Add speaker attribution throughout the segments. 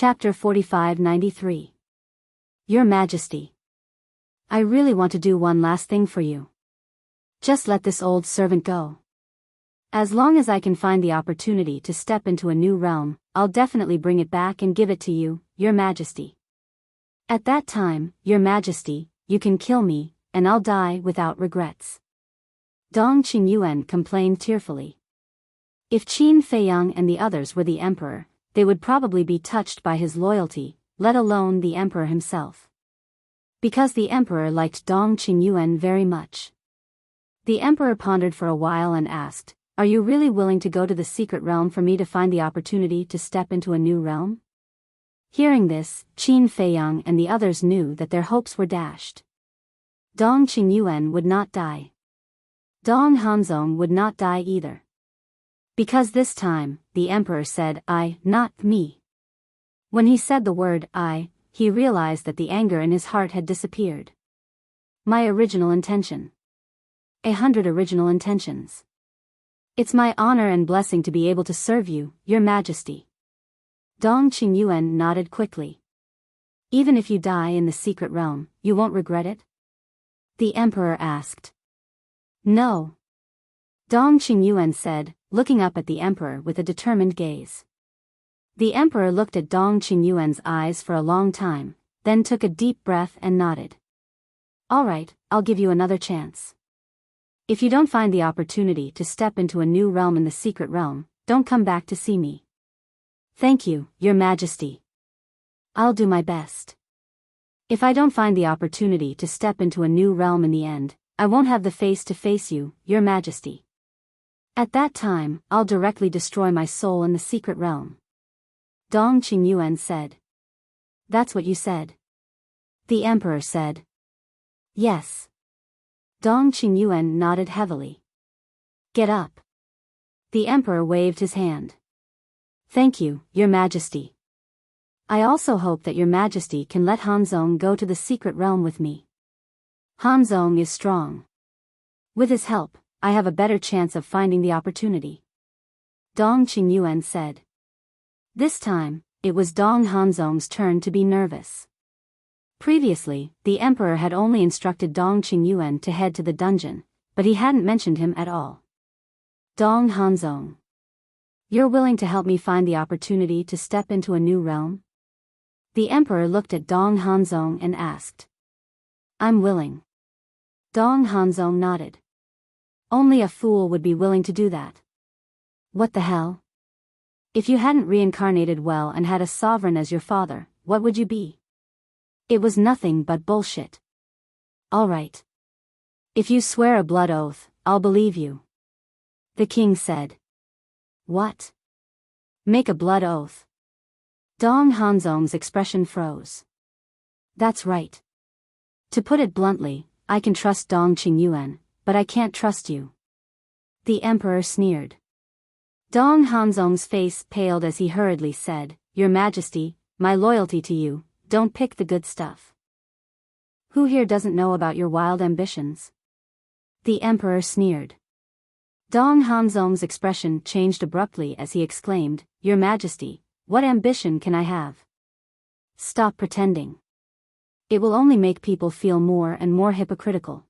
Speaker 1: Chapter 4593. Your Majesty. I really want to do one last thing for you. Just let this old servant go. As long as I can find the opportunity to step into a new realm, I'll definitely bring it back and give it to you, Your Majesty. At that time, Your Majesty, you can kill me, and I'll die without regrets. Dong Qingyuan complained tearfully. If Qin Feiyang and the others were the emperor, they would probably be touched by his loyalty, let alone the emperor himself. Because the emperor liked Dong Qingyuan very much. The emperor pondered for a while and asked, "Are you really willing to go to the secret realm for me to find the opportunity to step into a new realm?" Hearing this, Qin Feiyang and the others knew that their hopes were dashed. Dong Qingyuan would not die. Dong Hanzong would not die either. Because this time, the emperor said I, not me. When he said the word I, he realized that the anger in his heart had disappeared. My original intention. 100 original intentions. It's my honor and blessing to be able to serve you, Your Majesty. Dong Qingyuan nodded quickly. Even if you die in the secret realm, you won't regret it? The emperor asked. No. Dong Qingyuan said, looking up at the emperor with a determined gaze. The emperor looked at Dong Qingyuan's eyes for a long time, then took a deep breath and nodded. All right, I'll give you another chance. If you don't find the opportunity to step into a new realm in the secret realm, don't come back to see me. Thank you, Your Majesty. I'll do my best. If I don't find the opportunity to step into a new realm in the end, I won't have the face to face you, Your Majesty. At that time, I'll directly destroy my soul in the secret realm. Dong Qingyuan said. That's what you said. The emperor said. Yes. Dong Qingyuan nodded heavily. Get up. The emperor waved his hand. Thank you, Your Majesty. I also hope that Your Majesty can let Hanzong go to the secret realm with me. Hanzong is strong. With his help, I have a better chance of finding the opportunity. Dong Qingyuan said. This time, it was Dong Hanzong's turn to be nervous. Previously, the emperor had only instructed Dong Qingyuan to head to the dungeon, but he hadn't mentioned him at all. Dong Hanzong. You're willing to help me find the opportunity to step into a new realm? The emperor looked at Dong Hanzong and asked. I'm willing. Dong Hanzong nodded. Only a fool would be willing to do that. What the hell? If you hadn't reincarnated well and had a sovereign as your father, what would you be? It was nothing but bullshit. All right. If you swear a blood oath, I'll believe you. The king said. What? Make a blood oath. Dong Hanzong's expression froze. That's right. To put it bluntly, I can trust Dong Qingyuan, but I can't trust you. The emperor sneered. Dong Hanzong's face paled as he hurriedly said, Your Majesty, my loyalty to you, don't pick the good stuff. Who here doesn't know about your wild ambitions? The emperor sneered. Dong Hanzong's expression changed abruptly as he exclaimed, Your Majesty, what ambition can I have? Stop pretending. It will only make people feel more and more hypocritical.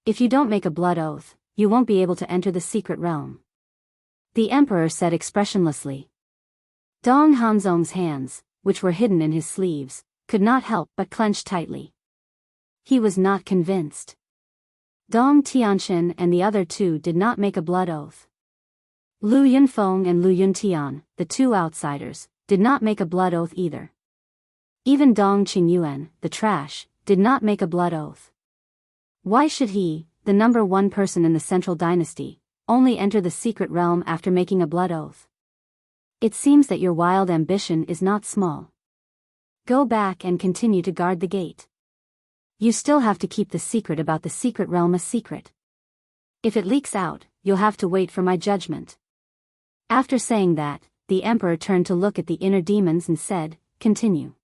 Speaker 1: If you don't make a blood oath, you won't be able to enter the secret realm. The emperor said expressionlessly. Dong Hanzong's hands, which were hidden in his sleeves, could not help but clench tightly. He was not convinced. Dong Tianxin and the other two did not make a blood oath. Lu Yunfeng and Lu Yuntian, the two outsiders, did not make a blood oath either. Even Dong Qingyuan, the trash, did not make a blood oath. Why should he, the number one person in the central dynasty, only enter the secret realm after making a blood oath? It seems that your wild ambition is not small. Go back and continue to guard the gate. You still have to keep the secret about the secret realm a secret. If it leaks out, you'll have to wait for my judgment. After saying that, the emperor turned to look at the inner demons and said, Continue.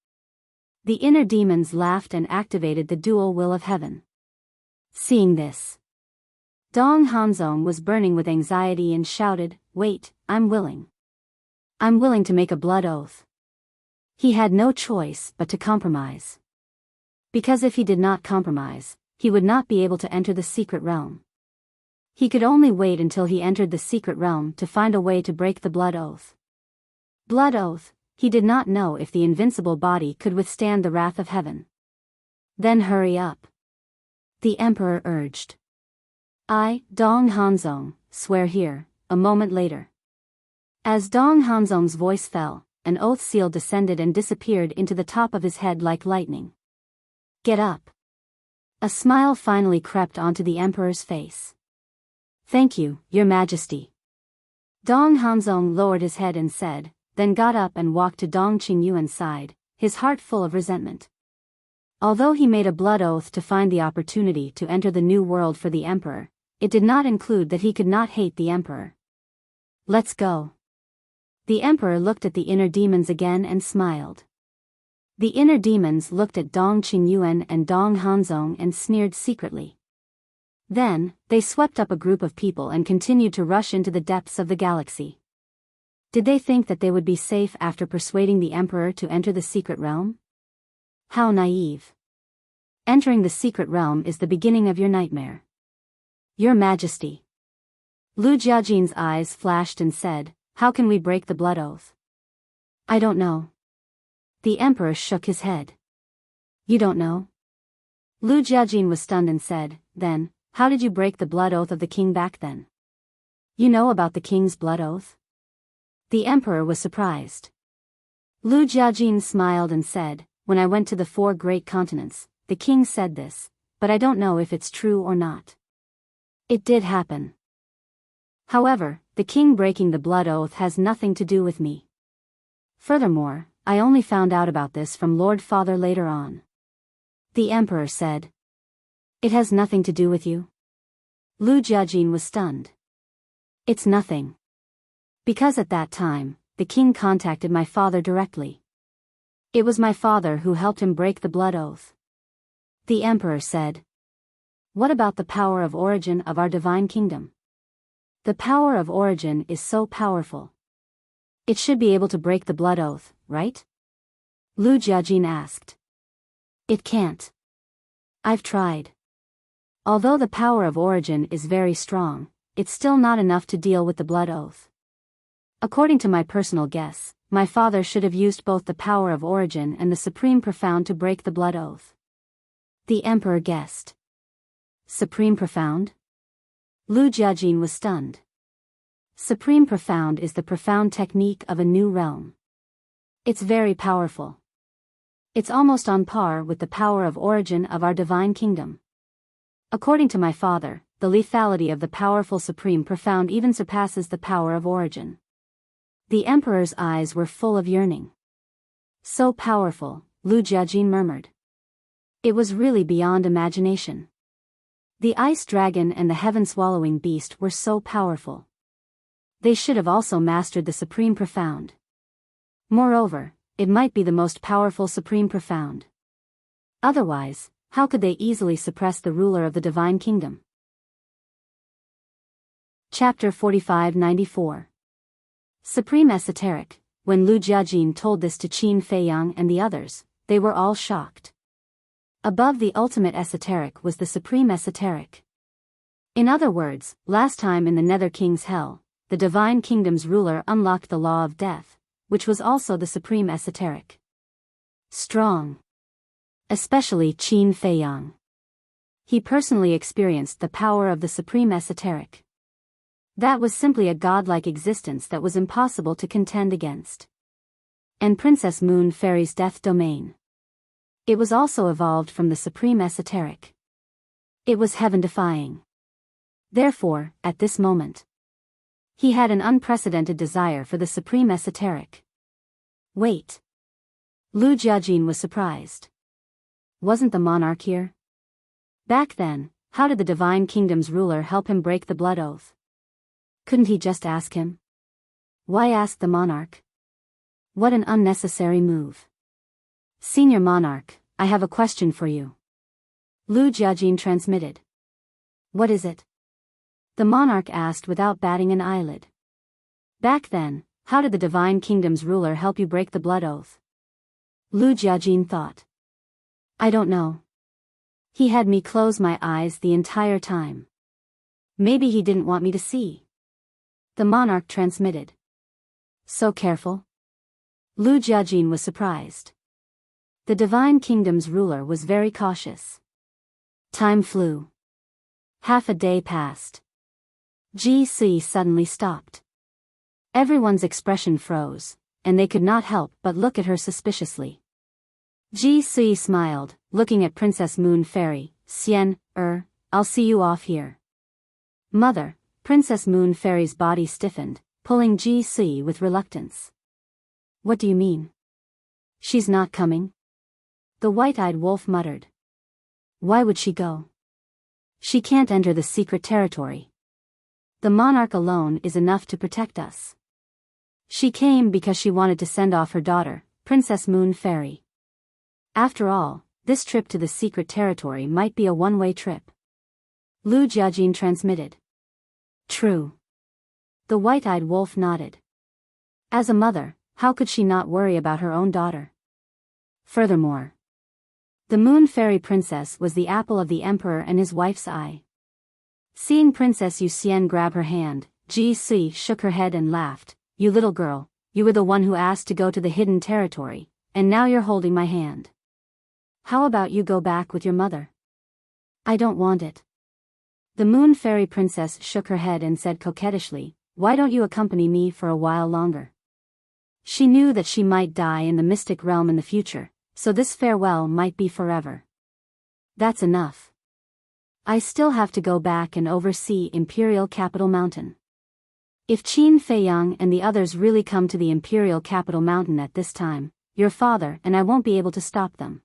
Speaker 1: The inner demons laughed and activated the dual will of heaven. Seeing this, Dong Hanzong was burning with anxiety and shouted, Wait, I'm willing. I'm willing to make a blood oath. He had no choice but to compromise. Because if he did not compromise, he would not be able to enter the secret realm. He could only wait until he entered the secret realm to find a way to break the blood oath. Blood oath, he did not know if the invincible body could withstand the wrath of heaven. Then hurry up, the emperor urged. I, Dong Hanzong, swear here, a moment later. As Dong Hanzong's voice fell, an oath seal descended and disappeared into the top of his head like lightning. Get up. A smile finally crept onto the emperor's face. Thank you, Your Majesty. Dong Hanzong lowered his head and said, then got up and walked to Dong Qingyuan's side, his heart full of resentment. Although he made a blood oath to find the opportunity to enter the new world for the emperor, it did not include that he could not hate the emperor. Let's go. The emperor looked at the inner demons again and smiled. The inner demons looked at Dong Qingyuan and Dong Hanzong and sneered secretly. Then, they swept up a group of people and continued to rush into the depths of the galaxy. Did they think that they would be safe after persuading the emperor to enter the secret realm? How naive. Entering the secret realm is the beginning of your nightmare. Your Majesty. Lu Jiajin's eyes flashed and said, how can we break the blood oath? I don't know. The emperor shook his head. You don't know? Lu Jiajin was stunned and said, then, how did you break the blood oath of the king back then? You know about the king's blood oath? The emperor was surprised. Lu Jiajin smiled and said, when I went to the 4 great continents, the king said this, but I don't know if it's true or not. It did happen. However, the king breaking the blood oath has nothing to do with me. Furthermore, I only found out about this from Lord Father later on. The emperor said. It has nothing to do with you? Lu Jiajin was stunned. It's nothing. Because at that time, the king contacted my father directly. It was my father who helped him break the blood oath. The emperor said. What about the power of origin of our divine kingdom? The power of origin is so powerful. It should be able to break the blood oath, right? Lu Jiajin asked. It can't. I've tried. Although the power of origin is very strong, it's still not enough to deal with the blood oath. According to my personal guess, my father should have used both the power of origin and the supreme profound to break the blood oath. The emperor guessed. Supreme profound? Lu Jiajin was stunned. Supreme profound is the profound technique of a new realm. It's very powerful. It's almost on par with the power of origin of our divine kingdom. According to my father, the lethality of the powerful supreme profound even surpasses the power of origin. The emperor's eyes were full of yearning. So powerful, Lu Jiajin murmured. It was really beyond imagination. The ice dragon and the heaven-swallowing beast were so powerful. They should have also mastered the supreme profound. Moreover, it might be the most powerful supreme profound. Otherwise, how could they easily suppress the ruler of the divine kingdom? Chapter 45-94. Supreme Esoteric. When Lu Jiajin told this to Qin Feiyang and the others, they were all shocked. Above the ultimate esoteric was the supreme esoteric. In other words, last time in the Nether King's Hell, the divine kingdom's ruler unlocked the law of death, which was also the supreme esoteric. Strong. Especially Qin Feiyang. He personally experienced the power of the supreme esoteric. That was simply a godlike existence that was impossible to contend against. And Princess Moon Fairy's death domain. It was also evolved from the supreme esoteric. It was heaven-defying. Therefore, at this moment, he had an unprecedented desire for the supreme esoteric. Wait. Lu Jiajin was surprised. Wasn't the monarch here? Back then, how did the divine kingdom's ruler help him break the blood oath? Couldn't he just ask him? Why ask the monarch? What an unnecessary move. Senior monarch, I have a question for you. Lu Jiajin transmitted. What is it? The monarch asked without batting an eyelid. Back then, how did the divine kingdom's ruler help you break the blood oath? Lu Jiajin thought. I don't know. He had me close my eyes the entire time. Maybe he didn't want me to see. The monarch transmitted. So careful? Lu Jiajin was surprised. The Divine Kingdom's ruler was very cautious. Time flew. Half a day passed. GC suddenly stopped. Everyone's expression froze, and they could not help but look at her suspiciously. GC smiled, looking at Princess Moon Fairy. Xian, I'll see you off here. Mother, Princess Moon Fairy's body stiffened, pulling GC with reluctance. What do you mean? She's not coming? The white-eyed wolf muttered. Why would she go? She can't enter the secret territory. The monarch alone is enough to protect us. She came because she wanted to send off her daughter, Princess Moon Fairy. After all, this trip to the secret territory might be a one-way trip. Lu Jiajin transmitted. True. The white-eyed wolf nodded. As a mother, how could she not worry about her own daughter? Furthermore, the Moon Fairy Princess was the apple of the Emperor and his wife's eye. Seeing Princess Yuxian grab her hand, GC shook her head and laughed. You little girl, you were the one who asked to go to the hidden territory, and now you're holding my hand. How about you go back with your mother? I don't want it. The Moon Fairy Princess shook her head and said coquettishly, why don't you accompany me for a while longer? She knew that she might die in the mystic realm in the future, so this farewell might be forever. That's enough. I still have to go back and oversee Imperial Capital Mountain. If Qin Feiyang and the others really come to the Imperial Capital Mountain at this time, your father and I won't be able to stop them.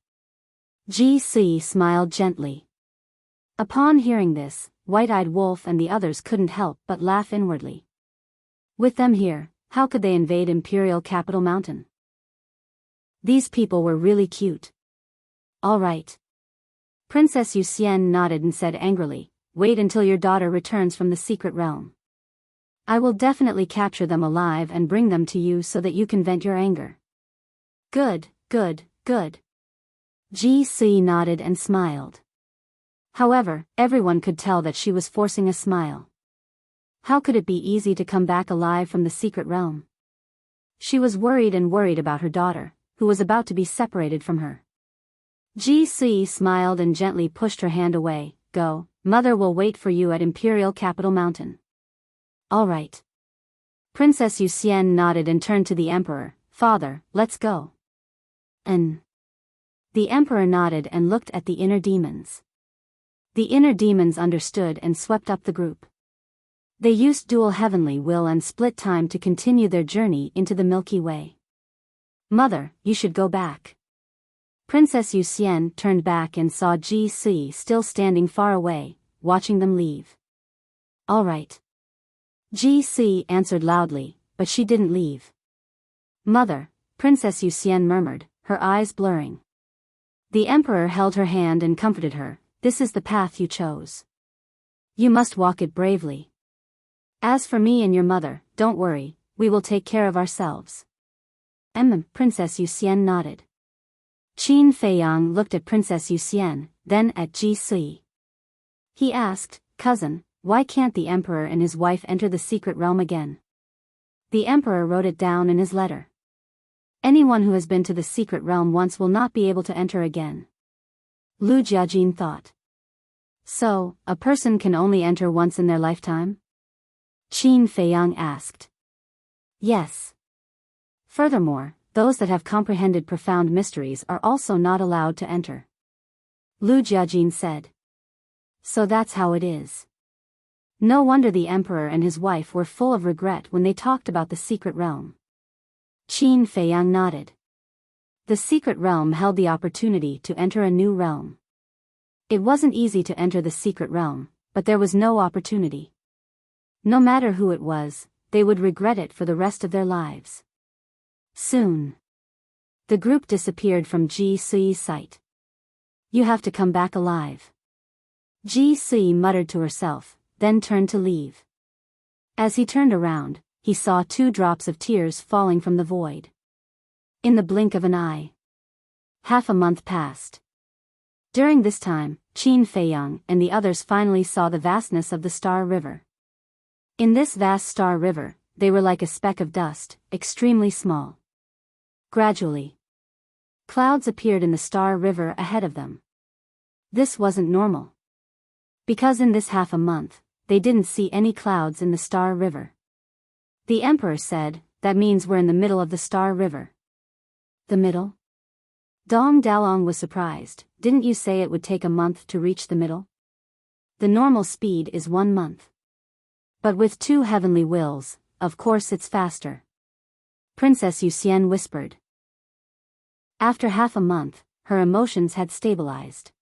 Speaker 1: GC smiled gently. Upon hearing this, White-Eyed Wolf and the others couldn't help but laugh inwardly. With them here, how could they invade Imperial Capital Mountain? These people were really cute. All right. Princess Yuxian nodded and said angrily, wait until your daughter returns from the secret realm. I will definitely capture them alive and bring them to you so that you can vent your anger. Good, good, good. GC nodded and smiled. However, everyone could tell that she was forcing a smile. How could it be easy to come back alive from the secret realm? She was worried about her daughter, who was about to be separated from her. GC smiled and gently pushed her hand away. Go, mother will wait for you at Imperial Capital Mountain. All right. Princess Yuxian nodded and turned to the Emperor. Father, let's go. The Emperor nodded and looked at the inner demons. The inner demons understood and swept up the group. They used dual heavenly will and split time to continue their journey into the Milky Way. Mother, you should go back. Princess Yuxian turned back and saw GC still standing far away, watching them leave. All right. GC answered loudly, but she didn't leave. Mother, Princess Yuxian murmured, her eyes blurring. The Emperor held her hand and comforted her. This is the path you chose. You must walk it bravely. As for me and your mother, don't worry, we will take care of ourselves. Princess Yuxian nodded. Qin Feiyang looked at Princess Yuxian, then at GC. He asked, cousin, why can't the Emperor and his wife enter the secret realm again? The Emperor wrote it down in his letter. Anyone who has been to the secret realm once will not be able to enter again. Lu Jiajin thought. So, a person can only enter once in their lifetime? Qin Feiyang asked. Yes. Furthermore, those that have comprehended profound mysteries are also not allowed to enter. Lu Jiajin said. So that's how it is. No wonder the Emperor and his wife were full of regret when they talked about the secret realm. Qin Feiyang nodded. The secret realm held the opportunity to enter a new realm. It wasn't easy to enter the secret realm, but there was no opportunity. No matter who it was, they would regret it for the rest of their lives. Soon, the group disappeared from GC's sight. You have to come back alive. GC muttered to herself, then turned to leave. As he turned around, he saw 2 drops of tears falling from the void. In the blink of an eye, Half a month passed. During this time, Qin Feiyang and the others finally saw the vastness of the Star River. In this vast Star River, they were like a speck of dust, extremely small. Gradually, clouds appeared in the Star River ahead of them. This wasn't normal. Because in this half a month, they didn't see any clouds in the Star River. The emperor said, "That means we're in the middle of the Star River." The middle? Dong Dalong was surprised. "Didn't you say it would take a month to reach the middle? The normal speed is 1 month. But with 2 heavenly wills, of course it's faster." Princess Yuxian whispered. After half a month, her emotions had stabilized.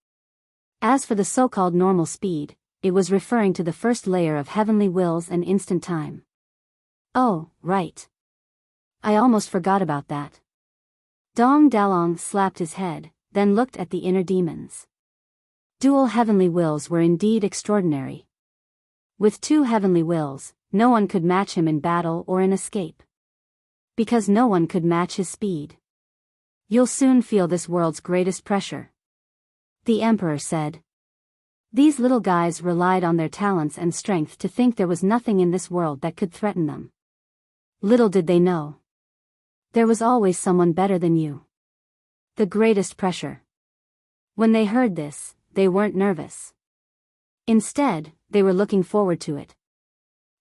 Speaker 1: As for the so-called normal speed, it was referring to the first layer of heavenly wills and instant time. Oh, right. I almost forgot about that. Dong Dalong slapped his head, then looked at the inner demons. Dual heavenly wills were indeed extraordinary. With 2 heavenly wills, no one could match him in battle or in escape. Because no one could match his speed. "You'll soon feel this world's greatest pressure," the emperor said. These little guys relied on their talents and strength to think there was nothing in this world that could threaten them. Little did they know. There was always someone better than you. The greatest pressure. When they heard this, they weren't nervous. Instead, they were looking forward to it.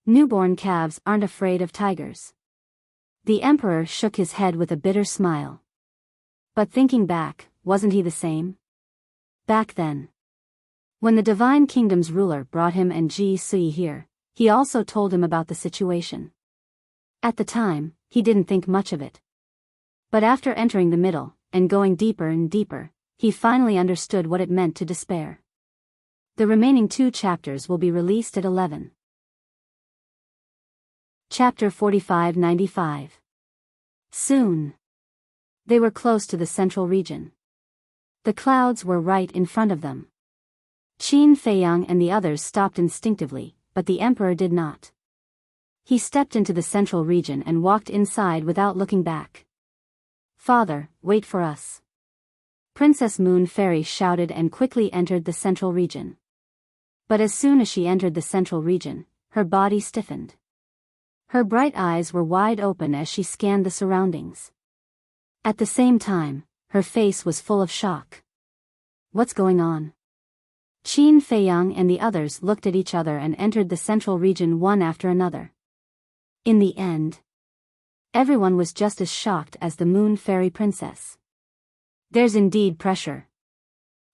Speaker 1: Newborn calves aren't afraid of tigers. The emperor shook his head with a bitter smile. But thinking back, wasn't he the same? Back then, when the Divine Kingdom's ruler brought him and Ji Sui here, he also told him about the situation. At the time, he didn't think much of it. But after entering the middle, and going deeper and deeper, he finally understood what it meant to despair. The remaining 2 chapters will be released at 11. Chapter 4595. Soon. They were close to the central region. The clouds were right in front of them. Qin Feiyang and the others stopped instinctively, but the emperor did not. He stepped into the central region and walked inside without looking back. "Father, wait for us." Princess Moon Fairy shouted and quickly entered the central region. But as soon as she entered the central region, her body stiffened. Her bright eyes were wide open as she scanned the surroundings. At the same time, her face was full of shock. What's going on? Qin Feiyang and the others looked at each other and entered the central region one after another. In the end, everyone was just as shocked as the Moon Fairy Princess. "There's indeed pressure,"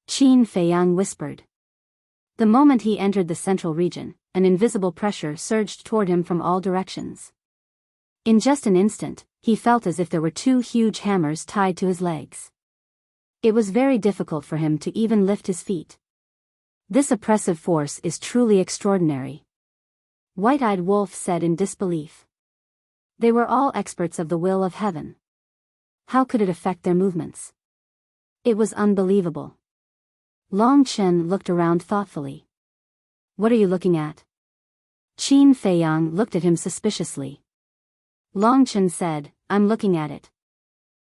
Speaker 1: Qin Feiyang whispered. The moment he entered the central region, an invisible pressure surged toward him from all directions. In just an instant, he felt as if there were 2 huge hammers tied to his legs. It was very difficult for him to even lift his feet. This oppressive force is truly extraordinary, White-Eyed Wolf said in disbelief. They were all experts of the will of heaven. How could it affect their movements? It was unbelievable. Long Chen looked around thoughtfully. "What are you looking at?" Qin Feiyang looked at him suspiciously. Long Chen said, "I'm looking at it.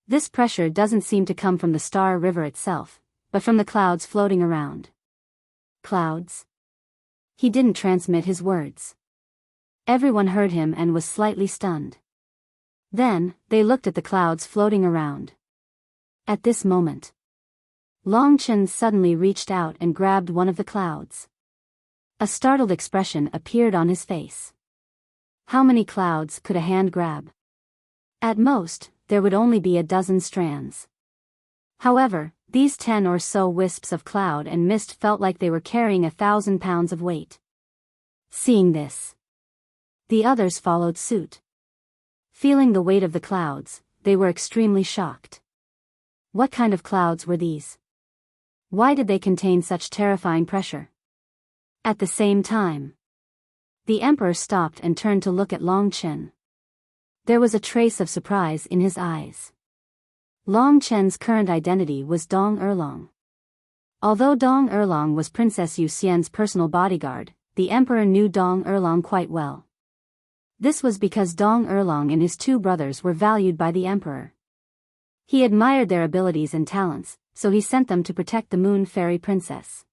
Speaker 1: This pressure doesn't seem to come from the Star River itself, but from the clouds floating around." Clouds? He didn't transmit his words. Everyone heard him and was slightly stunned. Then, they looked at the clouds floating around. At this moment, Long Chen suddenly reached out and grabbed one of the clouds. A startled expression appeared on his face. How many clouds could a hand grab? At most, there would only be a dozen strands. However, these 10 or so wisps of cloud and mist felt like they were carrying 1,000 pounds of weight. Seeing this, the others followed suit. Feeling the weight of the clouds, they were extremely shocked. What kind of clouds were these? Why did they contain such terrifying pressure? At the same time, the emperor stopped and turned to look at Long Chen. There was a trace of surprise in his eyes. Long Chen's current identity was Dong Erlong. Although Dong Erlong was Princess Yuxian's personal bodyguard, the emperor knew Dong Erlong quite well. This was because Dong Erlong and his 2 brothers were valued by the emperor. He admired their abilities and talents, so he sent them to protect the Moon Fairy Princess.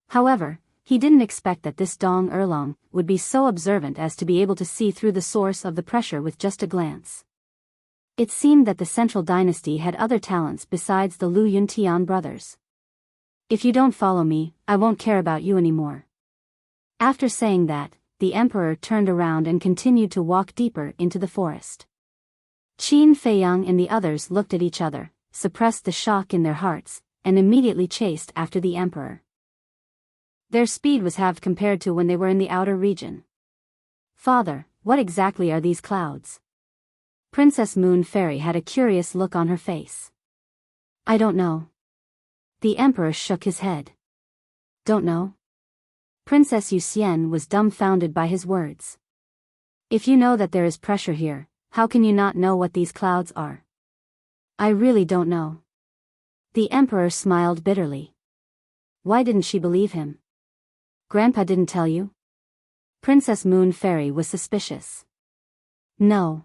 Speaker 1: However, he didn't expect that this Dong Erlong would be so observant as to be able to see through the source of the pressure with just a glance. It seemed that the Central Dynasty had other talents besides the Lu Yuntian brothers. If you don't follow me, I won't care about you anymore. After saying that, the emperor turned around and continued to walk deeper into the forest. Qin Feiyang and the others looked at each other, suppressed the shock in their hearts, and immediately chased after the emperor. Their speed was halved compared to when they were in the outer region. Father, what exactly are these clouds? Princess Moon Fairy had a curious look on her face. I don't know. The emperor shook his head. Don't know? Princess Yuxian was dumbfounded by his words. If you know that there is pressure here, how can you not know what these clouds are? I really don't know. The emperor smiled bitterly. Why didn't she believe him? Grandpa didn't tell you? Princess Moon Fairy was suspicious. No.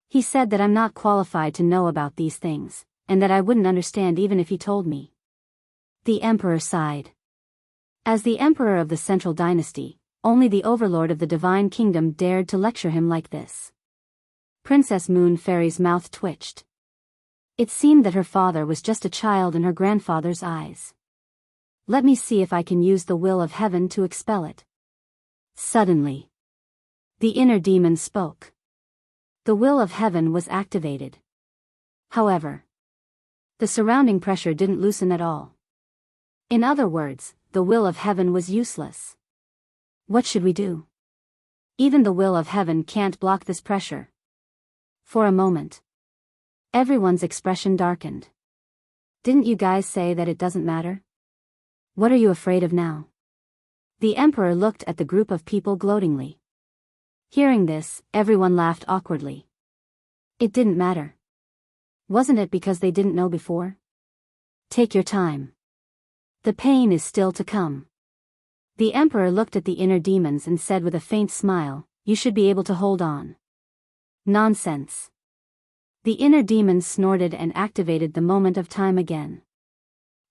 Speaker 1: He said that I'm not qualified to know about these things, and that I wouldn't understand even if he told me. The emperor sighed. As the emperor of the Central Dynasty, only the overlord of the Divine Kingdom dared to lecture him like this. Princess Moon Fairy's mouth twitched. It seemed that her father was just a child in her grandfather's eyes. Let me see if I can use the will of heaven to expel it. Suddenly, the inner demon spoke. The will of heaven was activated. However, the surrounding pressure didn't loosen at all. In other words, the will of heaven was useless. What should we do? Even the will of heaven can't block this pressure. For a moment, everyone's expression darkened. Didn't you guys say that it doesn't matter? What are you afraid of now? The emperor looked at the group of people gloatingly. Hearing this, everyone laughed awkwardly. It didn't matter. Wasn't it because they didn't know before? Take your time. The pain is still to come. The emperor looked at the inner demons and said with a faint smile, you should be able to hold on. Nonsense. The inner demons snorted and activated the moment of time again.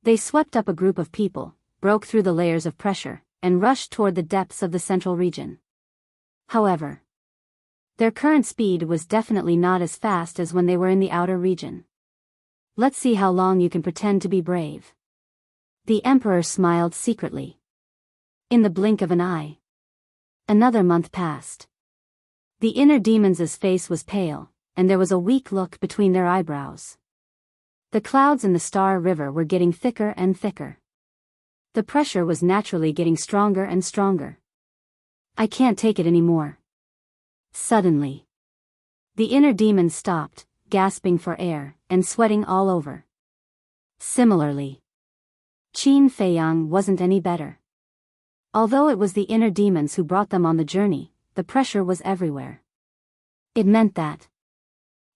Speaker 1: They swept up a group of people, broke through the layers of pressure, and rushed toward the depths of the central region. However, their current speed was definitely not as fast as when they were in the outer region. Let's see how long you can pretend to be brave. The emperor smiled secretly. In the blink of an eye, another month passed. The inner demons' face was pale, and there was a weak look between their eyebrows. The clouds in the Star River were getting thicker and thicker. The pressure was naturally getting stronger and stronger. I can't take it anymore. Suddenly, the inner demon stopped, gasping for air, and sweating all over. Similarly, Qin Feiyang wasn't any better. Although it was the inner demons who brought them on the journey, the pressure was everywhere. It meant that,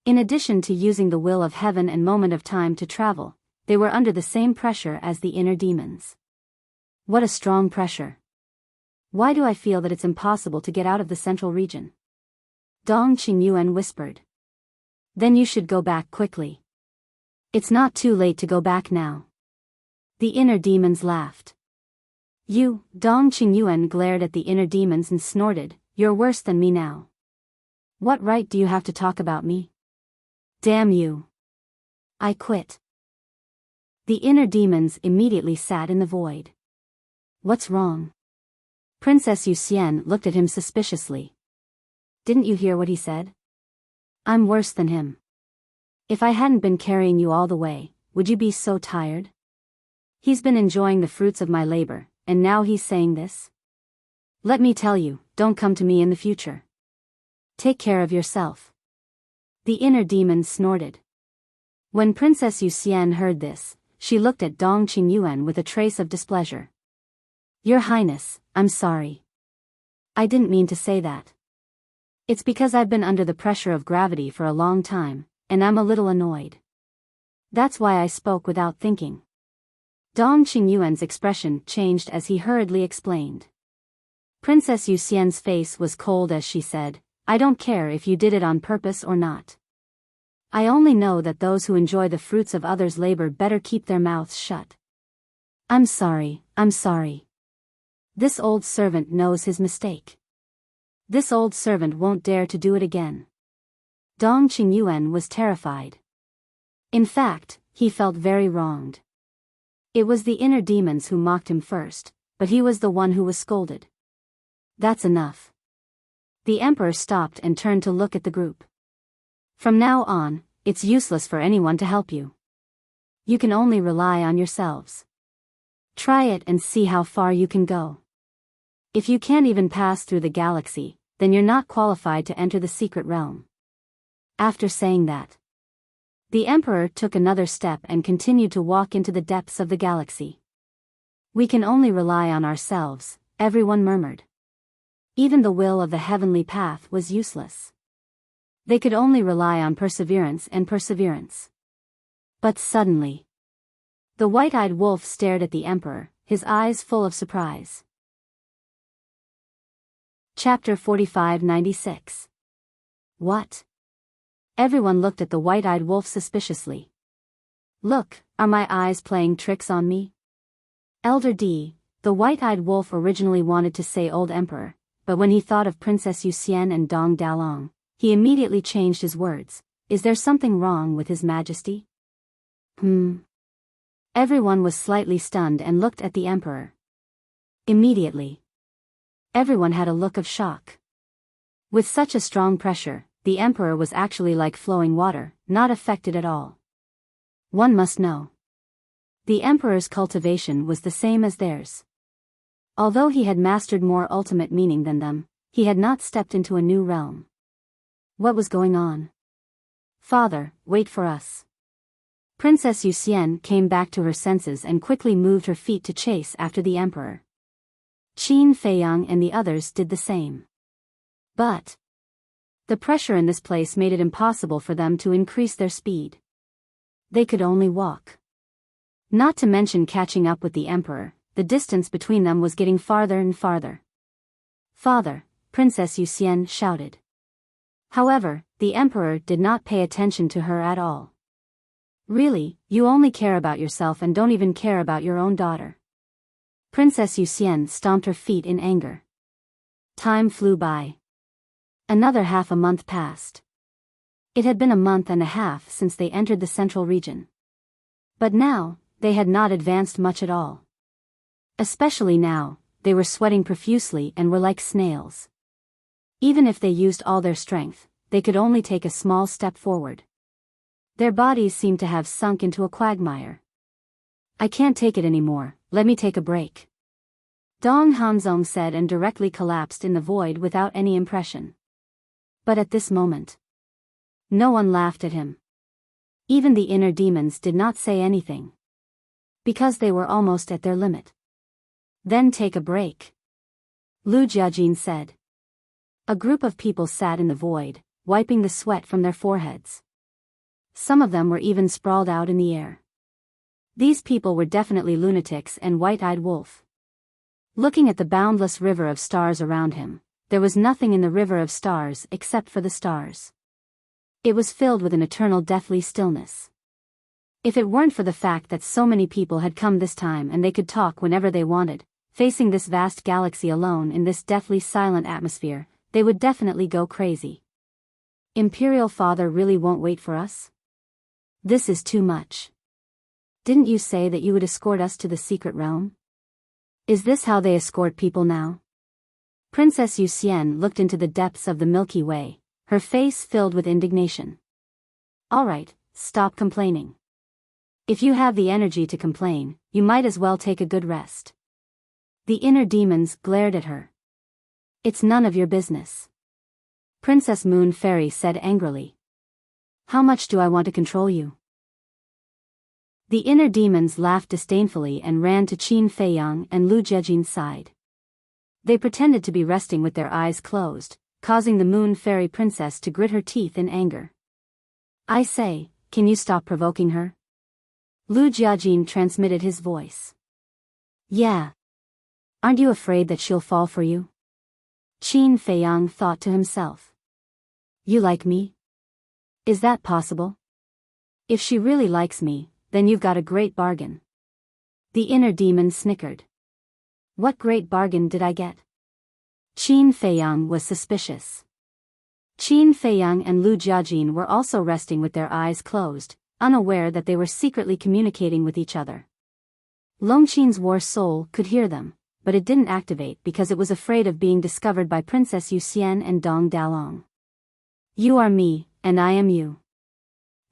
Speaker 1: in addition to using the will of heaven and moment of time to travel, they were under the same pressure as the inner demons. What a strong pressure. Why do I feel that it's impossible to get out of the central region? Dong Qingyuan whispered. Then you should go back quickly. It's not too late to go back now. The inner demons laughed. You, Dong Qingyuan glared at the inner demons and snorted, you're worse than me now. What right do you have to talk about me? Damn you. I quit. The inner demons immediately sat in the void. What's wrong? Princess Yuxian looked at him suspiciously. Didn't you hear what he said? I'm worse than him. If I hadn't been carrying you all the way, would you be so tired? He's been enjoying the fruits of my labor, and now he's saying this? Let me tell you, don't come to me in the future. Take care of yourself. The inner demon snorted. When Princess Yuxian heard this, she looked at Dong Qingyuan with a trace of displeasure. Your Highness, I'm sorry. I didn't mean to say that. It's because I've been under the pressure of gravity for a long time, and I'm a little annoyed. That's why I spoke without thinking. Dong Qingyuan's expression changed as he hurriedly explained. Princess Yuxian's face was cold as she said, I don't care if you did it on purpose or not. I only know that those who enjoy the fruits of others' labor better keep their mouths shut. I'm sorry. This old servant knows his mistake. This old servant won't dare to do it again. Dong Qingyuan was terrified. In fact, he felt very wronged. It was the inner demons who mocked him first, but he was the one who was scolded. That's enough. The emperor stopped and turned to look at the group. From now on, it's useless for anyone to help you. You can only rely on yourselves. Try it and see how far you can go. If you can't even pass through the galaxy, then you're not qualified to enter the secret realm. After saying that, the emperor took another step and continued to walk into the depths of the galaxy. We can only rely on ourselves, everyone murmured. Even the will of the heavenly path was useless. They could only rely on perseverance and perseverance. But suddenly, the white-eyed wolf stared at the emperor, his eyes full of surprise. Chapter 45-96. What? Everyone looked at the white-eyed wolf suspiciously. Look, are my eyes playing tricks on me? Elder D, the white-eyed wolf originally wanted to say old emperor, but when he thought of Princess Yuxian and Dong Dalong, he immediately changed his words. Is there something wrong with His Majesty? Everyone was slightly stunned and looked at the emperor. Immediately, everyone had a look of shock. With such a strong pressure, the emperor was actually like flowing water, not affected at all. One must know. The emperor's cultivation was the same as theirs. Although he had mastered more ultimate meaning than them, he had not stepped into a new realm. What was going on? Father, wait for us. Princess Yuxian came back to her senses and quickly moved her feet to chase after the emperor. Qin Feiyang and the others did the same. But the pressure in this place made it impossible for them to increase their speed. They could only walk. Not to mention catching up with the emperor, the distance between them was getting farther and farther. Father, Princess Yuxian shouted. However, the emperor did not pay attention to her at all. Really, you only care about yourself and don't even care about your own daughter. Princess Yuxian stomped her feet in anger. Time flew by. Another half a month passed. It had been a month and a half since they entered the central region. But now, they had not advanced much at all. Especially now, they were sweating profusely and were like snails. Even if they used all their strength, they could only take a small step forward. Their bodies seemed to have sunk into a quagmire. I can't take it anymore, let me take a break. Dong Hanzong said and directly collapsed in the void without any impression. But at this moment, no one laughed at him. Even the inner demons did not say anything. Because they were almost at their limit. Then take a break. Lu Jiajin said. A group of people sat in the void, wiping the sweat from their foreheads. Some of them were even sprawled out in the air. These people were definitely lunatics and white-eyed wolf. Looking at the boundless river of stars around him, there was nothing in the river of stars except for the stars. It was filled with an eternal deathly stillness. If it weren't for the fact that so many people had come this time and they could talk whenever they wanted, facing this vast galaxy alone in this deathly silent atmosphere, they would definitely go crazy. Imperial Father really won't wait for us? This is too much. Didn't you say that you would escort us to the secret realm? Is this how they escort people now? Princess Yuxian looked into the depths of the Milky Way, her face filled with indignation. All right, stop complaining. If you have the energy to complain, you might as well take a good rest. The inner demons glared at her. It's none of your business. Princess Moon Fairy said angrily. How much do I want to control you? The inner demons laughed disdainfully and ran to Qin Feiyang and Lu Jiajin's side. They pretended to be resting with their eyes closed, causing the Moon Fairy Princess to grit her teeth in anger. I say, can you stop provoking her? Lu Jiajin transmitted his voice. Yeah. Aren't you afraid that she'll fall for you? Qin Feiyang thought to himself. You like me? Is that possible? If she really likes me, then you've got a great bargain. The inner demon snickered. What great bargain did I get? Qin Feiyang was suspicious. Qin Feiyang and Lu Jiajin were also resting with their eyes closed, unaware that they were secretly communicating with each other. Longqin's war soul could hear them, but it didn't activate because it was afraid of being discovered by Princess Yuxian and Dong Dalong. You are me, and I am you.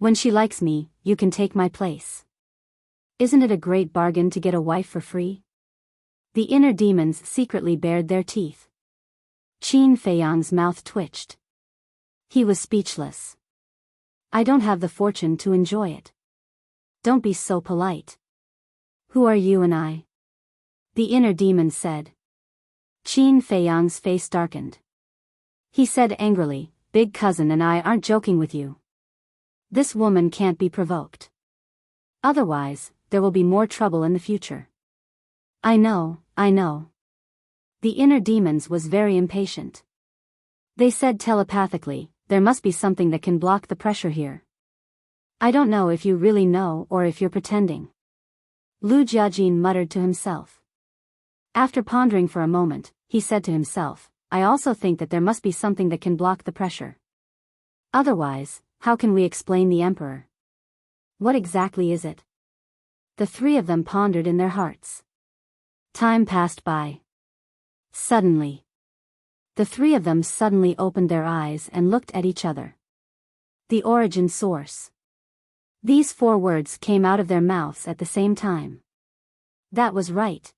Speaker 1: When she likes me, you can take my place. Isn't it a great bargain to get a wife for free? The inner demons secretly bared their teeth. Qin Feiyang's mouth twitched. He was speechless. I don't have the fortune to enjoy it. Don't be so polite. Who are you and I? The inner demon said. Qin Feiyang's face darkened. He said angrily, Big cousin and I aren't joking with you. This woman can't be provoked. Otherwise, there will be more trouble in the future. I know. The inner demons was very impatient. They said telepathically, there must be something that can block the pressure here. I don't know if you really know or if you're pretending. Lu Jiajin muttered to himself. After pondering for a moment, he said to himself, I also think that there must be something that can block the pressure. Otherwise, how can we explain the emperor? What exactly is it? The three of them pondered in their hearts. Time passed by. Suddenly. The three of them suddenly opened their eyes and looked at each other. The origin source. These 4 words came out of their mouths at the same time. That was right.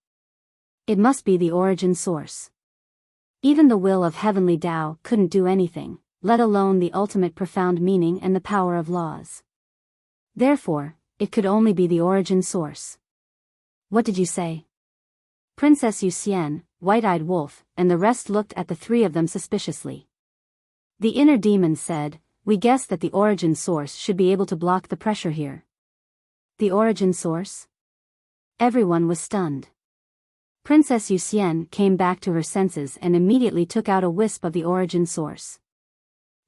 Speaker 1: It must be the origin source. Even the will of heavenly Tao couldn't do anything, let alone the ultimate profound meaning and the power of laws. Therefore, it could only be the origin source. What did you say? Princess Yuxian, White-Eyed Wolf, and the rest looked at the three of them suspiciously. The inner demon said, we guess that the origin source should be able to block the pressure here. The origin source? Everyone was stunned. Princess Yuxian came back to her senses and immediately took out a wisp of the origin source.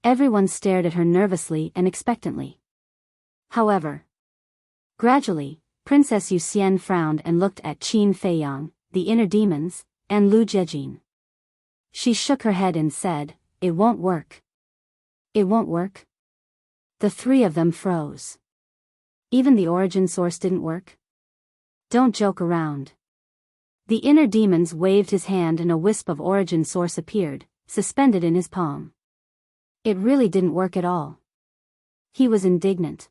Speaker 1: Everyone stared at her nervously and expectantly. However, gradually, Princess Yuxian frowned and looked at Qin Feiyang, the inner demons, and Lu Jiajin. She shook her head and said, it won't work. It won't work? The three of them froze. Even the origin source didn't work? Don't joke around. The inner demons waved his hand and a wisp of origin source appeared, suspended in his palm. It really didn't work at all. He was indignant.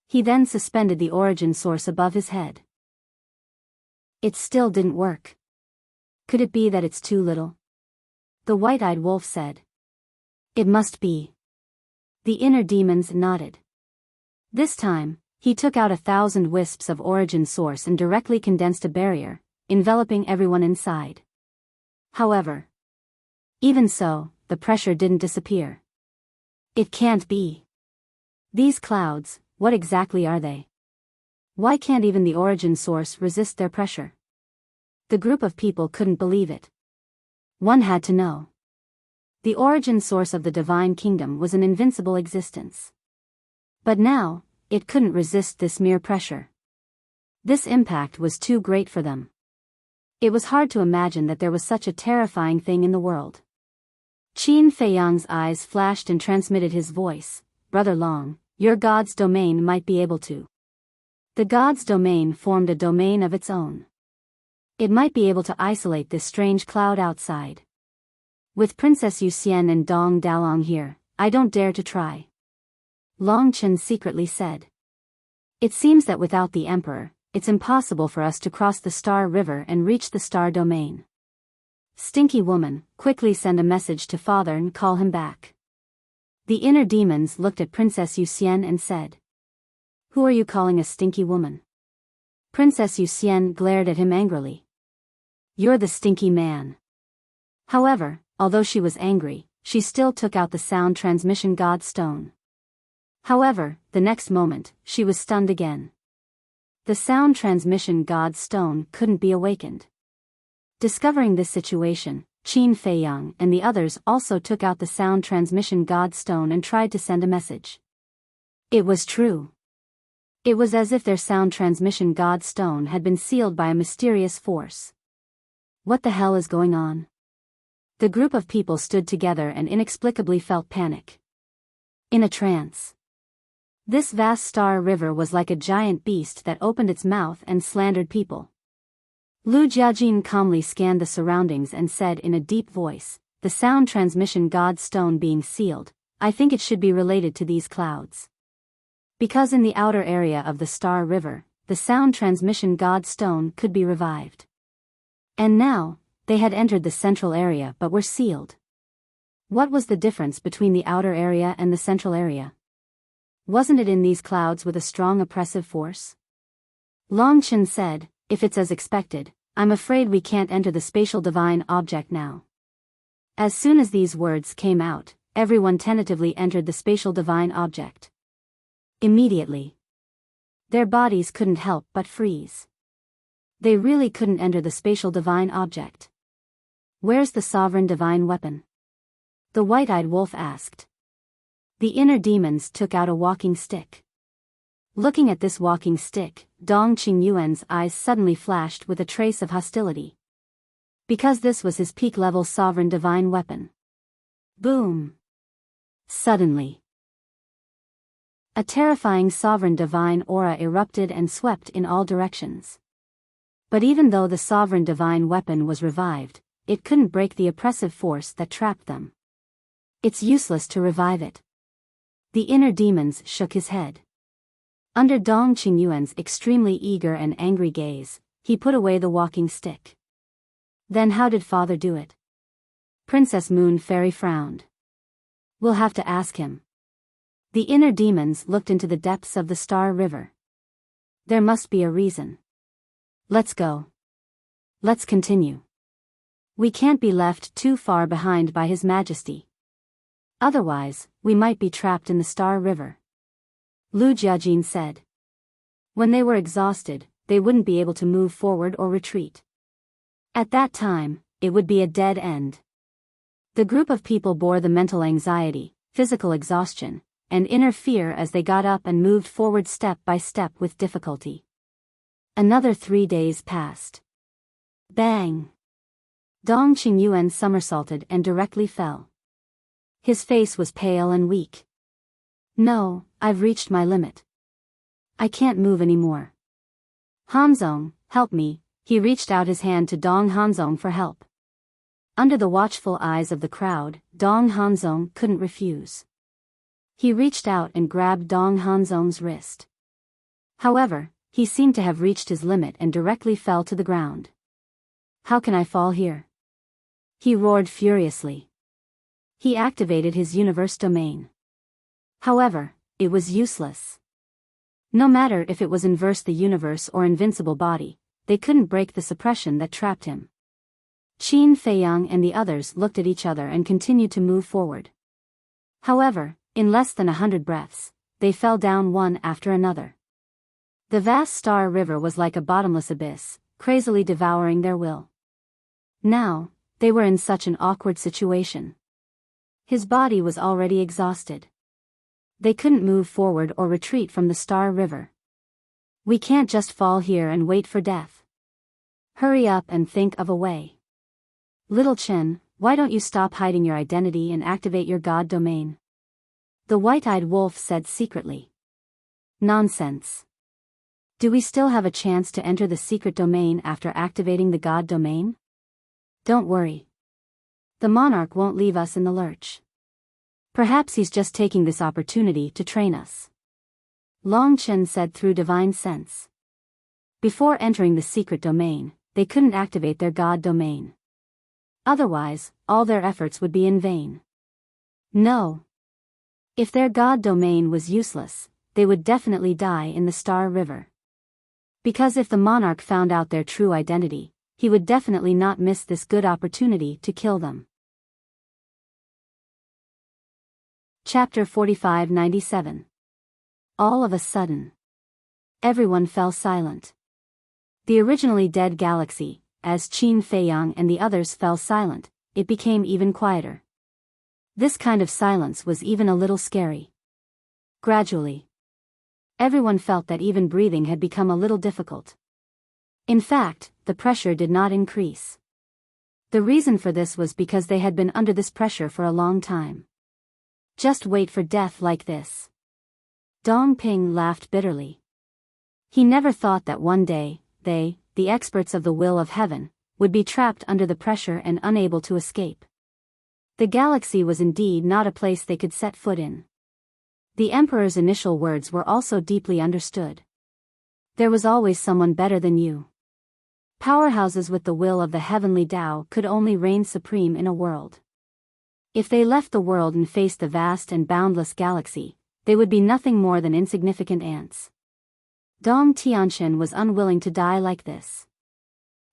Speaker 1: He then suspended the origin source above his head. It still didn't work. Could it be that it's too little? The white-eyed wolf said. It must be. The inner demons nodded. This time, he took out 1,000 wisps of origin source and directly condensed a barrier, enveloping everyone inside. However, even so, the pressure didn't disappear. It can't be. These clouds, what exactly are they? Why can't even the origin source resist their pressure? The group of people couldn't believe it. One had to know. The origin source of the divine kingdom was an invincible existence. But now, it couldn't resist this mere pressure. This impact was too great for them. It was hard to imagine that there was such a terrifying thing in the world. Qin Feiyang's eyes flashed and transmitted his voice, Brother Long, your god's domain might be able to. The god's domain formed a domain of its own. It might be able to isolate this strange cloud outside. With Princess Yuxian and Dong Dalong here, I don't dare to try. Long Chen secretly said. It seems that without the emperor, it's impossible for us to cross the Star River and reach the Star Domain. Stinky woman, quickly send a message to father and call him back. The inner demons looked at Princess Yuxian and said. Who are you calling a stinky woman? Princess Yuxian glared at him angrily. You're the stinky man. However, although she was angry, she still took out the sound transmission god stone. However, the next moment, she was stunned again. The sound transmission god stone couldn't be awakened. Discovering this situation, Qin Feiyang and the others also took out the sound transmission god stone and tried to send a message. It was true. It was as if their sound transmission god stone had been sealed by a mysterious force. What the hell is going on? The group of people stood together and inexplicably felt panic. In a trance. This vast star river was like a giant beast that opened its mouth and slandered people. Lu Jiajin calmly scanned the surroundings and said in a deep voice, "The sound transmission god stone being sealed, I think it should be related to these clouds. Because in the outer area of the Star River, the sound transmission god stone could be revived. And now, they had entered the central area but were sealed. What was the difference between the outer area and the central area? Wasn't it in these clouds with a strong oppressive force?" Long Chen said, "If it's as expected, I'm afraid we can't enter the spatial divine object now." As soon as these words came out, everyone tentatively entered the spatial divine object. Immediately. Their bodies couldn't help but freeze. They really couldn't enter the spatial divine object. "Where's the sovereign divine weapon?" the white-eyed wolf asked. The inner demons took out a walking stick. Looking at this walking stick, Dong Qingyuan's eyes suddenly flashed with a trace of hostility. Because this was his peak-level sovereign divine weapon. Boom! Suddenly, a terrifying sovereign divine aura erupted and swept in all directions. But even though the sovereign divine weapon was revived, it couldn't break the oppressive force that trapped them. It's useless to revive it. The inner demons shook his head. Under Dong Qingyuan's extremely eager and angry gaze, he put away the walking stick. "Then how did father do it?" Princess Moon Fairy frowned. "We'll have to ask him." The inner demons looked into the depths of the Star River. "There must be a reason. Let's go. Let's continue. We can't be left too far behind by His Majesty. Otherwise, we might be trapped in the Star River," Lu Jiajin said. When they were exhausted, they wouldn't be able to move forward or retreat. At that time, it would be a dead end. The group of people bore the mental anxiety, physical exhaustion, and inner fear as they got up and moved forward step by step with difficulty. Another 3 days passed. Bang! Dong Qingyuan somersaulted and directly fell. His face was pale and weak. "No, I've reached my limit. I can't move anymore. Hanzong, help me." He reached out his hand to Dong Hanzong for help. Under the watchful eyes of the crowd, Dong Hanzong couldn't refuse. He reached out and grabbed Dong Hanzong's wrist. However, he seemed to have reached his limit and directly fell to the ground. "How can I fall here?" he roared furiously. He activated his universe domain. However, it was useless. No matter if it was inverse the universe or invincible body, they couldn't break the suppression that trapped him. Qin Feiyang and the others looked at each other and continued to move forward. However, in less than 100 breaths, they fell down one after another. The vast Star River was like a bottomless abyss, crazily devouring their will. Now, they were in such an awkward situation. His body was already exhausted. They couldn't move forward or retreat from the Star River. "We can't just fall here and wait for death. Hurry up and think of a way. Little Chen, why don't you stop hiding your identity and activate your god domain?" the white-eyed wolf said secretly. "Nonsense. Do we still have a chance to enter the secret domain after activating the god domain? Don't worry. The monarch won't leave us in the lurch. Perhaps he's just taking this opportunity to train us," Long Chen said through divine sense. Before entering the secret domain, they couldn't activate their god domain. Otherwise, all their efforts would be in vain. No. If their god domain was useless, they would definitely die in the Star River. Because if the monarch found out their true identity, he would definitely not miss this good opportunity to kill them. Chapter 4597. All of a sudden, everyone fell silent. The originally dead galaxy, as Qin Feiyang and the others fell silent, it became even quieter. This kind of silence was even a little scary. Gradually, Everyone felt that even breathing had become a little difficult. In fact, the pressure did not increase. The reason for this was because they had been under this pressure for a long time. Just wait for death like this. Dong Ping laughed bitterly. He never thought that one day, they, the experts of the will of heaven, would be trapped under the pressure and unable to escape. The galaxy was indeed not a place they could set foot in. The Emperor's initial words were also deeply understood. There was always someone better than you. Powerhouses with the will of the heavenly Tao could only reign supreme in a world. If they left the world and faced the vast and boundless galaxy, they would be nothing more than insignificant ants. Dong Tianxian was unwilling to die like this.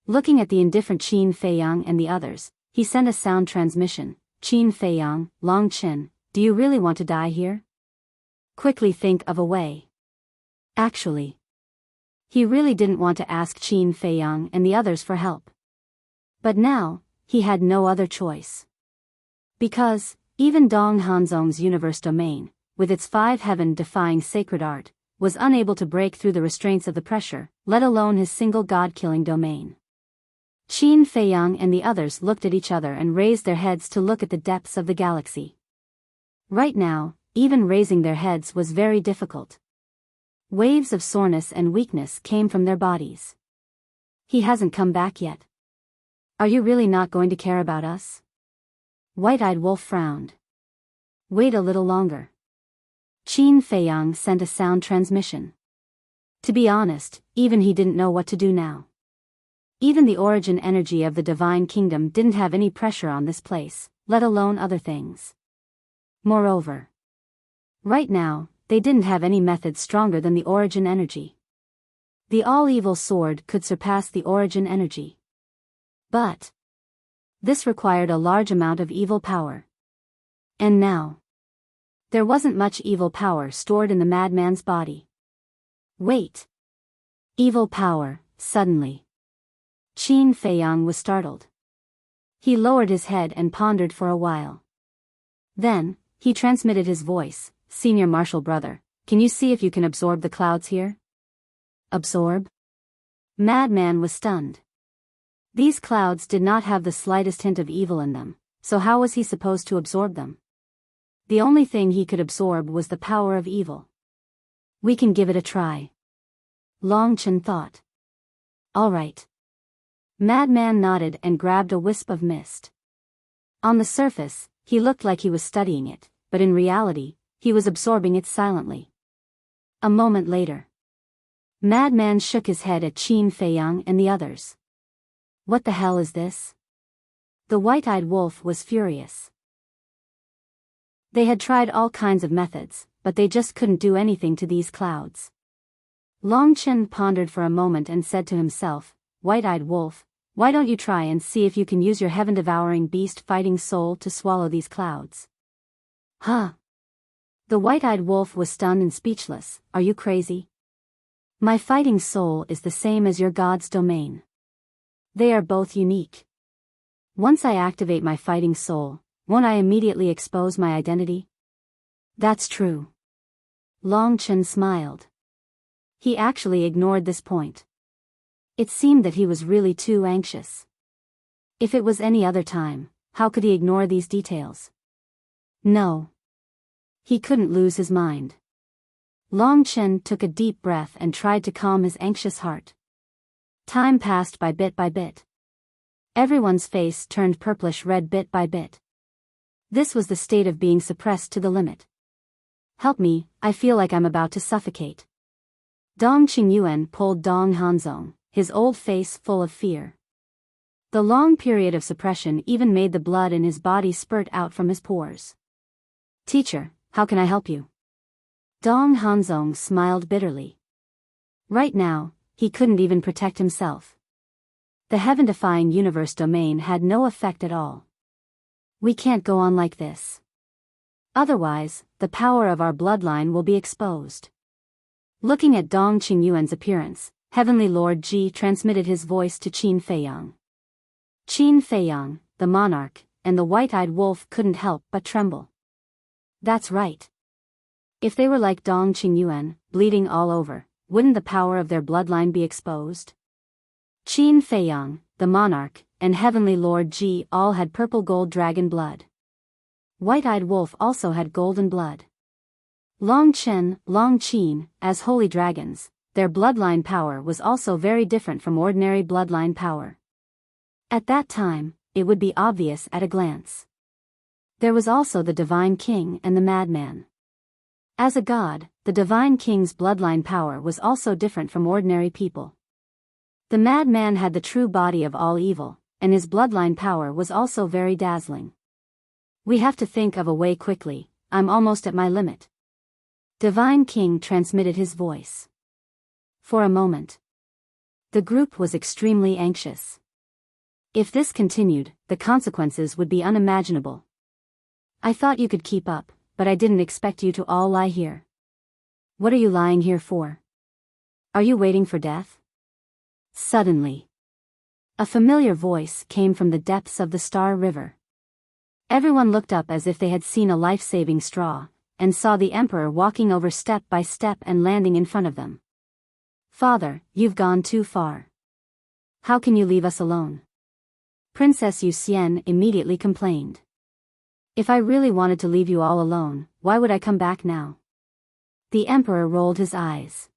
Speaker 1: Looking at the indifferent Qin Feiyang and the others, he sent a sound transmission. Qin Feiyang, Long Qin, do you really want to die here? Quickly think of a way. Actually, he really didn't want to ask Qin Feiyang and the others for help. But now, he had no other choice. Because, even Dong Hanzong's universe domain, with its 5 heaven-defying sacred art, was unable to break through the restraints of the pressure, let alone his single god-killing domain. Qin Feiyang and the others looked at each other and raised their heads to look at the depths of the galaxy. Right now, even raising their heads was very difficult. Waves of soreness and weakness came from their bodies. He hasn't come back yet. Are you really not going to care about us? White-eyed Wolf frowned. Wait a little longer. Qin Feiyang sent a sound transmission. To be honest, even he didn't know what to do now. Even the origin energy of the divine kingdom didn't have any pressure on this place, let alone other things. Moreover, right now, they didn't have any method stronger than the origin energy. The all-evil sword could surpass the origin energy. But this required a large amount of evil power. And now, there wasn't much evil power stored in the madman's body. Wait. Evil power, suddenly. Qin Feiyang was startled. He lowered his head and pondered for a while. Then, he transmitted his voice. Senior Marshal Brother, can you see if you can absorb the clouds here? Absorb? Madman was stunned. These clouds did not have the slightest hint of evil in them, so how was he supposed to absorb them? The only thing he could absorb was the power of evil. We can give it a try. Long Chen thought. All right. Madman nodded and grabbed a wisp of mist. On the surface, he looked like he was studying it, but in reality, he was absorbing it silently. A moment later, Madman shook his head at Qin Feiyang and the others. What the hell is this? The white-eyed wolf was furious. They had tried all kinds of methods, but they just couldn't do anything to these clouds. Long Chen pondered for a moment and said to himself, White-eyed wolf, why don't you try and see if you can use your heaven-devouring beast-fighting soul to swallow these clouds? Huh? The white-eyed wolf was stunned and speechless. Are you crazy? My fighting soul is the same as your god's domain. They are both unique. Once I activate my fighting soul, won't I immediately expose my identity? That's true. Long Chen smiled. He actually ignored this point. It seemed that he was really too anxious. If it was any other time, how could he ignore these details? No. He couldn't lose his mind. Long Chen took a deep breath and tried to calm his anxious heart. Time passed by bit by bit. Everyone's face turned purplish-red bit by bit. This was the state of being suppressed to the limit. Help me, I feel like I'm about to suffocate. Dong Qingyuan pulled Dong Hanzong, his old face full of fear. The long period of suppression even made the blood in his body spurt out from his pores. Teacher, how can I help you? Dong Hanzong smiled bitterly. Right now, he couldn't even protect himself. The heaven-defying universe domain had no effect at all. We can't go on like this. Otherwise, the power of our bloodline will be exposed. Looking at Dong Qingyuan's appearance, Heavenly Lord Ji transmitted his voice to Qin Feiyang. Qin Feiyang, the monarch, and the white-eyed wolf couldn't help but tremble. That's right. If they were like Dong Qingyuan, bleeding all over, wouldn't the power of their bloodline be exposed? Qin Feiyang, the monarch, and Heavenly Lord Ji all had purple gold dragon blood. White-eyed wolf also had golden blood. Long Chen, Long Qin, as holy dragons, their bloodline power was also very different from ordinary bloodline power. At that time, it would be obvious at a glance. There was also the Divine King and the Madman. As a god, the Divine King's bloodline power was also different from ordinary people. The Madman had the true body of all evil, and his bloodline power was also very dazzling. We have to think of a way quickly, I'm almost at my limit. Divine King transmitted his voice. For a moment, the group was extremely anxious. If this continued, the consequences would be unimaginable. I thought you could keep up, but I didn't expect you to all lie here. What are you lying here for? Are you waiting for death? Suddenly, a familiar voice came from the depths of the Star River. Everyone looked up as if they had seen a life-saving straw, and saw the Emperor walking over step by step and landing in front of them. Father, you've gone too far. How can you leave us alone? Princess Yuxian immediately complained. If I really wanted to leave you all alone, why would I come back now? The Emperor rolled his eyes.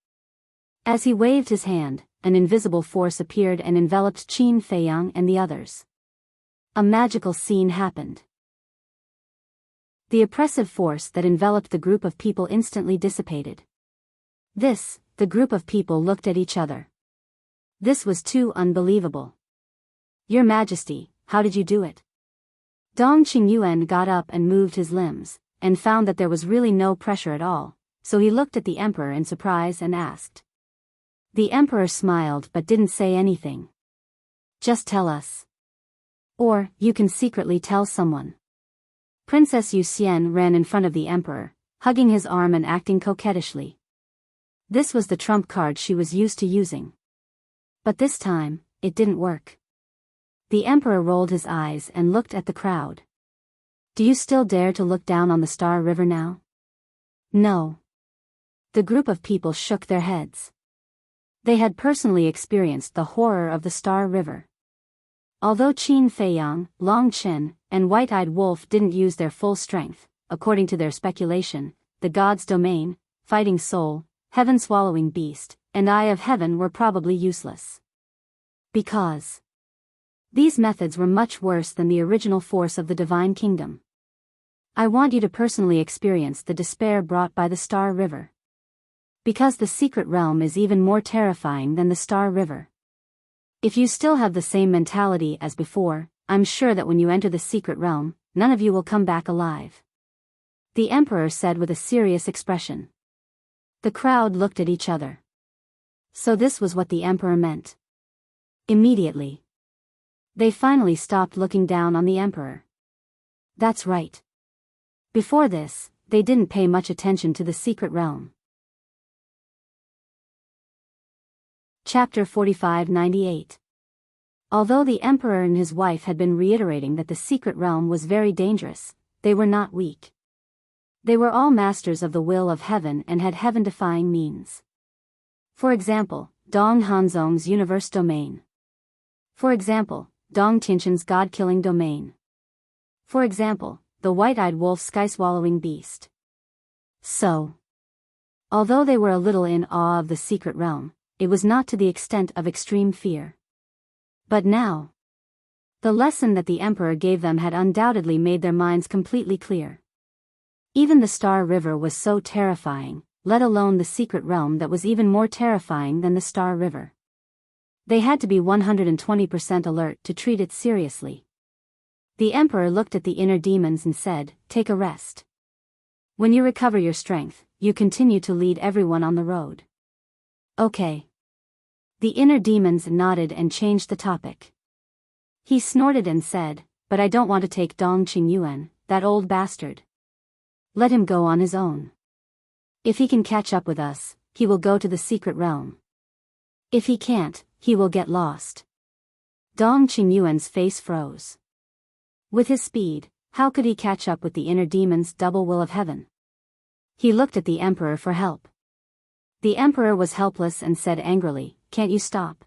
Speaker 1: As he waved his hand, an invisible force appeared and enveloped Qin Feiyang and the others. A magical scene happened. The oppressive force that enveloped the group of people instantly dissipated. The group of people looked at each other. This was too unbelievable. Your Majesty, how did you do it? Dong Qingyuan got up and moved his limbs, and found that there was really no pressure at all, so he looked at the Emperor in surprise and asked. The Emperor smiled but didn't say anything. Just tell us. Or, you can secretly tell someone. Princess Yuxian ran in front of the Emperor, hugging his arm and acting coquettishly. This was the trump card she was used to using. But this time, it didn't work. The Emperor rolled his eyes and looked at the crowd. Do you still dare to look down on the Star River now? No. The group of people shook their heads. They had personally experienced the horror of the Star River. Although Qin Feiyang, Long Chen, and White-Eyed Wolf didn't use their full strength, according to their speculation, the God's Domain, Fighting Soul, Heaven-Swallowing Beast, and Eye of Heaven were probably useless. Because these methods were much worse than the original force of the Divine Kingdom. I want you to personally experience the despair brought by the Star River. Because the secret realm is even more terrifying than the Star River. If you still have the same mentality as before, I'm sure that when you enter the secret realm, none of you will come back alive. The Emperor said with a serious expression. The crowd looked at each other. So this was what the Emperor meant. Immediately, they finally stopped looking down on the Emperor. That's right. Before this, they didn't pay much attention to the secret realm. Chapter 45-98. Although the Emperor and his wife had been reiterating that the secret realm was very dangerous, they were not weak. They were all masters of the will of heaven and had heaven-defying means. For example, Dong Hanzong's universe domain. For example, Dong Tianshan's god-killing domain. For example, the white-eyed wolf sky-swallowing beast. So, although they were a little in awe of the secret realm, it was not to the extent of extreme fear. But now, the lesson that the Emperor gave them had undoubtedly made their minds completely clear. Even the Star River was so terrifying, let alone the secret realm that was even more terrifying than the Star River. They had to be 120% alert to treat it seriously. The Emperor looked at the inner demons and said, "Take a rest. When you recover your strength, you continue to lead everyone on the road." Okay. The inner demons nodded and changed the topic. He snorted and said, "But I don't want to take Dong Qingyuan, that old bastard. Let him go on his own. If he can catch up with us, he will go to the secret realm. If he can't, he will get lost." Dong Qingyuan's face froze. With his speed, how could he catch up with the inner demon's double will of heaven? He looked at the emperor for help. The emperor was helpless and said angrily, "Can't you stop?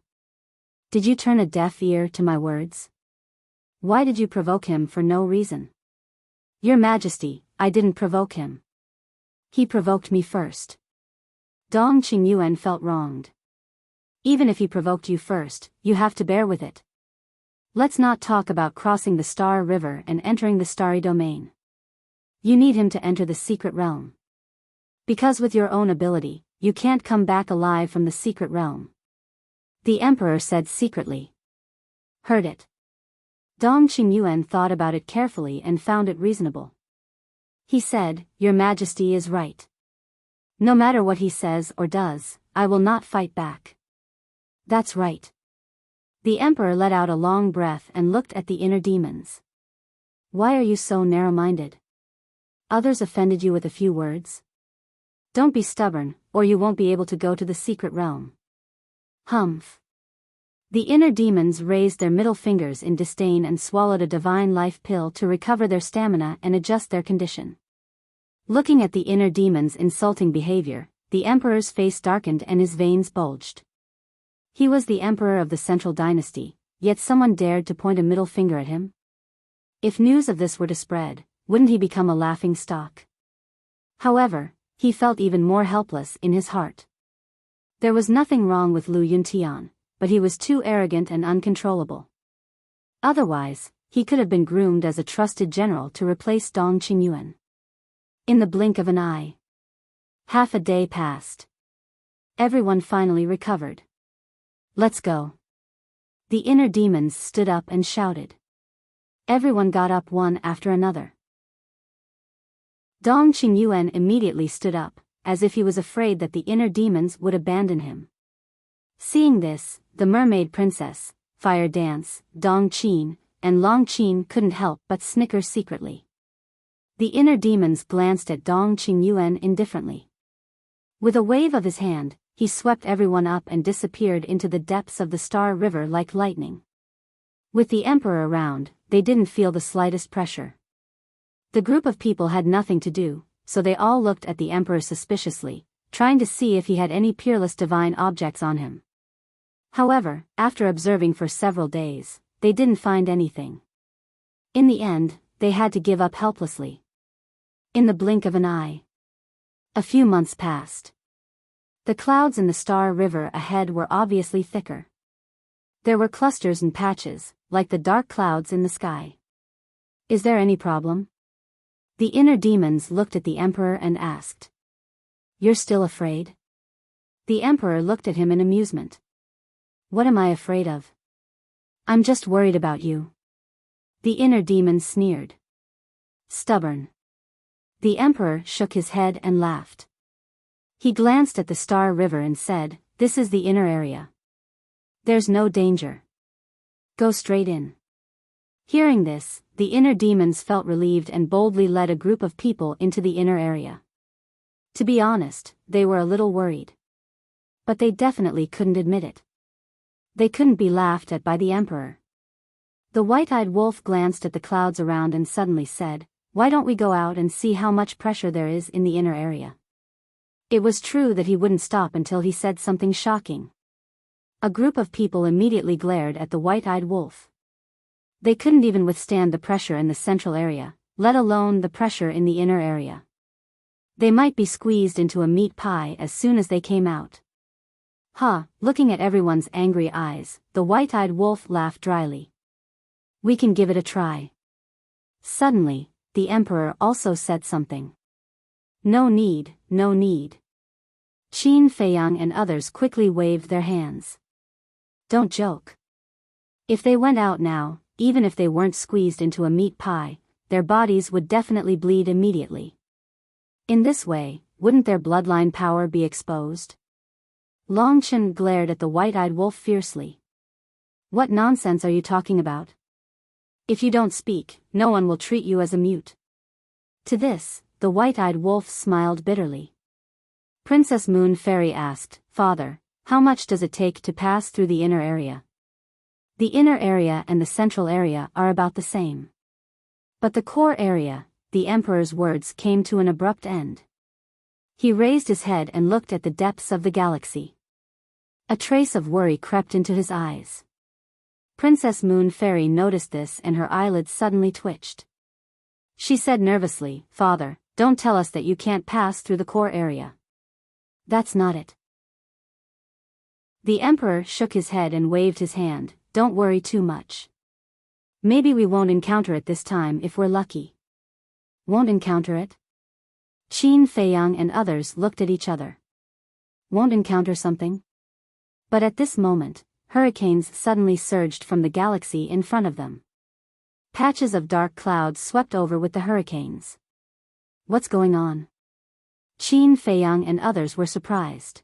Speaker 1: Did you turn a deaf ear to my words? Why did you provoke him for no reason?" "Your Majesty, I didn't provoke him. He provoked me first." Dong Qingyuan felt wronged. "Even if he provoked you first, you have to bear with it. Let's not talk about crossing the Star River and entering the Starry Domain. You need him to enter the secret realm. Because with your own ability, you can't come back alive from the secret realm." The emperor said secretly. "Heard it." Dong Qingyuan thought about it carefully and found it reasonable. He said, "Your Majesty is right. No matter what he says or does, I will not fight back." "That's right." The emperor let out a long breath and looked at the inner demons. "Why are you so narrow-minded? Others offended you with a few words? Don't be stubborn, or you won't be able to go to the secret realm." Humph. The inner demons raised their middle fingers in disdain and swallowed a divine life pill to recover their stamina and adjust their condition. Looking at the inner demons' insulting behavior, the emperor's face darkened and his veins bulged. He was the emperor of the Central Dynasty, yet someone dared to point a middle finger at him? If news of this were to spread, wouldn't he become a laughing stock? However, he felt even more helpless in his heart. There was nothing wrong with Lu Yuntian, but he was too arrogant and uncontrollable. Otherwise, he could have been groomed as a trusted general to replace Dong Qingyuan. In the blink of an eye. Half a day passed. Everyone finally recovered. "Let's go." The inner demons stood up and shouted. Everyone got up one after another. Dong Qingyuan immediately stood up, as if he was afraid that the inner demons would abandon him. Seeing this, the mermaid princess, Fire Dance, Dong Qin, and Long Qin couldn't help but snicker secretly. The inner demons glanced at Dong Qingyuan indifferently. With a wave of his hand, he swept everyone up and disappeared into the depths of the Star River like lightning. With the emperor around, they didn't feel the slightest pressure. The group of people had nothing to do, so they all looked at the emperor suspiciously, trying to see if he had any peerless divine objects on him. However, after observing for several days, they didn't find anything. In the end, they had to give up helplessly. In the blink of an eye. A few months passed. The clouds in the Star River ahead were obviously thicker. There were clusters and patches, like the dark clouds in the sky. "Is there any problem?" The inner demons looked at the emperor and asked. "You're still afraid?" The emperor looked at him in amusement. "What am I afraid of? I'm just worried about you." The inner demons sneered. "Stubborn." The emperor shook his head and laughed. He glanced at the Star River and said, "This is the inner area. There's no danger. Go straight in." Hearing this, the inner demons felt relieved and boldly led a group of people into the inner area. To be honest, they were a little worried. But they definitely couldn't admit it. They couldn't be laughed at by the emperor. The white-eyed wolf glanced at the clouds around and suddenly said, "Why don't we go out and see how much pressure there is in the inner area?" It was true that he wouldn't stop until he said something shocking. A group of people immediately glared at the white-eyed wolf. They couldn't even withstand the pressure in the central area, let alone the pressure in the inner area. They might be squeezed into a meat pie as soon as they came out. Looking at everyone's angry eyes, the white-eyed wolf laughed dryly. "We can give it a try." Suddenly, the emperor also said something. "No need, no need." Qin Feiyang and others quickly waved their hands. "Don't joke. If they went out now, even if they weren't squeezed into a meat pie, their bodies would definitely bleed immediately. In this way, wouldn't their bloodline power be exposed?" Long Chen glared at the white-eyed wolf fiercely. "What nonsense are you talking about? If you don't speak, no one will treat you as a mute." To this, the white-eyed wolf smiled bitterly. Princess Moon Fairy asked, "Father, how much does it take to pass through the inner area?" The inner area and the central area are about the same. But the core area, the emperor's words came to an abrupt end. He raised his head and looked at the depths of the galaxy. A trace of worry crept into his eyes. Princess Moon Fairy noticed this and her eyelids suddenly twitched. She said nervously, "Father, don't tell us that you can't pass through the core area." "That's not it." The Emperor shook his head and waved his hand. "Don't worry too much. Maybe we won't encounter it this time if we're lucky." "Won't encounter it?" Qin Feiyang and others looked at each other. "Won't encounter something?" But at this moment, hurricanes suddenly surged from the galaxy in front of them. Patches of dark clouds swept over with the hurricanes. "What's going on?" Qin Feiyang and others were surprised.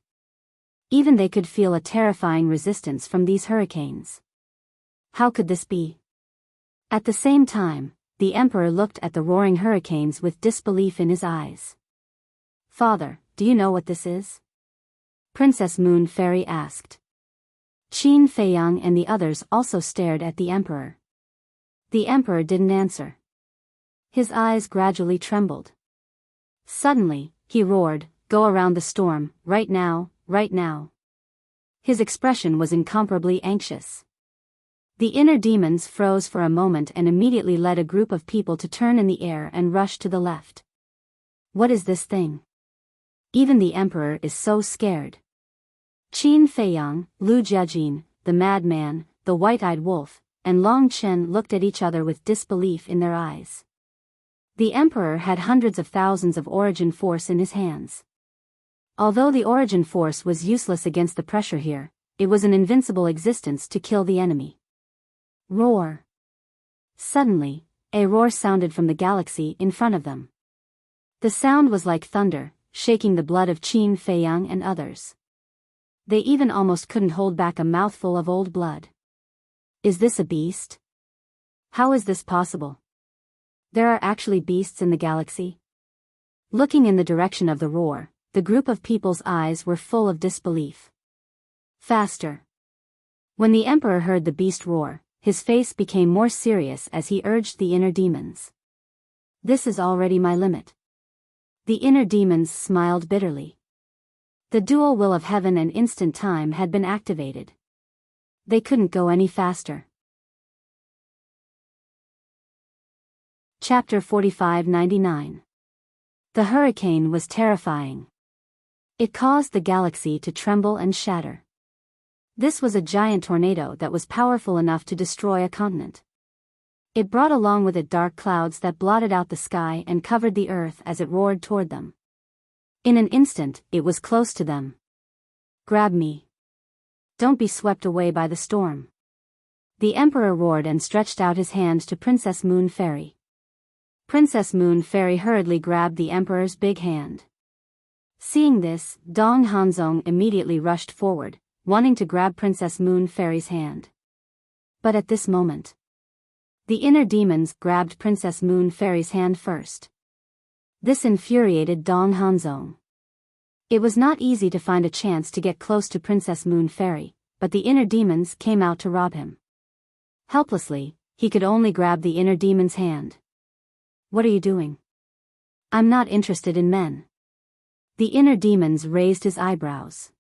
Speaker 1: Even they could feel a terrifying resistance from these hurricanes. How could this be? At the same time, the Emperor looked at the roaring hurricanes with disbelief in his eyes. "Father, do you know what this is?" Princess Moon Fairy asked. Qin Feiyang and the others also stared at the Emperor. The Emperor didn't answer. His eyes gradually trembled. Suddenly, he roared, "Go around the storm, right now, right now." His expression was incomparably anxious. The inner demons froze for a moment and immediately led a group of people to turn in the air and rush to the left. What is this thing? Even the Emperor is so scared. Qin Feiyang, Lu Jiajin, the madman, the white-eyed wolf, and Long Chen looked at each other with disbelief in their eyes. The Emperor had hundreds of thousands of origin force in his hands. Although the origin force was useless against the pressure here, it was an invincible existence to kill the enemy. Roar! Suddenly, a roar sounded from the galaxy in front of them. The sound was like thunder, shaking the blood of Qin Feiyang and others. They even almost couldn't hold back a mouthful of old blood. Is this a beast? How is this possible? There are actually beasts in the galaxy? Looking in the direction of the roar, the group of people's eyes were full of disbelief. Faster! When the Emperor heard the beast roar, his face became more serious as he urged the inner demons. "This is already my limit." The inner demons smiled bitterly. The dual will of heaven and instant time had been activated. They couldn't go any faster. Chapter 4599. The hurricane was terrifying. It caused the galaxy to tremble and shatter. This was a giant tornado that was powerful enough to destroy a continent. It brought along with it dark clouds that blotted out the sky and covered the earth as it roared toward them. In an instant, it was close to them. "Grab me. Don't be swept away by the storm." The Emperor roared and stretched out his hand to Princess Moon Fairy. Princess Moon Fairy hurriedly grabbed the Emperor's big hand. Seeing this, Dong Hanzong immediately rushed forward, wanting to grab Princess Moon Fairy's hand. But at this moment, the inner demons grabbed Princess Moon Fairy's hand first. This infuriated Dong Hanzong. It was not easy to find a chance to get close to Princess Moon Fairy, but the inner demons came out to rob him. Helplessly, he could only grab the inner demon's hand. "What are you doing?" "I'm not interested in men." The inner demons raised his eyebrows.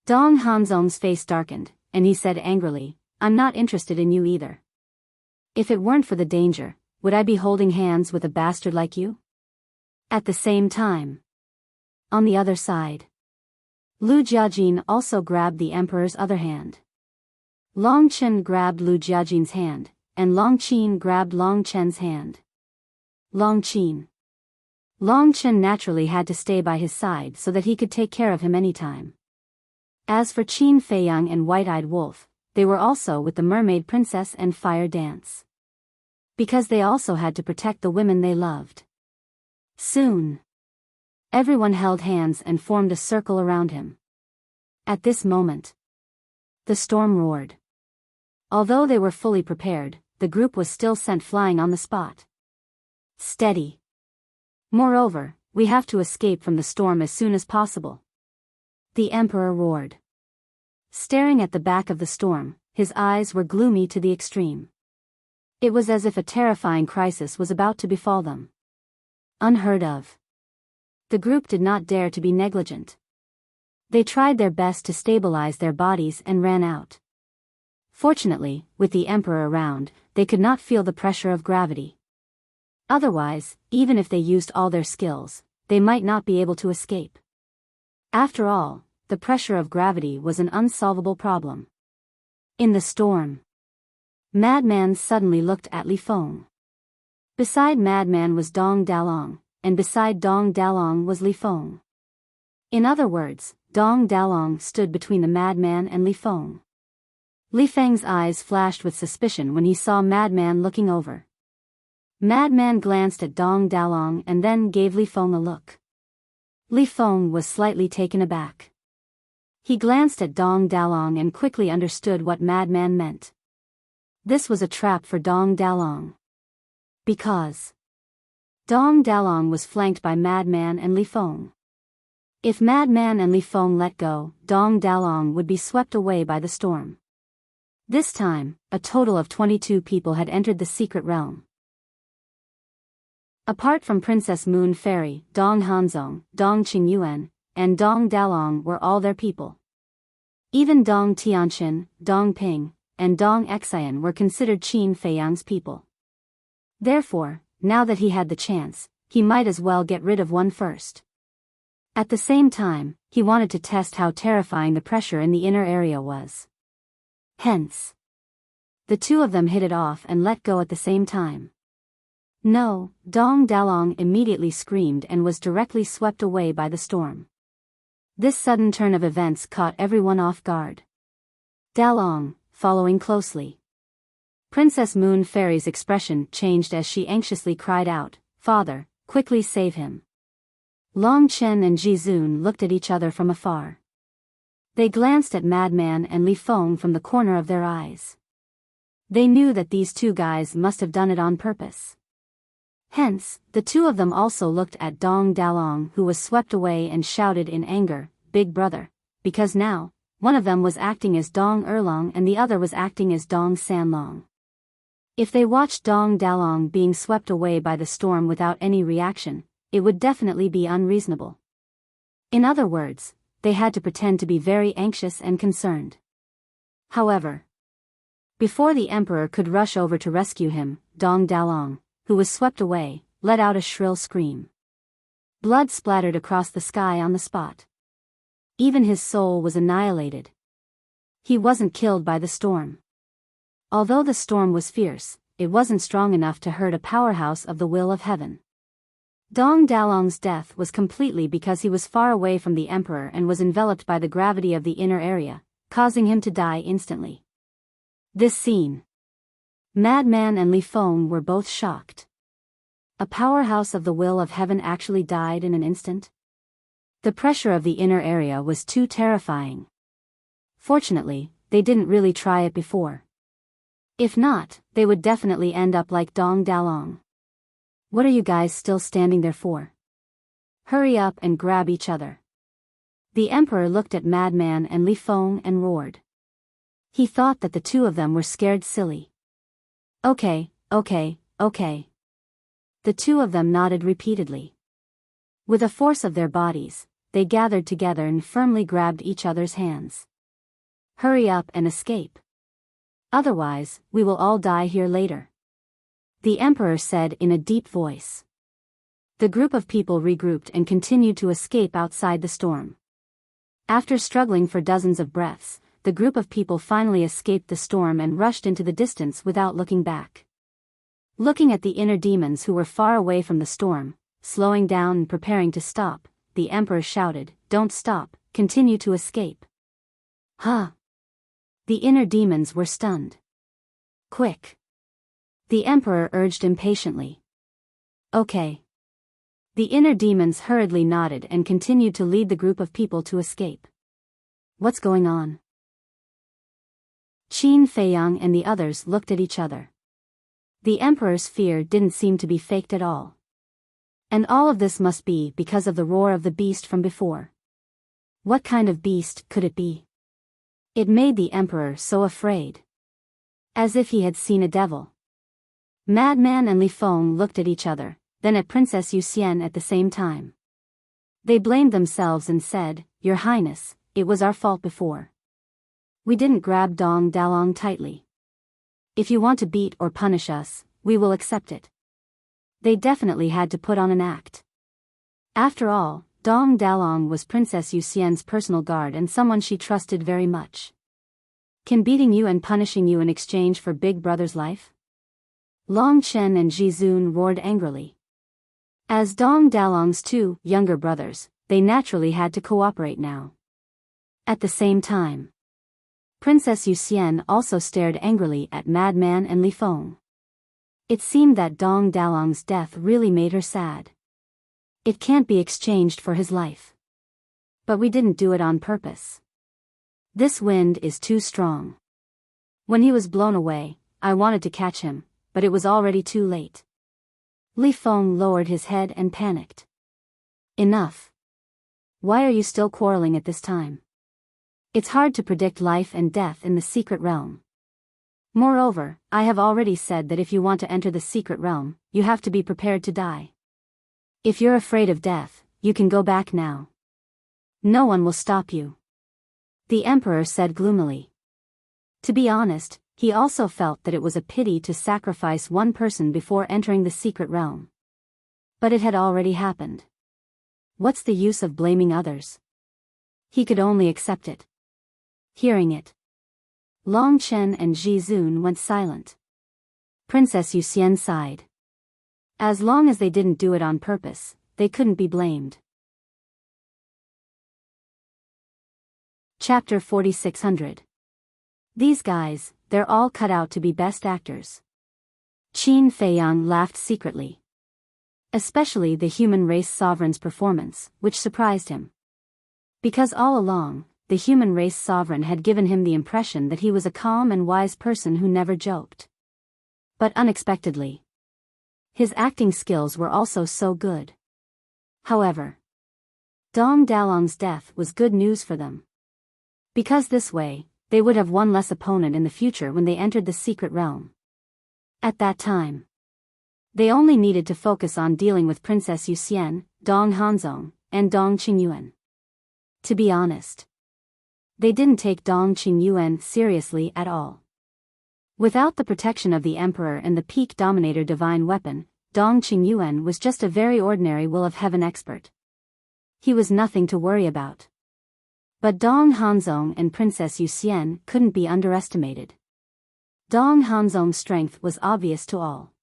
Speaker 1: Dong Hanzong's face darkened, and he said angrily, "I'm not interested in you either. If it weren't for the danger, would I be holding hands with a bastard like you?" At the same time, on the other side, Lu Jiajin also grabbed the Emperor's other hand. Long Chen grabbed Lu Jiajin's hand, and Long Qin grabbed Long Chen's hand. Long Chen naturally had to stay by his side so that he could take care of him anytime. As for Qin Feiyang and White-Eyed Wolf, they were also with the Mermaid Princess and Fire Dance. Because they also had to protect the women they loved. Soon, everyone held hands and formed a circle around him. At this moment, the storm roared. Although they were fully prepared, the group was still sent flying on the spot. "Steady. Moreover, we have to escape from the storm as soon as possible," the Emperor roared. Staring at the back of the storm, his eyes were gloomy to the extreme. It was as if a terrifying crisis was about to befall them. Unheard of. The group did not dare to be negligent. They tried their best to stabilize their bodies and ran out. Fortunately, with the emperor around, they could not feel the pressure of gravity. Otherwise, even if they used all their skills, they might not be able to escape. After all, the pressure of gravity was an unsolvable problem. In the storm, Madman suddenly looked at Li Feng. Beside Madman was Dong Dalong, and beside Dong Dalong was Li Feng. In other words, Dong Dalong stood between the Madman and Li Feng. Li Feng's eyes flashed with suspicion when he saw Madman looking over. Madman glanced at Dong Dalong and then gave Li Feng a look. Li Feng was slightly taken aback. He glanced at Dong Dalong and quickly understood what Madman meant. This was a trap for Dong Dalong. Because Dong Dalong was flanked by Madman and Li Feng. If Madman and Li Feng let go, Dong Dalong would be swept away by the storm. This time, a total of 22 people had entered the secret realm. Apart from Princess Moon Fairy, Dong Hanzong, Dong Qingyuan, and Dong Dalong were all their people. Even Dong Tianqin, Dong Ping, and Dong Xian were considered Qin Feiyang's people. Therefore, now that he had the chance, he might as well get rid of one first. At the same time, he wanted to test how terrifying the pressure in the inner area was. Hence, the two of them hit it off and let go at the same time. No, Dong Dalong immediately screamed and was directly swept away by the storm. This sudden turn of events caught everyone off guard. Dalong, following closely. Princess Moon Fairy's expression changed as she anxiously cried out, "Father, quickly save him." Long Chen and Jizun looked at each other from afar. They glanced at Madman and Li Feng from the corner of their eyes. They knew that these two guys must have done it on purpose. Hence, the two of them also looked at Dong Dalong, who was swept away, and shouted in anger, "Big brother," because now, one of them was acting as Dong Erlong and the other was acting as Dong Sanlong. If they watched Dong Dalong being swept away by the storm without any reaction, it would definitely be unreasonable. In other words, they had to pretend to be very anxious and concerned. However, before the emperor could rush over to rescue him, Dong Dalong, who was swept away, let out a shrill scream. Blood splattered across the sky on the spot. Even his soul was annihilated. He wasn't killed by the storm. Although the storm was fierce, it wasn't strong enough to hurt a powerhouse of the will of heaven. Dong Dalong's death was completely because he was far away from the emperor and was enveloped by the gravity of the inner area, causing him to die instantly. This scene. Madman and Li Feng were both shocked. A powerhouse of the will of heaven actually died in an instant? The pressure of the inner area was too terrifying. Fortunately, they didn't really try it before. If not, they would definitely end up like Dong Dalong. What are you guys still standing there for? Hurry up and grab each other. The emperor looked at Madman and Li Feng and roared. He thought that the two of them were scared silly. Okay. The two of them nodded repeatedly. With a force of their bodies, they gathered together and firmly grabbed each other's hands. Hurry up and escape. Otherwise, we will all die here later. The emperor said in a deep voice. The group of people regrouped and continued to escape outside the storm. After struggling for dozens of breaths, the group of people finally escaped the storm and rushed into the distance without looking back. Looking at the inner demons who were far away from the storm, slowing down and preparing to stop, the emperor shouted, "Don't stop, continue to escape." Huh? The inner demons were stunned. Quick! The emperor urged impatiently. Okay. The inner demons hurriedly nodded and continued to lead the group of people to escape. What's going on? Qin Feiyang and the others looked at each other. The emperor's fear didn't seem to be faked at all. And all of this must be because of the roar of the beast from before. What kind of beast could it be? It made the emperor so afraid. As if he had seen a devil. Madman and Li Feng looked at each other, then at Princess Yuxian at the same time. They blamed themselves and said, "Your Highness, it was our fault before. We didn't grab Dong Dalong tightly. If you want to beat or punish us, we will accept it." They definitely had to put on an act. After all, Dong Dalong was Princess Yuxian's personal guard and someone she trusted very much. Can beating you and punishing you in exchange for Big Brother's life? Long Chen and Jizun roared angrily. As Dong Dalong's two younger brothers, they naturally had to cooperate now. At the same time, Princess Yuxian also stared angrily at Madman and Li Feng. It seemed that Dong Dalong's death really made her sad. It can't be exchanged for his life. But we didn't do it on purpose. This wind is too strong. When he was blown away, I wanted to catch him, but it was already too late. Li Feng lowered his head and panicked. Enough. Why are you still quarreling at this time? It's hard to predict life and death in the secret realm. Moreover, I have already said that if you want to enter the secret realm, you have to be prepared to die. If you're afraid of death, you can go back now. No one will stop you. The Emperor said gloomily. To be honest, he also felt that it was a pity to sacrifice one person before entering the secret realm. But it had already happened. What's the use of blaming others? He could only accept it. Hearing it, Long Chen and Jizun went silent. Princess Yuxian sighed. As long as they didn't do it on purpose, they couldn't be blamed. Chapter 4600. These guys, they're all cut out to be best actors. Qin Feiyang laughed secretly. Especially the human race sovereign's performance, which surprised him. Because all along, the human race sovereign had given him the impression that he was a calm and wise person who never joked. But unexpectedly, his acting skills were also so good. However, Dong Dalong's death was good news for them. Because this way, they would have one less opponent in the future when they entered the secret realm. At that time, they only needed to focus on dealing with Princess Yuxian, Dong Hanzong, and Dong Qingyuan. To be honest, they didn't take Dong Qingyuan seriously at all. Without the protection of the Emperor and the Peak Dominator divine weapon, Dong Qingyuan was just a very ordinary Will of Heaven expert. He was nothing to worry about. But Dong Hanzong and Princess Yuxian couldn't be underestimated. Dong Hanzong's strength was obvious to all.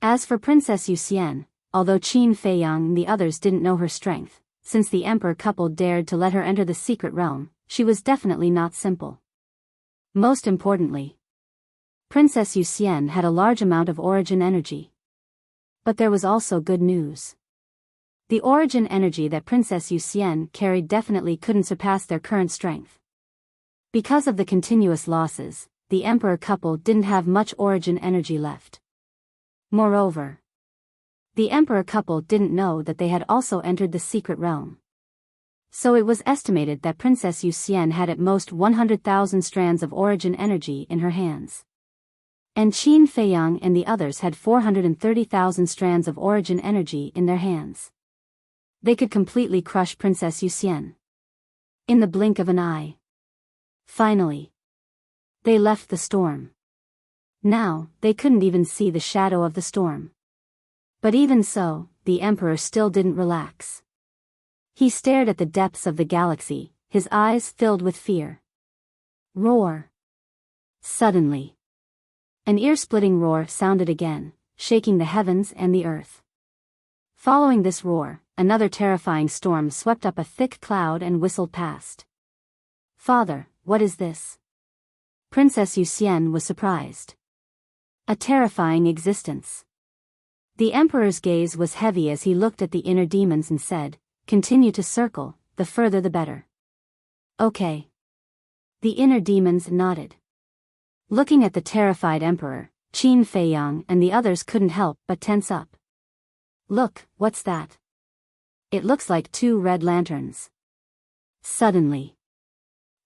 Speaker 1: As for Princess Yuxian, although Qin Feiyang and the others didn't know her strength, since the Emperor couple dared to let her enter the secret realm, she was definitely not simple. Most importantly, Princess Yuxian had a large amount of origin energy. But there was also good news. The origin energy that Princess Yuxian carried definitely couldn't surpass their current strength. Because of the continuous losses, the Emperor couple didn't have much origin energy left. Moreover, the Emperor couple didn't know that they had also entered the secret realm. So it was estimated that Princess Yuxian had at most 100,000 strands of origin energy in her hands. And Qin Feiyang and the others had 430,000 strands of origin energy in their hands. They could completely crush Princess Yuxian in the blink of an eye. Finally, they left the storm. Now, they couldn't even see the shadow of the storm. But even so, the Emperor still didn't relax. He stared at the depths of the galaxy, his eyes filled with fear. Roar. Suddenly, an ear-splitting roar sounded again, shaking the heavens and the earth. Following this roar, another terrifying storm swept up a thick cloud and whistled past. Father, what is this? Princess Yuxian was surprised. A terrifying existence. The Emperor's gaze was heavy as he looked at the inner demons and said, "Continue to circle, the further the better." Okay. The inner demons nodded. Looking at the terrified Emperor, Qin Feiyang and the others couldn't help but tense up. Look, what's that? It looks like two red lanterns. Suddenly,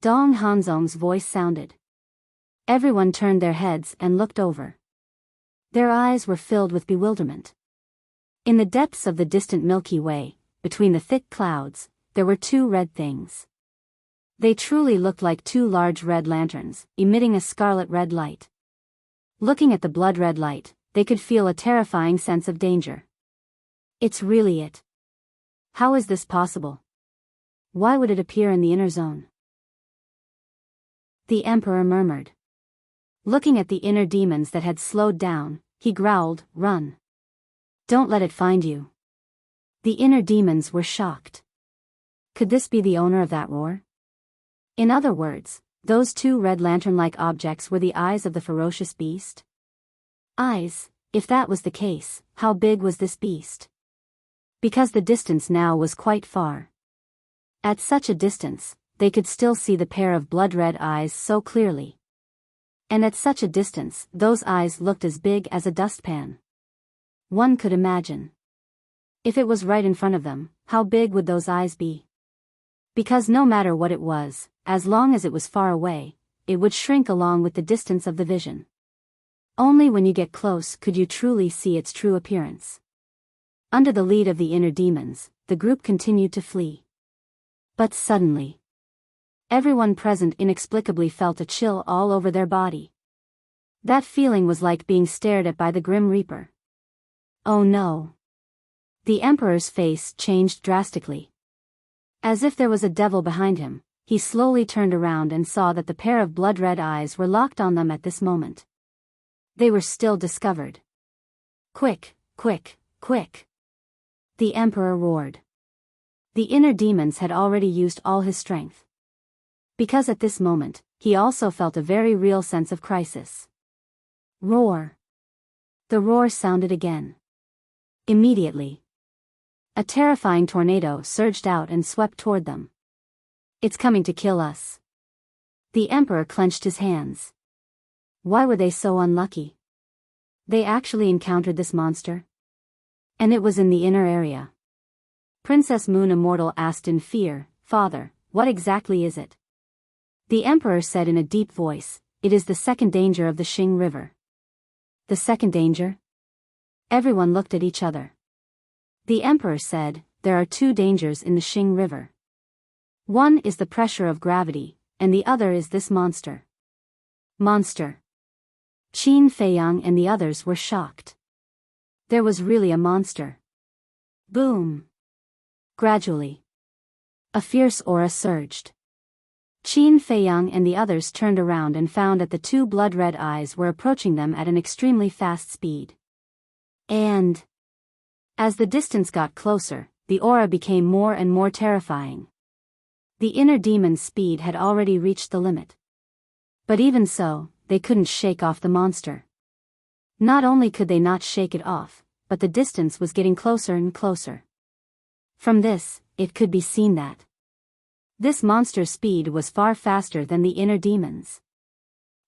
Speaker 1: Dong Hanzong's voice sounded. Everyone turned their heads and looked over. Their eyes were filled with bewilderment. In the depths of the distant Milky Way, between the thick clouds, there were two red things. They truly looked like two large red lanterns, emitting a scarlet red light. Looking at the blood red light, they could feel a terrifying sense of danger. It's really it. How is this possible? Why would it appear in the inner zone? The emperor murmured. Looking at the inner demons that had slowed down, he growled, "Run. Don't let it find you." The inner demons were shocked. Could this be the owner of that roar? In other words, those two red lantern-like objects were the eyes of the ferocious beast? Eyes, if that was the case, how big was this beast? Because the distance now was quite far. At such a distance, they could still see the pair of blood-red eyes so clearly. And at such a distance, those eyes looked as big as a dustpan. One could imagine. If it was right in front of them, how big would those eyes be? Because no matter what it was, as long as it was far away, it would shrink along with the distance of the vision. Only when you get close could you truly see its true appearance. Under the lead of the inner demons, the group continued to flee. But suddenly, everyone present inexplicably felt a chill all over their body. That feeling was like being stared at by the Grim Reaper. Oh no! The Emperor's face changed drastically. As if there was a devil behind him, he slowly turned around and saw that the pair of blood-red eyes were locked on them at this moment. They were still discovered. Quick, quick, quick! The Emperor roared. The inner demons had already used all his strength. Because at this moment, he also felt a very real sense of crisis. Roar! The roar sounded again. Immediately, a terrifying tornado surged out and swept toward them. It's coming to kill us. The Emperor clenched his hands. Why were they so unlucky? They actually encountered this monster? And it was in the inner area. Princess Moon Immortal asked in fear, "Father, what exactly is it?" The Emperor said in a deep voice, "It is the second danger of the Xing River." The second danger? Everyone looked at each other. The Emperor said, "There are two dangers in the Xing River. One is the pressure of gravity, and the other is this monster." Monster. Qin Feiyang and the others were shocked. There was really a monster. Boom! Gradually, a fierce aura surged. Qin Feiyang and the others turned around and found that the two blood-red eyes were approaching them at an extremely fast speed. And as the distance got closer, the aura became more and more terrifying. The inner demon's speed had already reached the limit. But even so, they couldn't shake off the monster. Not only could they not shake it off, but the distance was getting closer and closer. From this, it could be seen that this monster's speed was far faster than the inner demons.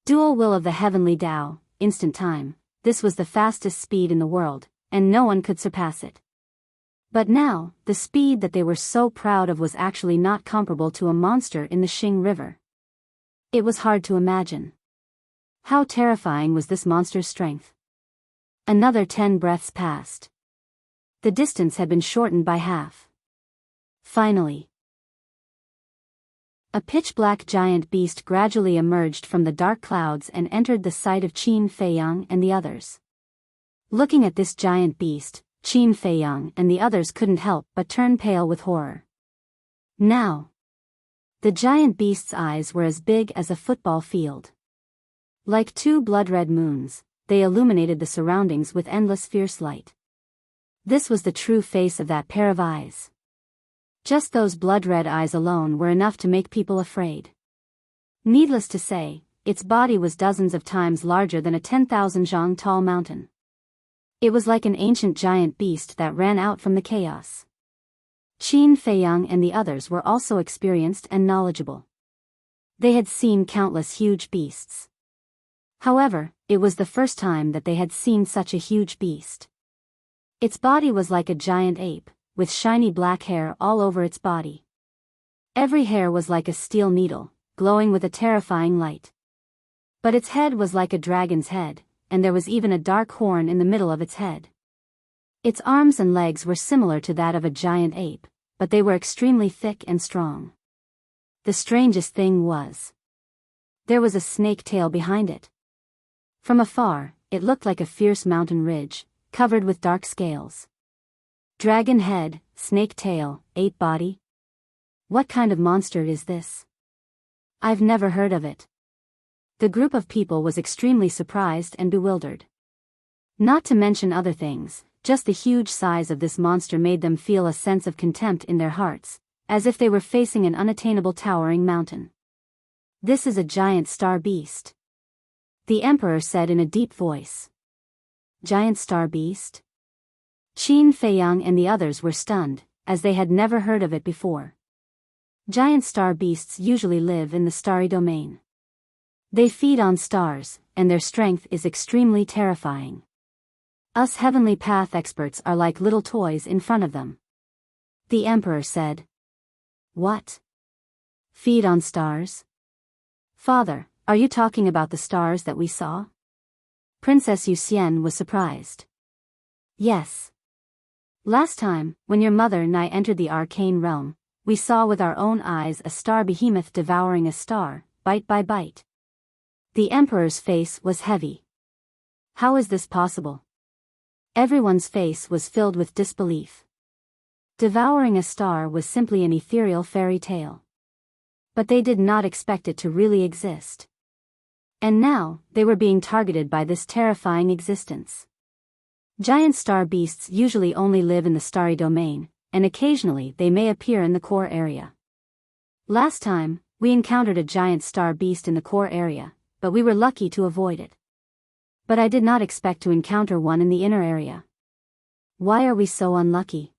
Speaker 1: Dual will of the heavenly Tao, instant time, this was the fastest speed in the world, and no one could surpass it. But now, the speed that they were so proud of was actually not comparable to a monster in the Xing River. It was hard to imagine. How terrifying was this monster's strength? Another 10 breaths passed. The distance had been shortened by half. Finally, a pitch-black giant beast gradually emerged from the dark clouds and entered the sight of Qin Feiyang and the others. Looking at this giant beast, Qin Feiyang and the others couldn't help but turn pale with horror. Now, the giant beast's eyes were as big as a football field. Like two blood-red moons, they illuminated the surroundings with endless fierce light. This was the true face of that pair of eyes. Just those blood-red eyes alone were enough to make people afraid. Needless to say, its body was dozens of times larger than a 10,000 zhang tall mountain. It was like an ancient giant beast that ran out from the chaos. Qin Feiyang and the others were also experienced and knowledgeable. They had seen countless huge beasts. However, it was the first time that they had seen such a huge beast. Its body was like a giant ape, with shiny black hair all over its body. Every hair was like a steel needle, glowing with a terrifying light. But its head was like a dragon's head, and there was even a dark horn in the middle of its head. Its arms and legs were similar to that of a giant ape, but they were extremely thick and strong. The strangest thing was, there was a snake tail behind it. From afar, it looked like a fierce mountain ridge, covered with dark scales. Dragon head, snake tail, ape body? What kind of monster is this? I've never heard of it. The group of people was extremely surprised and bewildered. Not to mention other things, just the huge size of this monster made them feel a sense of contempt in their hearts, as if they were facing an unattainable towering mountain. This is a giant star beast, the emperor said in a deep voice. Giant star beast? Qin Feiyang and the others were stunned, as they had never heard of it before. Giant star beasts usually live in the starry domain. They feed on stars, and their strength is extremely terrifying. Us heavenly path experts are like little toys in front of them. The emperor said. What? Feed on stars? Father, are you talking about the stars that we saw? Princess Yuxian was surprised. Yes. Last time, when your mother and I entered the arcane realm, we saw with our own eyes a star behemoth devouring a star, bite by bite. The emperor's face was heavy. How is this possible? Everyone's face was filled with disbelief. Devouring a star was simply an ethereal fairy tale. But they did not expect it to really exist. And now, they were being targeted by this terrifying existence. Giant star beasts usually only live in the starry domain, and occasionally they may appear in the core area. Last time, we encountered a giant star beast in the core area, but we were lucky to avoid it. But I did not expect to encounter one in the inner area. Why are we so unlucky?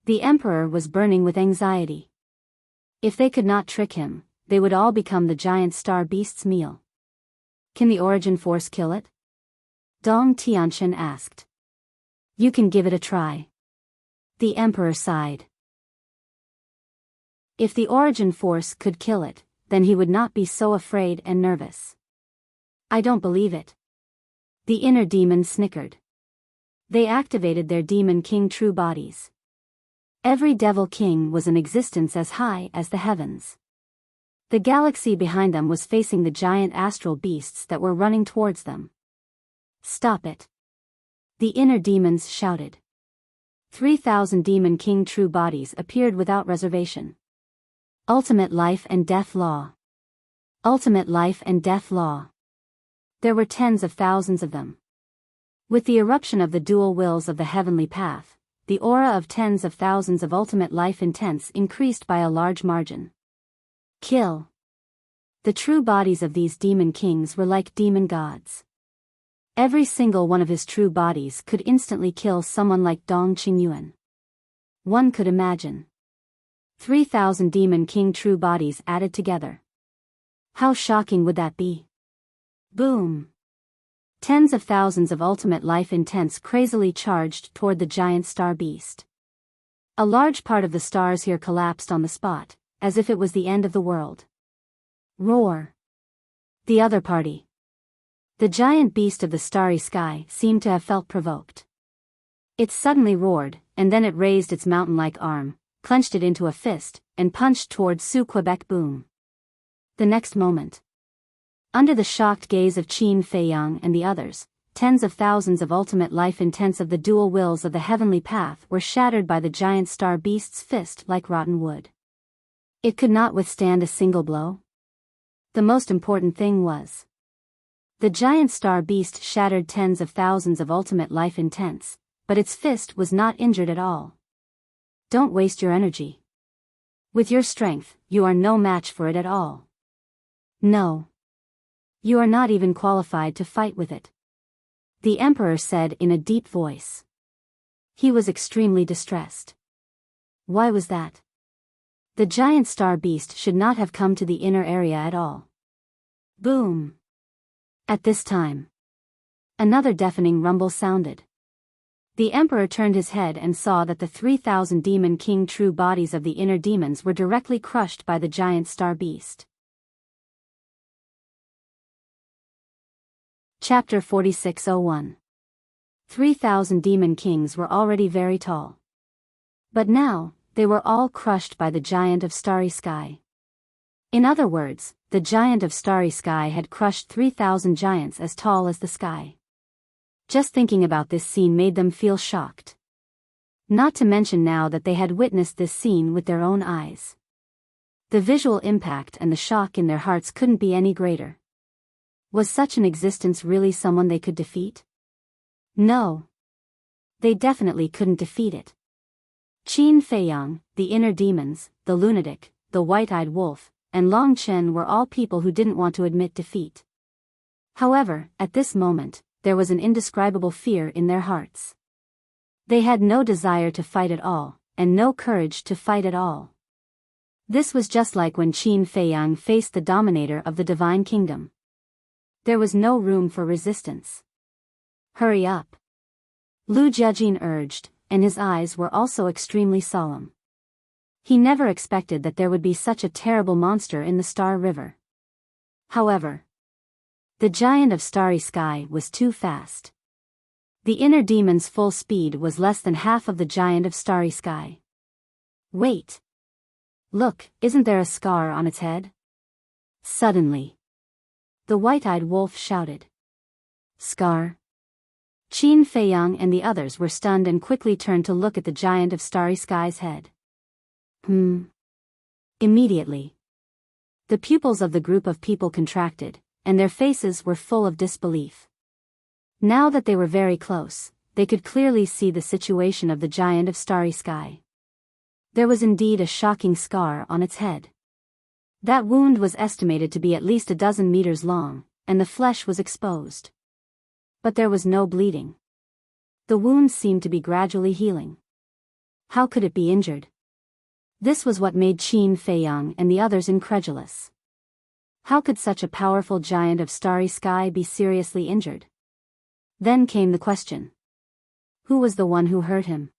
Speaker 1: The emperor was burning with anxiety. If they could not trick him, they would all become the giant star beast's meal. Can the origin force kill it? Dong Tianqian asked. You can give it a try. The emperor sighed. If the origin force could kill it, then he would not be so afraid and nervous. I don't believe it. The inner demon snickered. They activated their demon king true bodies. Every devil king was in existence as high as the heavens. The galaxy behind them was facing the giant astral beasts that were running towards them. Stop it. The inner demons shouted. 3,000 demon king true bodies appeared without reservation. Ultimate life and death law. Ultimate life and death law. There were tens of thousands of them. With the eruption of the dual wills of the heavenly path, the aura of tens of thousands of ultimate life intense increased by a large margin. Kill. The true bodies of these demon kings were like demon gods. Every single one of his true bodies could instantly kill someone like Dong Qingyuan. One could imagine. 3,000 demon king true bodies added together. How shocking would that be? Boom! Tens of thousands of ultimate life intense crazily charged toward the giant star beast. A large part of the stars here collapsed on the spot, as if it was the end of the world. Roar! The other party. The giant beast of the starry sky seemed to have felt provoked. It suddenly roared, and then it raised its mountain-like arm, clenched it into a fist, and punched towards Su Quebec. Boom! The next moment, under the shocked gaze of Qin Feiyang and the others, tens of thousands of ultimate life intense of the dual wills of the heavenly path were shattered by the giant star beast's fist like rotten wood. It could not withstand a single blow. The most important thing was, the giant star beast shattered tens of thousands of ultimate life intense, but its fist was not injured at all. Don't waste your energy. With your strength, you are no match for it at all. No. You are not even qualified to fight with it. The emperor said in a deep voice. He was extremely distressed. Why was that? The giant star beast should not have come to the inner area at all. Boom! At this time, another deafening rumble sounded. The emperor turned his head and saw that the 3,000 demon king true bodies of the inner demons were directly crushed by the giant star beast. Chapter 4601. 3,000 demon kings were already very tall. But now, they were all crushed by the giant of starry sky. In other words, the giant of starry sky had crushed 3,000 giants as tall as the sky. Just thinking about this scene made them feel shocked. Not to mention now that they had witnessed this scene with their own eyes. The visual impact and the shock in their hearts couldn't be any greater. Was such an existence really someone they could defeat? No. They definitely couldn't defeat it. Qin Feiyang, the inner demons, the lunatic, the white-eyed wolf, and Long Chen were all people who didn't want to admit defeat. However, at this moment, there was an indescribable fear in their hearts. They had no desire to fight at all, and no courage to fight at all. This was just like when Qin Feiyang faced the dominator of the divine kingdom. There was no room for resistance. Hurry up. Lu Jiajin urged, and his eyes were also extremely solemn. He never expected that there would be such a terrible monster in the Star River. However, the giant of starry sky was too fast. The inner demon's full speed was less than half of the giant of starry sky. Wait. Look, isn't there a scar on its head? Suddenly, the white-eyed wolf shouted. Scar? Qin Feiyang and the others were stunned and quickly turned to look at the giant of starry sky's head. Immediately, the pupils of the group of people contracted, and their faces were full of disbelief. Now that they were very close, they could clearly see the situation of the giant of starry sky. There was indeed a shocking scar on its head. That wound was estimated to be at least 12 meters long, and the flesh was exposed. But there was no bleeding. The wound seemed to be gradually healing. How could it be injured? This was what made Qin Feiyang and the others incredulous. How could such a powerful giant of starry sky be seriously injured? Then came the question. Who was the one who hurt him?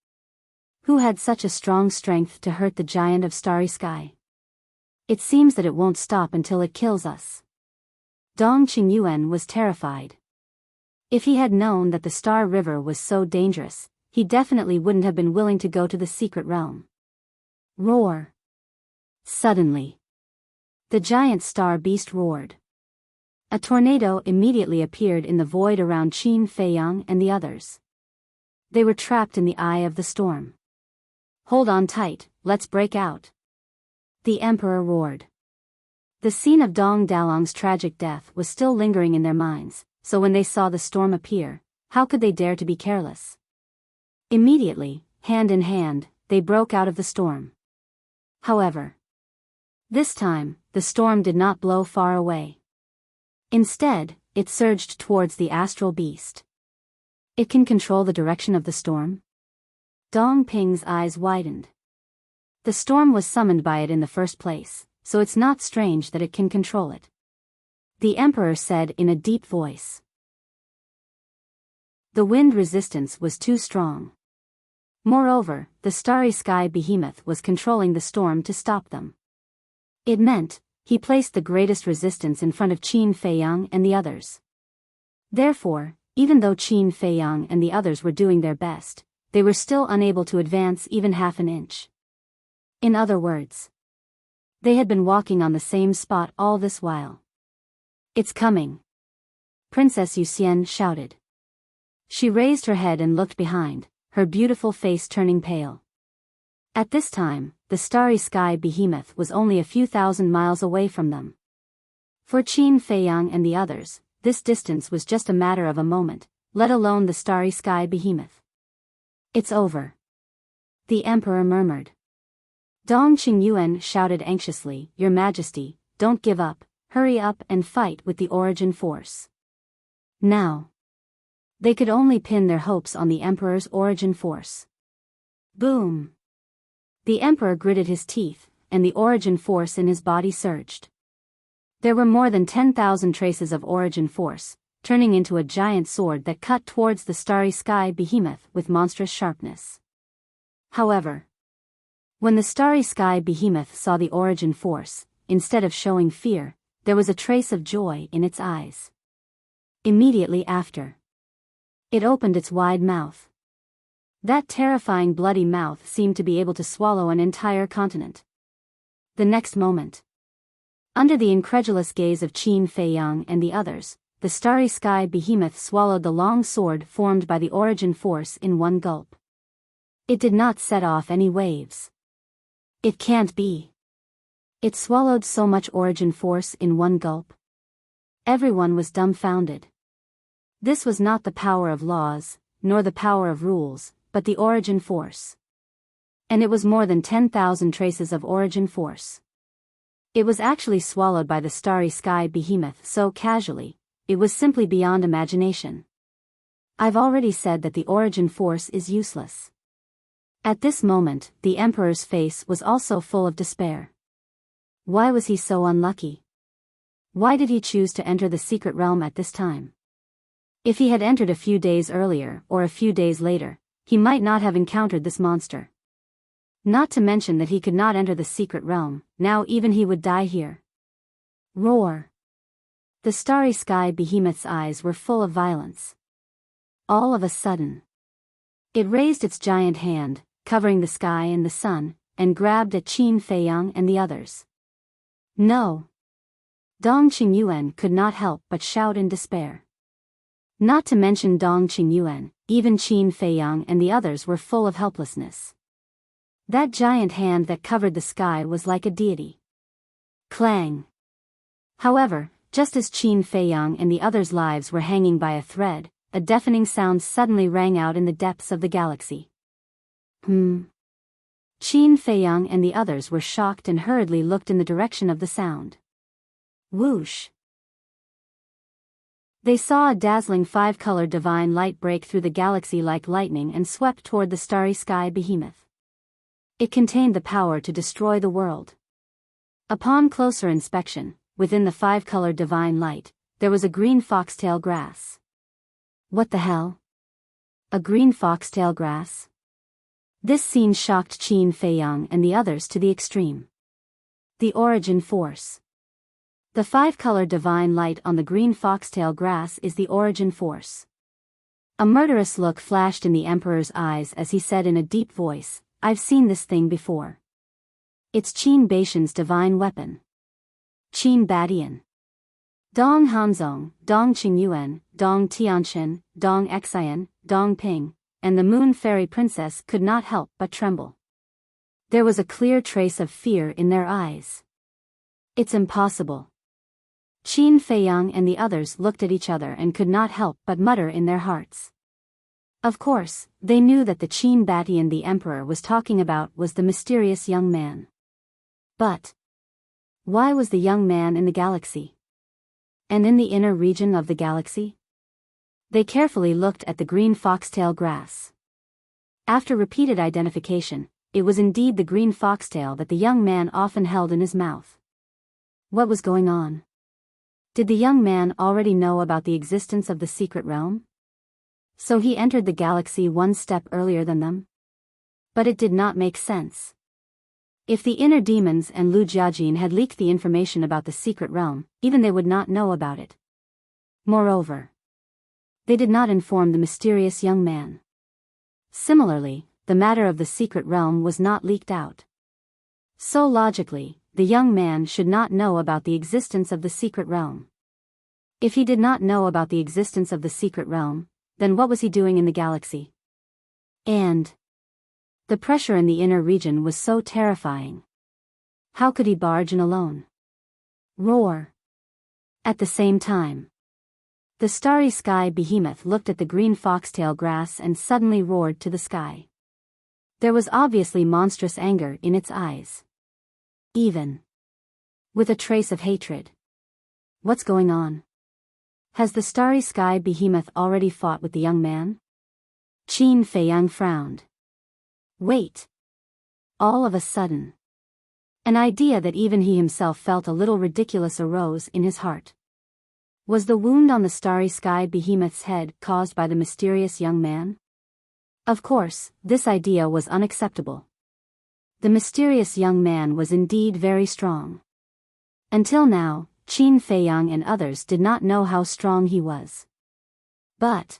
Speaker 1: Who had such a strong strength to hurt the giant of starry sky? It seems that it won't stop until it kills us. Dong Qingyuan was terrified. If he had known that the Star River was so dangerous, he definitely wouldn't have been willing to go to the secret realm. Roar! Suddenly, the giant star beast roared. A tornado immediately appeared in the void around Qin Feiyang and the others. They were trapped in the eye of the storm. Hold on tight, let's break out. The emperor roared. The scene of Dong Dalong's tragic death was still lingering in their minds, so when they saw the storm appear, how could they dare to be careless? Immediately, hand in hand, they broke out of the storm. However, this time, the storm did not blow far away. Instead, it surged towards the astral beast. It can control the direction of the storm? Dong Ping's eyes widened. The storm was summoned by it in the first place, so it's not strange that it can control it. The emperor said in a deep voice. The wind resistance was too strong. Moreover, the starry sky behemoth was controlling the storm to stop them. It meant, he placed the greatest resistance in front of Qin Feiyang and the others. Therefore, even though Qin Feiyang and the others were doing their best, they were still unable to advance even half an inch. In other words, they had been walking on the same spot all this while. It's coming! Princess Yuxian shouted. She raised her head and looked behind, her beautiful face turning pale. At this time, the starry sky behemoth was only a few thousand miles away from them. For Qin Feiyang and the others, this distance was just a matter of a moment, let alone the starry sky behemoth. It's over. The emperor murmured. Dong Qingyuan shouted anxiously, Your Majesty, don't give up, hurry up and fight with the origin force. Now, they could only pin their hopes on the emperor's origin force. Boom! The emperor gritted his teeth, and the origin force in his body surged. There were more than 10,000 traces of origin force, turning into a giant sword that cut towards the starry sky behemoth with monstrous sharpness. However, when the starry sky behemoth saw the origin force, instead of showing fear, there was a trace of joy in its eyes. Immediately after, It opened its wide mouth. That terrifying bloody mouth seemed to be able to swallow an entire continent. The next moment, under the incredulous gaze of Qin Feiyang and the others, the starry sky behemoth swallowed the long sword formed by the origin force in one gulp. It did not set off any waves. It can't be. It swallowed so much origin force in one gulp. Everyone was dumbfounded. This was not the power of laws, nor the power of rules, but the origin force. And it was more than 10,000 traces of origin force. It was actually swallowed by the starry sky behemoth so casually, it was simply beyond imagination. I've already said that the origin force is useless. At this moment, the emperor's face was also full of despair. Why was he so unlucky? Why did he choose to enter the secret realm at this time? If he had entered a few days earlier or a few days later, he might not have encountered this monster. Not to mention that he could not enter the secret realm, now even he would die here. Roar! The starry sky behemoth's eyes were full of violence. All of a sudden, it raised its giant hand, covering the sky and the sun, and grabbed at Qin Feiyang and the others. No! Dong Qingyuan could not help but shout in despair. Not to mention Dong Qingyuan, even Qin Feiyang and the others were full of helplessness. That giant hand that covered the sky was like a deity. Clang! However, just as Qin Feiyang and the others' lives were hanging by a thread, a deafening sound suddenly rang out in the depths of the galaxy. Qin Feiyang and the others were shocked and hurriedly looked in the direction of the sound. Whoosh! They saw a dazzling five-colored divine light break through the galaxy like lightning and swept toward the starry sky behemoth. It contained the power to destroy the world. Upon closer inspection, within the five-colored divine light, there was a green foxtail grass. What the hell? A green foxtail grass? This scene shocked Qin Feiyang and the others to the extreme. The origin force. The five-colored divine light on the green foxtail grass is the origin force. A murderous look flashed in the emperor's eyes as he said in a deep voice, "I've seen this thing before. It's Qin Baishan's divine weapon. Qin Badian. Dong Hanzong, Dong Qingyuan, Dong Tianchen, Dong Xian, Dong Ping, and the Moon Fairy Princess could not help but tremble. There was a clear trace of fear in their eyes. It's impossible. Qin Feiyang and the others looked at each other and could not help but mutter in their hearts. Of course, they knew that the Qin Badian the emperor was talking about was the mysterious young man. But why was the young man in the galaxy? And in the inner region of the galaxy? They carefully looked at the green foxtail grass. After repeated identification, it was indeed the green foxtail that the young man often held in his mouth. What was going on? Did the young man already know about the existence of the secret realm? So he entered the galaxy one step earlier than them? But it did not make sense. If the inner demons and Lu Jiajin had leaked the information about the secret realm, even they would not know about it. Moreover, they did not inform the mysterious young man. Similarly, the matter of the secret realm was not leaked out. So logically, the young man should not know about the existence of the secret realm. If he did not know about the existence of the secret realm, then what was he doing in the galaxy? And the pressure in the inner region was so terrifying. How could he barge in alone? Roar! At the same time, the starry sky behemoth looked at the green foxtail grass and suddenly roared to the sky. There was obviously monstrous anger in its eyes. Even with a trace of hatred. What's going on? Has the starry sky behemoth already fought with the young man? Qin Feiyang frowned. Wait. All of a sudden, an idea that even he himself felt a little ridiculous arose in his heart. Was the wound on the starry sky behemoth's head caused by the mysterious young man? Of course, this idea was unacceptable. The mysterious young man was indeed very strong. Until now, Qin Feiyang and others did not know how strong he was. But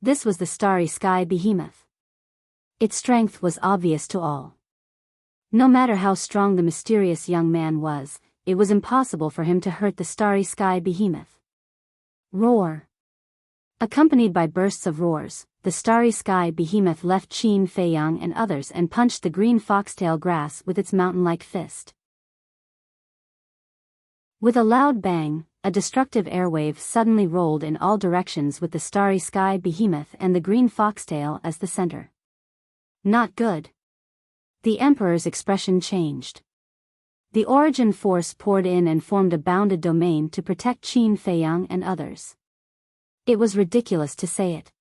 Speaker 1: This was the starry sky behemoth. Its strength was obvious to all. No matter how strong the mysterious young man was, it was impossible for him to hurt the starry sky behemoth. Roar! Accompanied by bursts of roars, the starry sky behemoth left Qin Feiyang and others and punched the green foxtail grass with its mountain-like fist. With a loud bang, a destructive airwave suddenly rolled in all directions with the starry sky behemoth and the green foxtail as the center. Not good. The Emperor's expression changed. The origin force poured in and formed a bounded domain to protect Qin Feiyang and others. It was ridiculous to say it.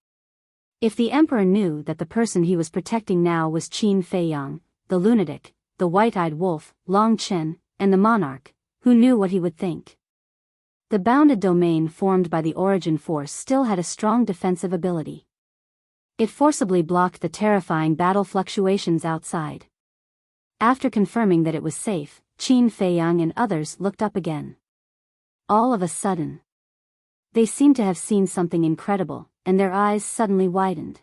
Speaker 1: If the Emperor knew that the person he was protecting now was Qin Feiyang, the lunatic, the white-eyed wolf, Long Chen, and the monarch, who knew what he would think? The bounded domain formed by the origin force still had a strong defensive ability. It forcibly blocked the terrifying battle fluctuations outside. After confirming that it was safe, Qin Feiyang and others looked up again. All of a sudden, they seemed to have seen something incredible, and their eyes suddenly widened.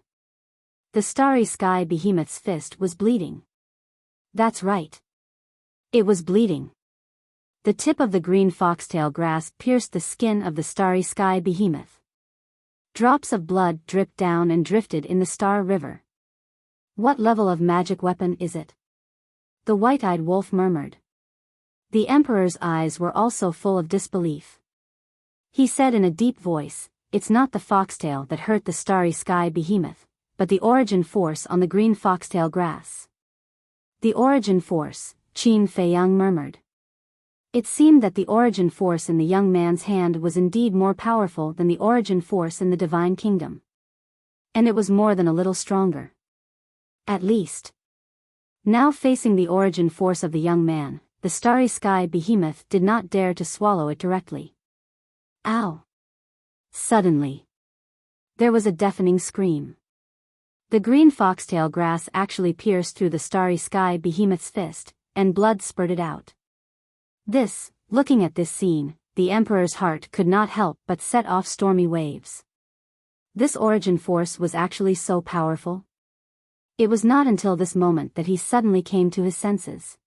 Speaker 1: The starry sky behemoth's fist was bleeding. That's right. It was bleeding. The tip of the green foxtail grass pierced the skin of the starry sky behemoth. Drops of blood dripped down and drifted in the Star River. What level of magic weapon is it? The white-eyed wolf murmured. The Emperor's eyes were also full of disbelief. He said in a deep voice, "It's not the foxtail that hurt the starry sky behemoth, but the origin force on the green foxtail grass." The origin force, Qin Feiyang murmured. It seemed that the origin force in the young man's hand was indeed more powerful than the origin force in the divine kingdom. And it was more than a little stronger. At least. Now facing the origin force of the young man, the starry sky behemoth did not dare to swallow it directly. Ow! Suddenly, there was a deafening scream. The green foxtail grass actually pierced through the starry sky behemoth's fist, and blood spurted out. Looking at this scene, the Emperor's heart could not help but set off stormy waves. This origin force was actually so powerful? It was not until this moment that he suddenly came to his senses.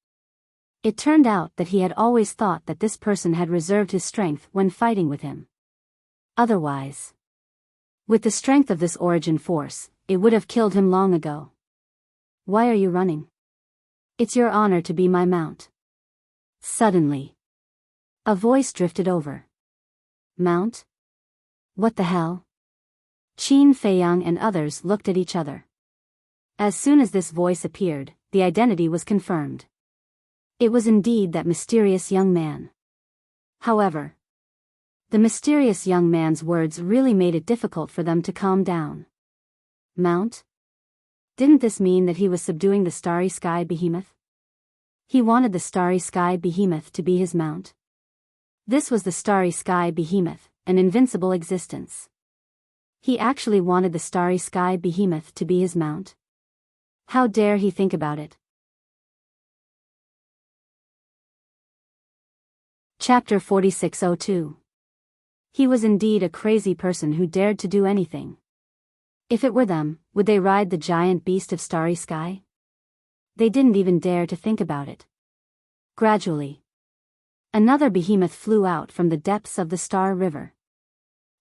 Speaker 1: It turned out that he had always thought that this person had reserved his strength when fighting with him. Otherwise, with the strength of this origin force, it would have killed him long ago. Why are you running? It's your honor to be my mount. Suddenly, a voice drifted over. Mount? What the hell? Qin Feiyang and others looked at each other. As soon as this voice appeared, the identity was confirmed. It was indeed that mysterious young man. However, the mysterious young man's words really made it difficult for them to calm down. Mount? Didn't this mean that he was subduing the starry sky behemoth? He wanted the starry sky behemoth to be his mount. This was the starry sky behemoth, an invincible existence. He actually wanted the starry sky behemoth to be his mount. How dare he think about it? Chapter 4602. He was indeed a crazy person who dared to do anything. If it were them, would they ride the giant beast of starry sky? They didn't even dare to think about it. Gradually, another behemoth flew out from the depths of the Star River.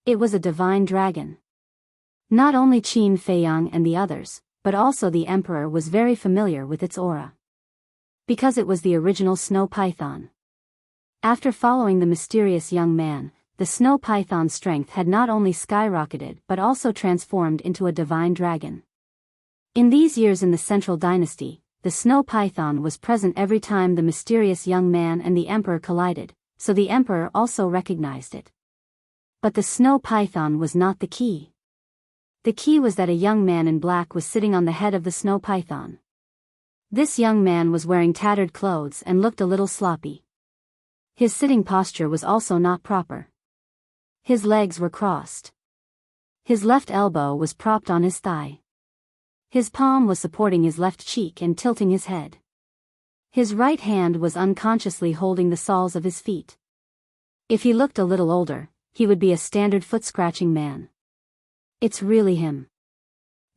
Speaker 1: It was a divine dragon. Not only Qin Feiyang and the others, but also the Emperor was very familiar with its aura. Because it was the original snow python. After following the mysterious young man, the snow python's strength had not only skyrocketed but also transformed into a divine dragon. In these years in the Central Dynasty, the snow python was present every time the mysterious young man and the Emperor collided, so the Emperor also recognized it. But the snow python was not the key. The key was that a young man in black was sitting on the head of the snow python. This young man was wearing tattered clothes and looked a little sloppy. His sitting posture was also not proper. His legs were crossed. His left elbow was propped on his thigh. His palm was supporting his left cheek and tilting his head. His right hand was unconsciously holding the soles of his feet. If he looked a little older, he would be a standard foot-scratching man. It's really him.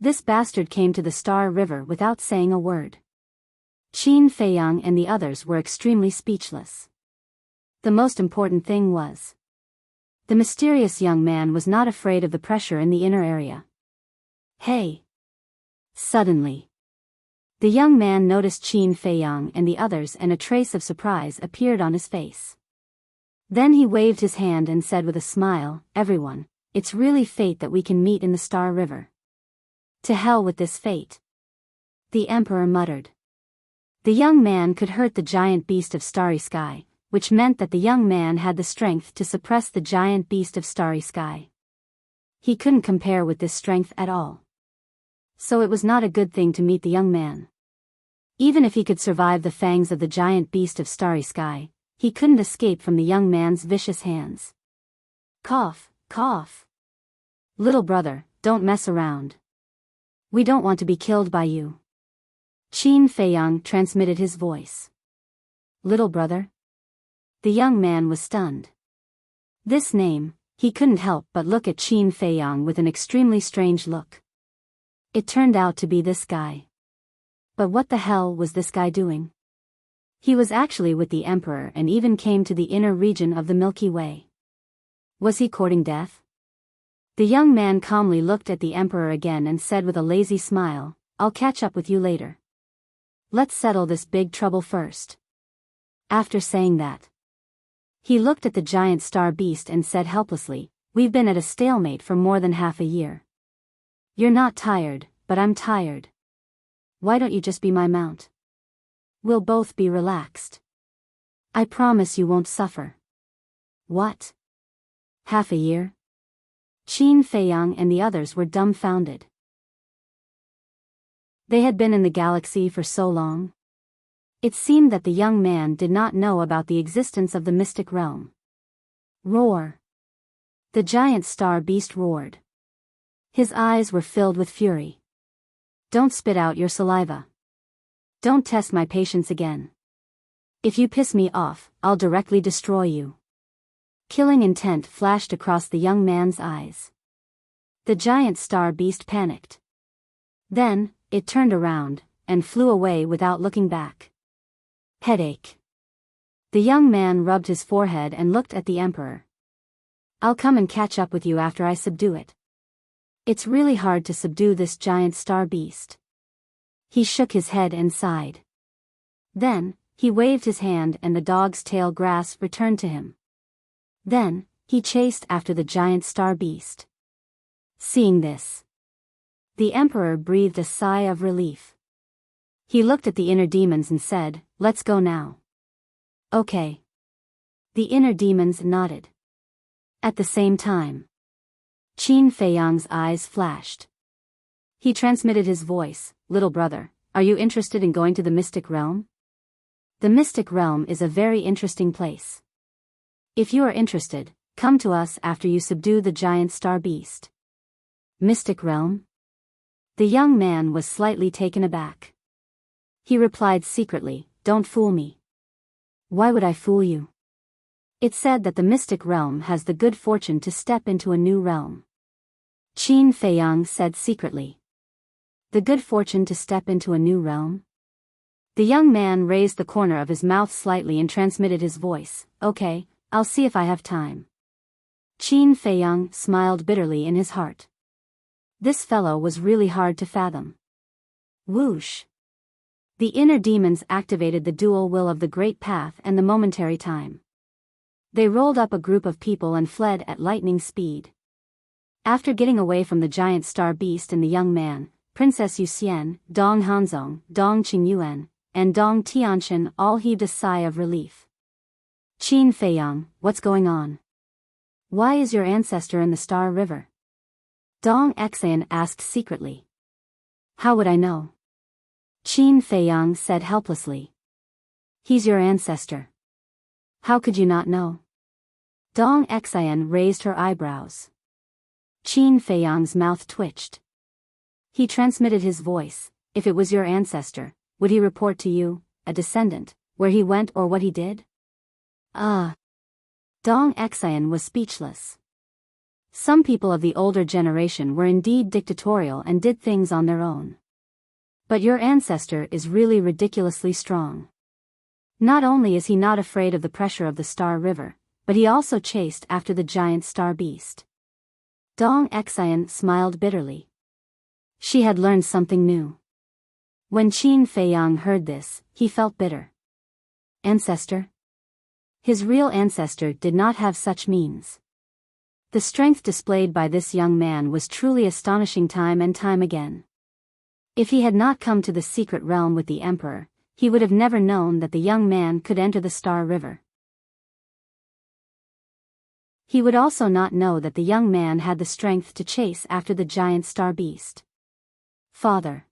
Speaker 1: This bastard came to the Star River without saying a word. Qin Feiyang and the others were extremely speechless. The most important thing was, the mysterious young man was not afraid of the pressure in the inner area. Hey! Suddenly, the young man noticed Qin Feiyang and the others, and a trace of surprise appeared on his face. Then he waved his hand and said with a smile, "Everyone, it's really fate that we can meet in the Star River." To hell with this fate, the emperor muttered. The young man could hurt the giant beast of Starry Sky, which meant that the young man had the strength to suppress the giant beast of Starry Sky. He couldn't compare with this strength at all. So it was not a good thing to meet the young man. Even if he could survive the fangs of the giant beast of Starry Sky, he couldn't escape from the young man's vicious hands. Cough, cough. Little brother, don't mess around. We don't want to be killed by you. Qin Feiyang transmitted his voice. Little brother? The young man was stunned. This name, he couldn't help but look at Qin Feiyang with an extremely strange look. It turned out to be this guy. But what the hell was this guy doing? He was actually with the emperor and even came to the inner region of the Milky Way. Was he courting death? The young man calmly looked at the emperor again and said with a lazy smile, "I'll catch up with you later. Let's settle this big trouble first." After saying that, he looked at the giant star beast and said helplessly, "We've been at a stalemate for more than half a year. You're not tired, but I'm tired. Why don't you just be my mount? We'll both be relaxed. I promise you won't suffer." What? Half a year? Qin Feiyang and the others were dumbfounded. They had been in the galaxy for so long. It seemed that the young man did not know about the existence of the mystic realm. Roar! The giant star beast roared. His eyes were filled with fury. Don't spit out your saliva. Don't test my patience again. If you piss me off, I'll directly destroy you. Killing intent flashed across the young man's eyes. The giant star beast panicked. Then, it turned around, and flew away without looking back. Headache. The young man rubbed his forehead and looked at the emperor. "I'll come and catch up with you after I subdue it. It's really hard to subdue this giant star beast." He shook his head and sighed. Then, he waved his hand and the dog's tail grass returned to him. Then, he chased after the giant star beast. Seeing this, the emperor breathed a sigh of relief. He looked at the inner demons and said, "Let's go now." Okay. The inner demons nodded. At the same time, Qin Feiyang's eyes flashed. He transmitted his voice, "Little brother, are you interested in going to the mystic realm? The mystic realm is a very interesting place. If you are interested, come to us after you subdue the giant star beast." Mystic realm? The young man was slightly taken aback. He replied secretly, "Don't fool me." "Why would I fool you? It said that the mystic realm has the good fortune to step into a new realm." Qin Feiyang said secretly. The good fortune to step into a new realm? The young man raised the corner of his mouth slightly and transmitted his voice, "Okay, I'll see if I have time." Qin Feiyang smiled bitterly in his heart. This fellow was really hard to fathom. Whoosh! The inner demons activated the dual will of the Great Path and the momentary time. They rolled up a group of people and fled at lightning speed. After getting away from the giant star beast and the young man, Princess Yuxian, Dong Hanzong, Dong Qingyuan, and Dong Tianchen all heaved a sigh of relief. "Qin Feiyang, what's going on? Why is your ancestor in the Star River?" Dong Xian asked secretly. "How would I know?" Qin Feiyang said helplessly. "He's your ancestor. How could you not know?" Dong Xian raised her eyebrows. Qin Feiyang's mouth twitched. He transmitted his voice, "If it was your ancestor, would he report to you, a descendant, where he went or what he did?" Dong Xian was speechless. Some people of the older generation were indeed dictatorial and did things on their own. But your ancestor is really ridiculously strong. Not only is he not afraid of the pressure of the Star River, but he also chased after the giant star beast. Dong Xian smiled bitterly. She had learned something new. When Qin Feiyang heard this, he felt bitter. Ancestor? His real ancestor did not have such means. The strength displayed by this young man was truly astonishing time and time again. If he had not come to the secret realm with the Emperor, he would have never known that the young man could enter the Star River. He would also not know that the young man had the strength to chase after the giant star beast. Father.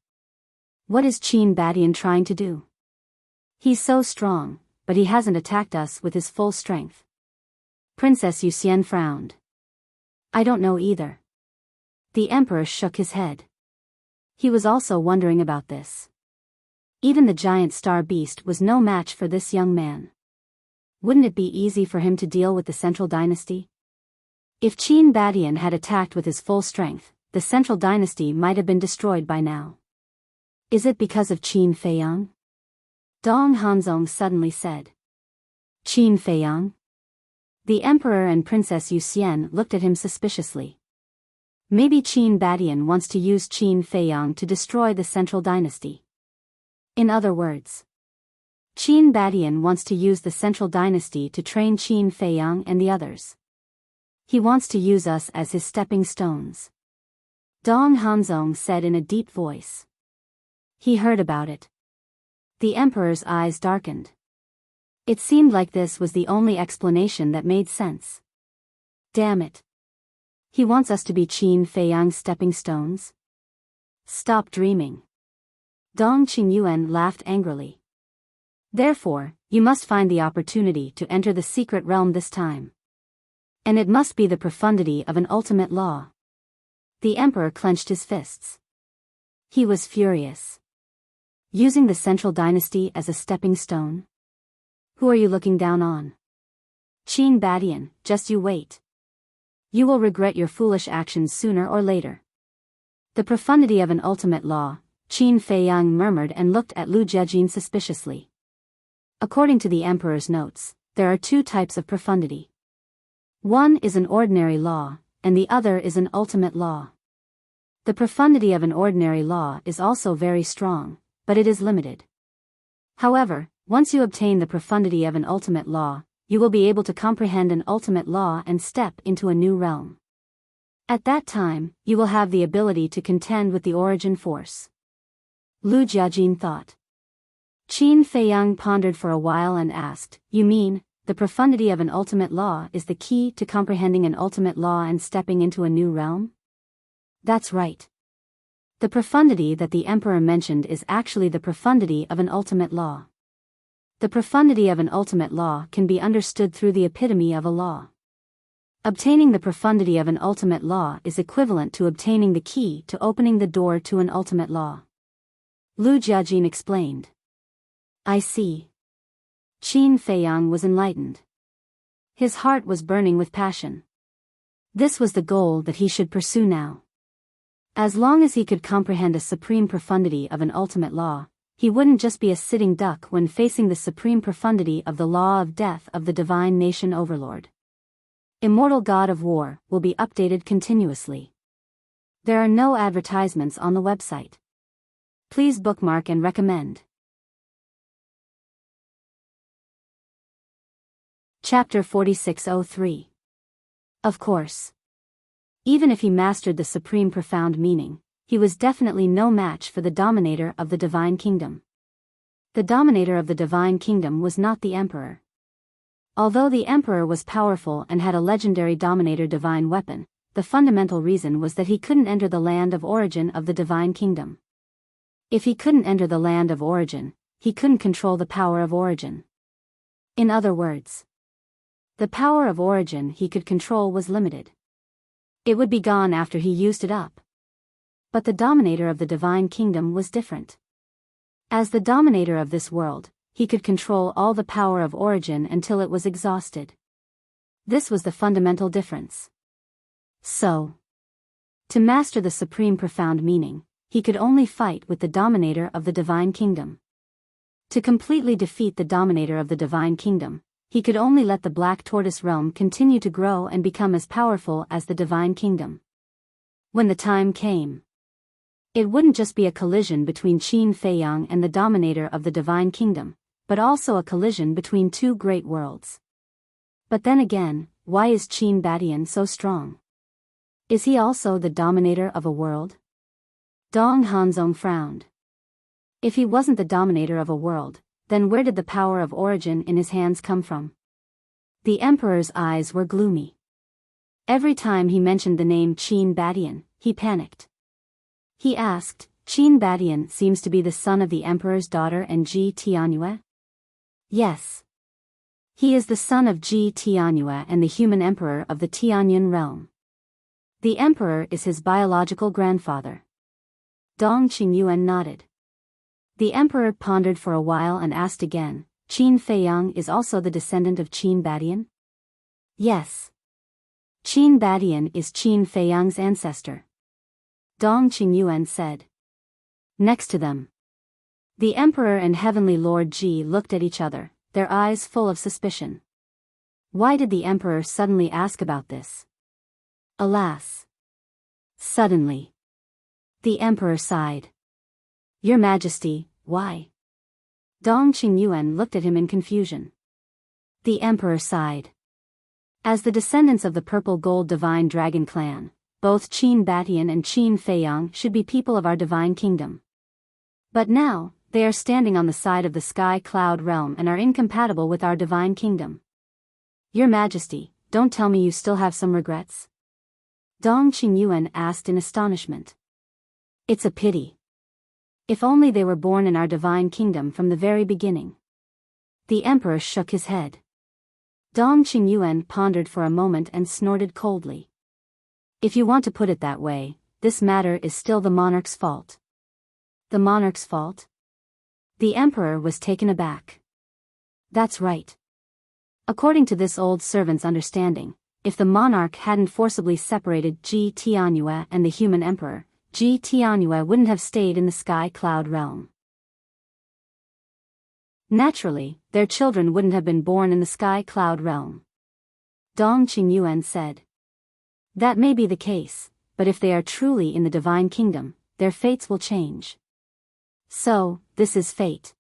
Speaker 1: What is Qin Badian trying to do? He's so strong, but he hasn't attacked us with his full strength. Princess Yuxian frowned. I don't know either. The Emperor shook his head. He was also wondering about this. Even the giant star beast was no match for this young man. Wouldn't it be easy for him to deal with the Central Dynasty? If Qin Badian had attacked with his full strength, the Central Dynasty might have been destroyed by now. Is it because of Qin Feiyang? Dong Hanzong suddenly said. Qin Feiyang? The Emperor and Princess Yuxian looked at him suspiciously. Maybe Qin Badian wants to use Qin Feiyang to destroy the Central Dynasty. In other words, Qin Badian wants to use the Central Dynasty to train Qin Feiyang and the others. He wants to use us as his stepping stones. Dong Hanzong said in a deep voice. He heard about it. The Emperor's eyes darkened. It seemed like this was the only explanation that made sense. Damn it. He wants us to be Qin Feiyang's stepping stones? Stop dreaming. Dong Qingyuan laughed angrily. Therefore, you must find the opportunity to enter the secret realm this time. And it must be the profundity of an ultimate law. The Emperor clenched his fists. He was furious. Using the Central Dynasty as a stepping stone? Who are you looking down on? Qin Badian, just you wait. You will regret your foolish actions sooner or later. The profundity of an ultimate law, Qin Feiyang murmured and looked at Lu Jiajin suspiciously. According to the Emperor's notes, there are two types of profundity. One is an ordinary law, and the other is an ultimate law. The profundity of an ordinary law is also very strong, but it is limited. However, once you obtain the profundity of an ultimate law, you will be able to comprehend an ultimate law and step into a new realm. At that time, you will have the ability to contend with the origin force. Lu Jiajin thought. Qin Feiyang pondered for a while and asked, you mean, the profundity of an ultimate law is the key to comprehending an ultimate law and stepping into a new realm? That's right. The profundity that the Emperor mentioned is actually the profundity of an ultimate law. The profundity of an ultimate law can be understood through the epitome of a law. Obtaining the profundity of an ultimate law is equivalent to obtaining the key to opening the door to an ultimate law. Lu Jiajin explained. I see. Qin Feiyang was enlightened. His heart was burning with passion. This was the goal that he should pursue now. As long as he could comprehend a supreme profundity of an ultimate law, he wouldn't just be a sitting duck when facing the supreme profundity of the law of death of the divine nation overlord. Immortal God of War will be updated continuously. There are no advertisements on the website. Please bookmark and recommend. Chapter 4603. Of course. Even if he mastered the supreme profound meaning, he was definitely no match for the dominator of the divine kingdom. The dominator of the divine kingdom was not the emperor. Although the emperor was powerful and had a legendary dominator divine weapon, the fundamental reason was that he couldn't enter the land of origin of the divine kingdom. If he couldn't enter the land of origin, he couldn't control the power of origin. In other words, the power of origin he could control was limited. It would be gone after he used it up. But the dominator of the divine kingdom was different. As the dominator of this world, he could control all the power of origin until it was exhausted. This was the fundamental difference. So, to master the supreme profound meaning, he could only fight with the dominator of the divine kingdom. To completely defeat the dominator of the divine kingdom, he could only let the Black Tortoise realm continue to grow and become as powerful as the divine kingdom. When the time came, it wouldn't just be a collision between Qin Feiyang and the dominator of the divine kingdom, but also a collision between two great worlds. But then again, why is Qin Badian so strong? Is he also the dominator of a world? Dong Hanzong frowned. If he wasn't the dominator of a world, then where did the power of origin in his hands come from? The emperor's eyes were gloomy. Every time he mentioned the name Qin Badian, he panicked. He asked, Qin Badian seems to be the son of the emperor's daughter and Ji Tianyue? Yes. He is the son of Ji Tianyue and the human emperor of the Tianyun realm. The emperor is his biological grandfather. Dong Qingyuan nodded. The emperor pondered for a while and asked again, Qin Feiyang is also the descendant of Qin Badian? Yes. Qin Badian is Qin Feiyang's ancestor. Dong Qingyuan said. Next to them, the emperor and heavenly lord Ji looked at each other, their eyes full of suspicion. Why did the emperor suddenly ask about this? Alas! Suddenly, the emperor sighed. Your Majesty, why? Dong Qingyuan looked at him in confusion. The emperor sighed. As the descendants of the purple gold divine dragon clan, both Qin Badian and Qin Feiyang should be people of our divine kingdom. But now, they are standing on the side of the sky cloud realm and are incompatible with our divine kingdom. Your Majesty, don't tell me you still have some regrets? Dong Qingyuan asked in astonishment. It's a pity. If only they were born in our divine kingdom from the very beginning. The emperor shook his head. Dong Qingyuan pondered for a moment and snorted coldly. If you want to put it that way, this matter is still the monarch's fault. The monarch's fault? The emperor was taken aback. That's right. According to this old servant's understanding, if the monarch hadn't forcibly separated Ji Tianyue and the human emperor, Ji Tianyue wouldn't have stayed in the sky cloud realm. Naturally, their children wouldn't have been born in the sky cloud realm. Dong Qingyuan said. That may be the case, but if they are truly in the divine kingdom, their fates will change. So, this is fate.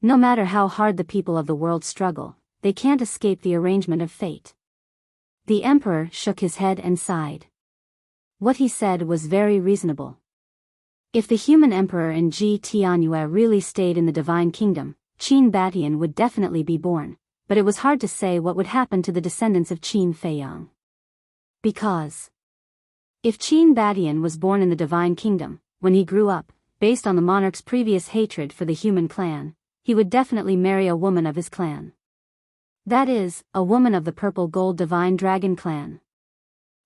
Speaker 1: No matter how hard the people of the world struggle, they can't escape the arrangement of fate. The emperor shook his head and sighed. What he said was very reasonable. If the human emperor and Ji Tianyue really stayed in the divine kingdom, Qin Badian would definitely be born, but it was hard to say what would happen to the descendants of Qin Feiyang. Because if Qin Badian was born in the divine kingdom, when he grew up, based on the monarch's previous hatred for the human clan, he would definitely marry a woman of his clan. That is, a woman of the purple gold divine dragon clan.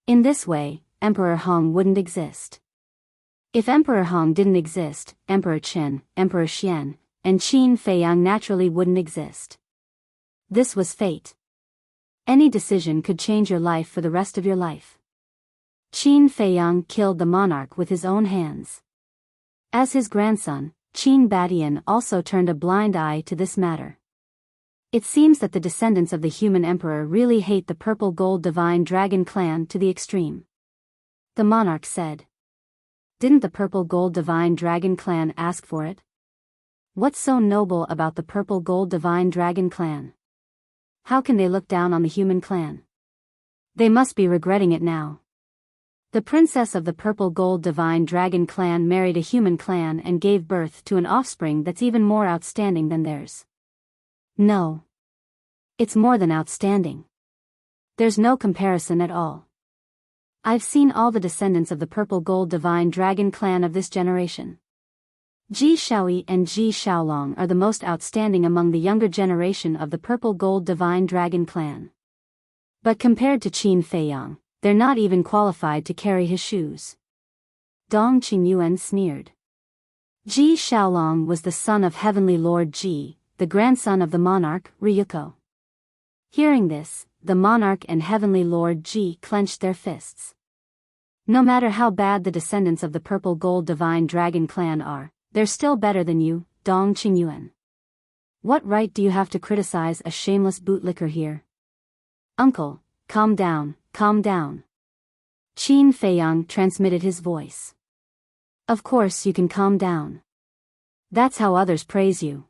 Speaker 1: In this way, Emperor Hong wouldn't exist. If Emperor Hong didn't exist, Emperor Qin, Emperor Xian, and Qin Feiyang naturally wouldn't exist. This was fate. Any decision could change your life for the rest of your life. Qin Feiyang killed the monarch with his own hands. As his grandson, Qin Badian also turned a blind eye to this matter. It seems that the descendants of the human emperor really hate the purple gold divine dragon clan to the extreme. The monarch said. Didn't the purple gold divine dragon clan ask for it? What's so noble about the purple gold divine dragon clan? How can they look down on the human clan? They must be regretting it now. The princess of the purple gold divine dragon clan married a human clan and gave birth to an offspring that's even more outstanding than theirs. No. It's more than outstanding. There's no comparison at all. I've seen all the descendants of the purple gold divine dragon clan of this generation. Ji Shaoyi and Ji Shaolong are the most outstanding among the younger generation of the purple gold divine dragon clan. But compared to Qin Feiyang, they're not even qualified to carry his shoes. Dong Qingyuan sneered. Ji Shaolong was the son of heavenly lord Ji, the grandson of the monarch, Ryuko. Hearing this, the monarch and heavenly lord Ji clenched their fists. No matter how bad the descendants of the purple gold divine dragon clan are, they're still better than you, Dong Qingyuan. What right do you have to criticize a shameless bootlicker here? Uncle, calm down, calm down. Qin Feiyang transmitted his voice. Of course you can calm down. That's how others praise you.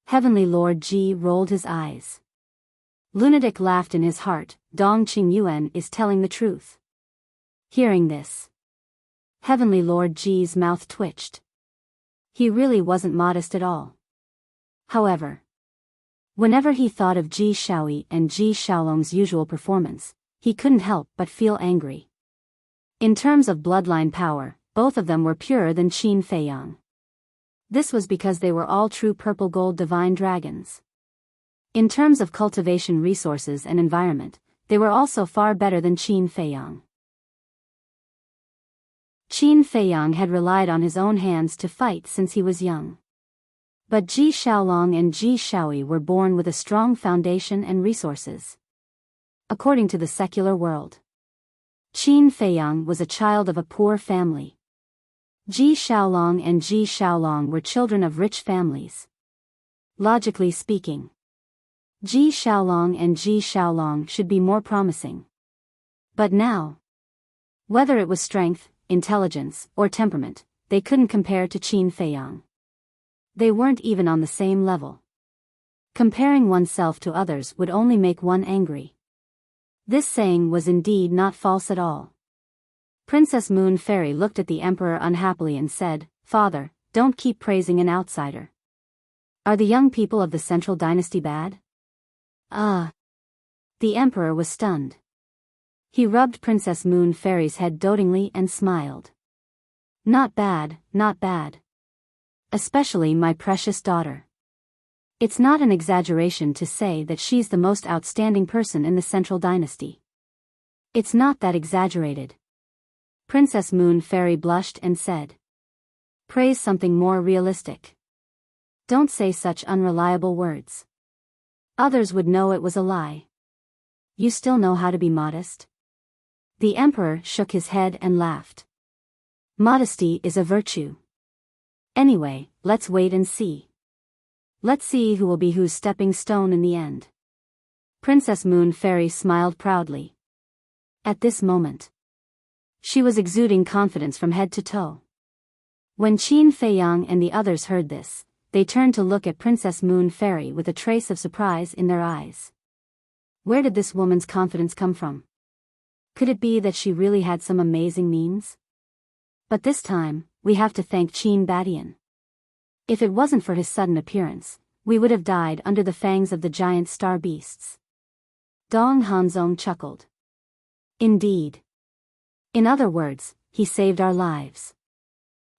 Speaker 1: Heavenly Lord Ji rolled his eyes. Lunatic laughed in his heart, Dong Qingyuan is telling the truth. Hearing this, Heavenly Lord Ji's mouth twitched. He really wasn't modest at all. However, whenever he thought of Ji Shaoi and Ji Xiaolong's usual performance, he couldn't help but feel angry. In terms of bloodline power, both of them were purer than Qin Feiyang. This was because they were all true purple gold divine dragons. In terms of cultivation resources and environment, they were also far better than Qin Feiyang. Qin Feiyang had relied on his own hands to fight since he was young. But Ji Xiaolong and Ji Shaoi were born with a strong foundation and resources. According to the secular world, Qin Feiyang was a child of a poor family. Ji Xiaolong and Ji Xiaolong were children of rich families. Logically speaking, Ji Xiaolong and Ji Xiaolong should be more promising. But now, whether it was strength, intelligence, or temperament, they couldn't compare to Qin Feiyang. They weren't even on the same level. Comparing oneself to others would only make one angry. This saying was indeed not false at all. Princess Moon Fairy looked at the Emperor unhappily and said, "Father, don't keep praising an outsider. Are the young people of the Central Dynasty bad?" The Emperor was stunned. He rubbed Princess Moon Fairy's head dotingly and smiled. Not bad, not bad. Especially my precious daughter. It's not an exaggeration to say that she's the most outstanding person in the Central Dynasty. It's not that exaggerated. Princess Moon Fairy blushed and said, "Praise something more realistic. Don't say such unreliable words. Others would know it was a lie. You still know how to be modest?" The Emperor shook his head and laughed. Modesty is a virtue. Anyway, let's wait and see. Let's see who will be whose stepping stone in the end. Princess Moon Fairy smiled proudly. At this moment, she was exuding confidence from head to toe. When Qin Feiyang and the others heard this, they turned to look at Princess Moon Fairy with a trace of surprise in their eyes. Where did this woman's confidence come from? Could it be that she really had some amazing means? But this time, we have to thank Qin Badian. If it wasn't for his sudden appearance, we would have died under the fangs of the giant star beasts. Dong Hanzong chuckled. Indeed. In other words, he saved our lives.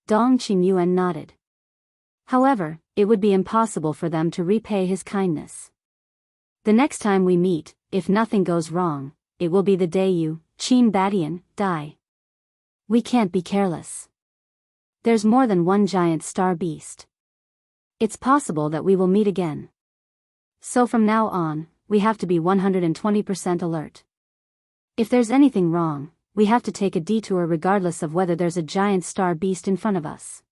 Speaker 1: Dong Qingyuan nodded. However, it would be impossible for them to repay his kindness. The next time we meet, if nothing goes wrong, it will be the day you, Qin Badian, die. We can't be careless. There's more than one giant star beast. It's possible that we will meet again. So from now on, we have to be 120% alert. If there's anything wrong, we have to take a detour regardless of whether there's a giant star beast in front of us.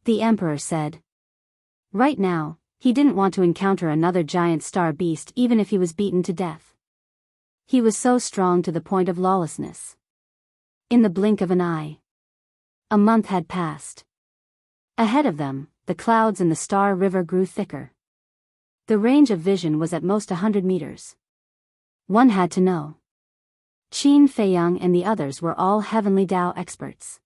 Speaker 1: The Emperor said. Right now, he didn't want to encounter another giant star beast even if he was beaten to death. He was so strong to the point of lawlessness. In the blink of an eye, a month had passed. Ahead of them, the clouds in the Star River grew thicker. The range of vision was at most 100 meters. One had to know. Qin Feiyang and the others were all Heavenly Dao experts.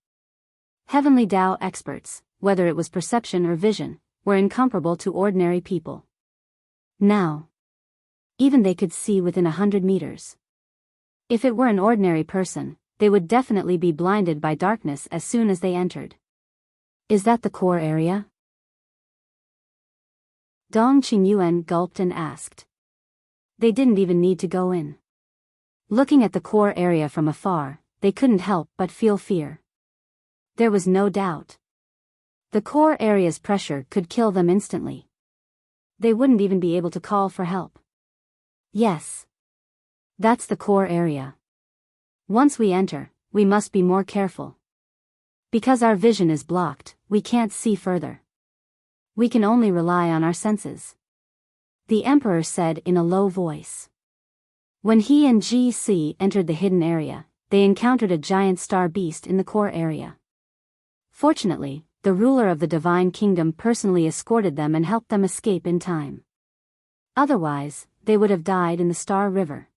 Speaker 1: Heavenly Dao experts, whether it was perception or vision, were incomparable to ordinary people. Now, even they could see within 100 meters. If it were an ordinary person, they would definitely be blinded by darkness as soon as they entered. Is that the core area? Dong Qingyuan gulped and asked. They didn't even need to go in. Looking at the core area from afar, they couldn't help but feel fear. There was no doubt. The core area's pressure could kill them instantly. They wouldn't even be able to call for help. Yes. That's the core area. Once we enter, we must be more careful. Because our vision is blocked, we can't see further. We can only rely on our senses. The emperor said in a low voice. When he and GC entered the hidden area, they encountered a giant star beast in the core area. Fortunately, the ruler of the divine kingdom personally escorted them and helped them escape in time. Otherwise, they would have died in the Star River.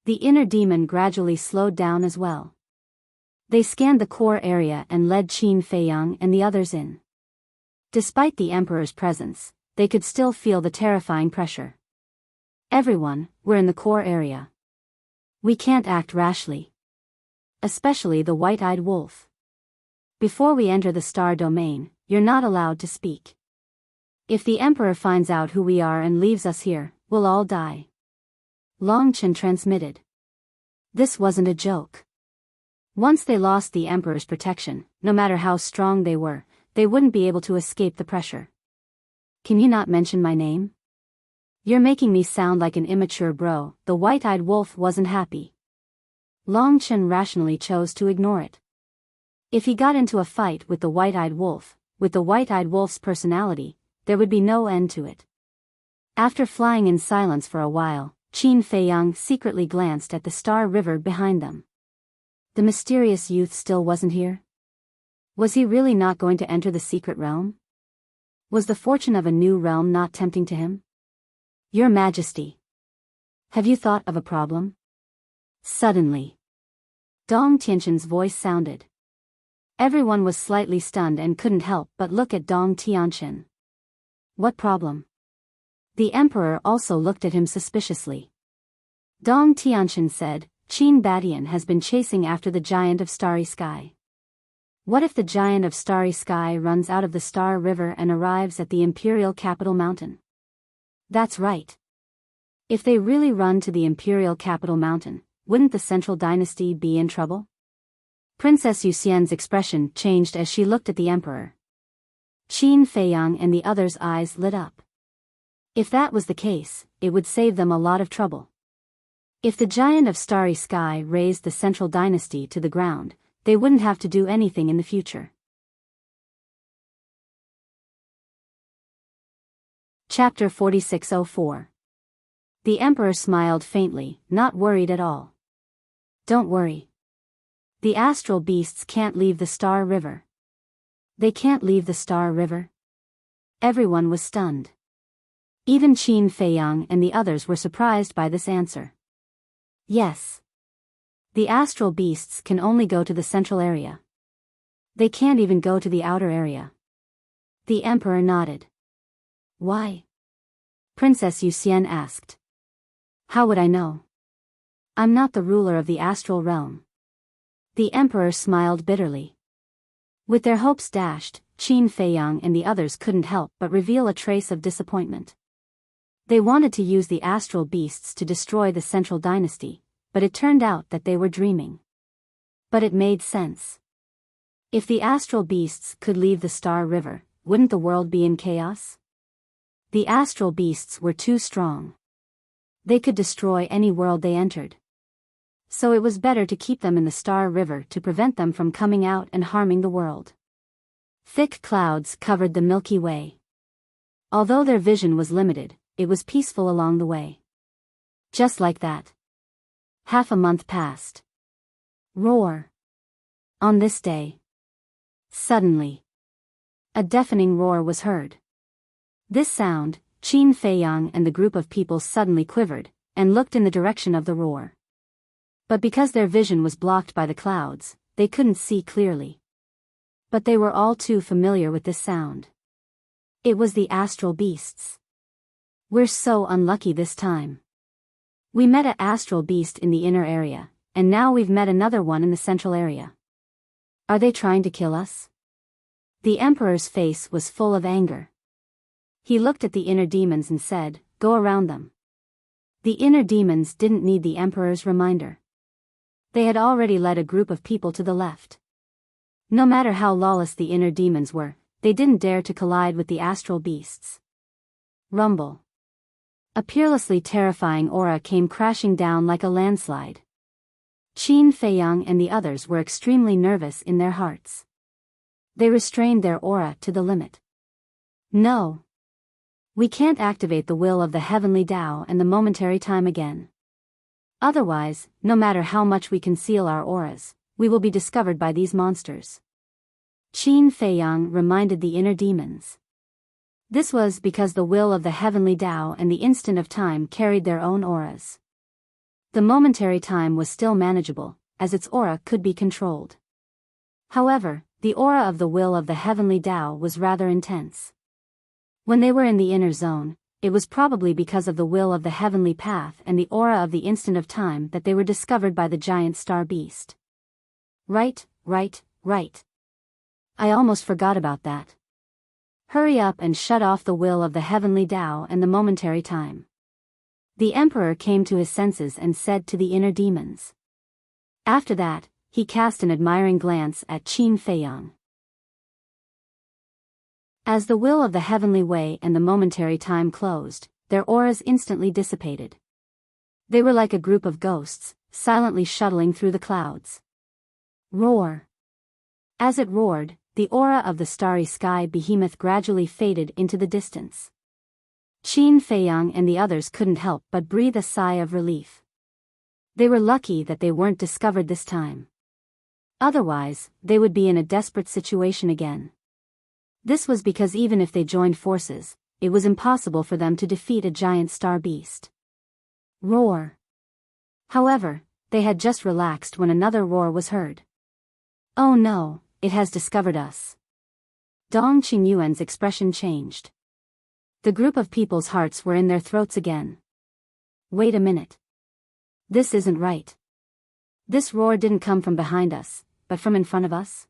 Speaker 1: The inner demon gradually slowed down as well. They scanned the core area and led Qin Feiyang and the others in. Despite the emperor's presence, they could still feel the terrifying pressure. Everyone, we're in the core area. We can't act rashly. Especially the white-eyed wolf. Before we enter the star domain, you're not allowed to speak. If the emperor finds out who we are and leaves us here, we'll all die. Long Chen transmitted. This wasn't a joke. Once they lost the emperor's protection, no matter how strong they were, they wouldn't be able to escape the pressure. Can you not mention my name? You're making me sound like an immature bro. The white-eyed wolf wasn't happy. Long Chen rationally chose to ignore it. If he got into a fight with the white-eyed wolf, with the white-eyed wolf's personality, there would be no end to it. After flying in silence for a while, Qin Feiyang secretly glanced at the Star River behind them. The mysterious youth still wasn't here? Was he really not going to enter the secret realm? Was the fortune of a new realm not tempting to him? Your Majesty. Have you thought of a problem? Suddenly, Dong Tianqin's voice sounded. Everyone was slightly stunned and couldn't help but look at Dong Tianqin. What problem? The emperor also looked at him suspiciously. Dong Tianqin said, Qin Badian has been chasing after the giant of Starry Sky. What if the giant of Starry Sky runs out of the Star River and arrives at the imperial capital mountain? That's right. If they really run to the imperial capital mountain, wouldn't the central dynasty be in trouble? Princess Yuxian's expression changed as she looked at the emperor. Qin Feiyang and the others' eyes lit up. If that was the case, it would save them a lot of trouble. If the giant of Starry Sky raised the central dynasty to the ground, they wouldn't have to do anything in the future. Chapter 4604. The emperor smiled faintly, not worried at all. Don't worry. The astral beasts can't leave the Star River. They can't leave the Star River? Everyone was stunned. Even Qin Feiyang and the others were surprised by this answer. Yes. The astral beasts can only go to the central area. They can't even go to the outer area. The emperor nodded. Why? Princess Yuxian asked. How would I know? I'm not the ruler of the astral realm. The emperor smiled bitterly. With their hopes dashed, Qin Feiyang and the others couldn't help but reveal a trace of disappointment. They wanted to use the astral beasts to destroy the central dynasty, but it turned out that they were dreaming. But it made sense. If the astral beasts could leave the Star River, wouldn't the world be in chaos? The astral beasts were too strong. They could destroy any world they entered. So it was better to keep them in the Star River to prevent them from coming out and harming the world. Thick clouds covered the Milky Way. Although their vision was limited, it was peaceful along the way. Just like that. Half a month passed. Roar. On this day. Suddenly. A deafening roar was heard. This sound, Qin Feiyang and the group of people suddenly quivered, and looked in the direction of the roar. But because their vision was blocked by the clouds, they couldn't see clearly. But they were all too familiar with this sound. It was the astral beasts. We're so unlucky this time. We met an astral beast in the inner area, and now we've met another one in the central area. Are they trying to kill us? The emperor's face was full of anger. He looked at the inner demons and said, Go around them. The inner demons didn't need the emperor's reminder. They had already led a group of people to the left. No matter how lawless the inner demons were, they didn't dare to collide with the astral beasts. Rumble. A peerlessly terrifying aura came crashing down like a landslide. Qin Feiyang and the others were extremely nervous in their hearts. They restrained their aura to the limit. No. We can't activate the will of the heavenly Tao and the momentary time again. Otherwise, no matter how much we conceal our auras, we will be discovered by these monsters. Qin Feiyang reminded the inner demons. This was because the will of the heavenly Tao and the instant of time carried their own auras. The momentary time was still manageable, as its aura could be controlled. However, the aura of the will of the heavenly Tao was rather intense. When they were in the inner zone, it was probably because of the will of the heavenly path and the aura of the instant of time that they were discovered by the giant star beast. Right. I almost forgot about that. Hurry up and shut off the will of the heavenly Tao and the momentary time. The emperor came to his senses and said to the inner demons. After that, he cast an admiring glance at Qin Feiyang. As the will of the heavenly way and the momentary time closed, their auras instantly dissipated. They were like a group of ghosts, silently shuttling through the clouds. Roar. As it roared, the aura of the starry sky behemoth gradually faded into the distance. Qin Feiyang and the others couldn't help but breathe a sigh of relief. They were lucky that they weren't discovered this time. Otherwise, they would be in a desperate situation again. This was because even if they joined forces, it was impossible for them to defeat a giant star beast. Roar. However, they had just relaxed when another roar was heard. Oh no, it has discovered us. Dong Qingyuan's expression changed. The group of people's hearts were in their throats again. Wait a minute. This isn't right. This roar didn't come from behind us, but from in front of us?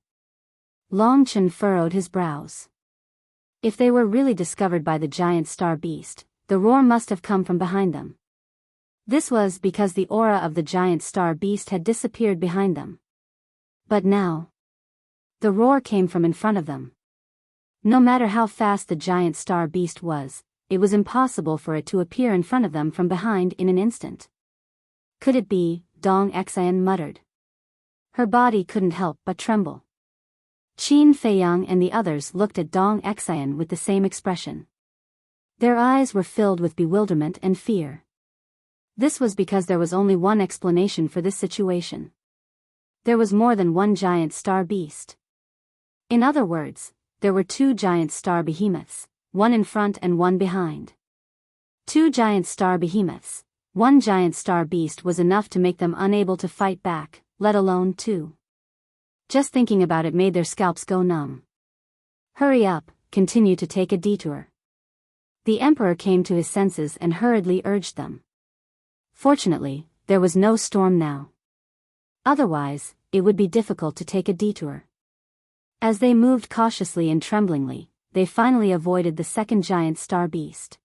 Speaker 1: Long Chen furrowed his brows. If they were really discovered by the giant star beast, the roar must have come from behind them. This was because the aura of the giant star beast had disappeared behind them. But now, the roar came from in front of them. No matter how fast the giant star beast was, it was impossible for it to appear in front of them from behind in an instant. Could it be? Dong Xian muttered. Her body couldn't help but tremble. Qin Feiyang and the others looked at Dong Xian with the same expression. Their eyes were filled with bewilderment and fear. This was because there was only one explanation for this situation. There was more than one giant star beast. In other words, there were two giant star behemoths, one in front and one behind. Two giant star behemoths, one giant star beast was enough to make them unable to fight back, let alone two. Just thinking about it made their scalps go numb. Hurry up, continue to take a detour. The emperor came to his senses and hurriedly urged them. Fortunately, there was no storm now. Otherwise, it would be difficult to take a detour. As they moved cautiously and tremblingly, they finally avoided the second giant star beast.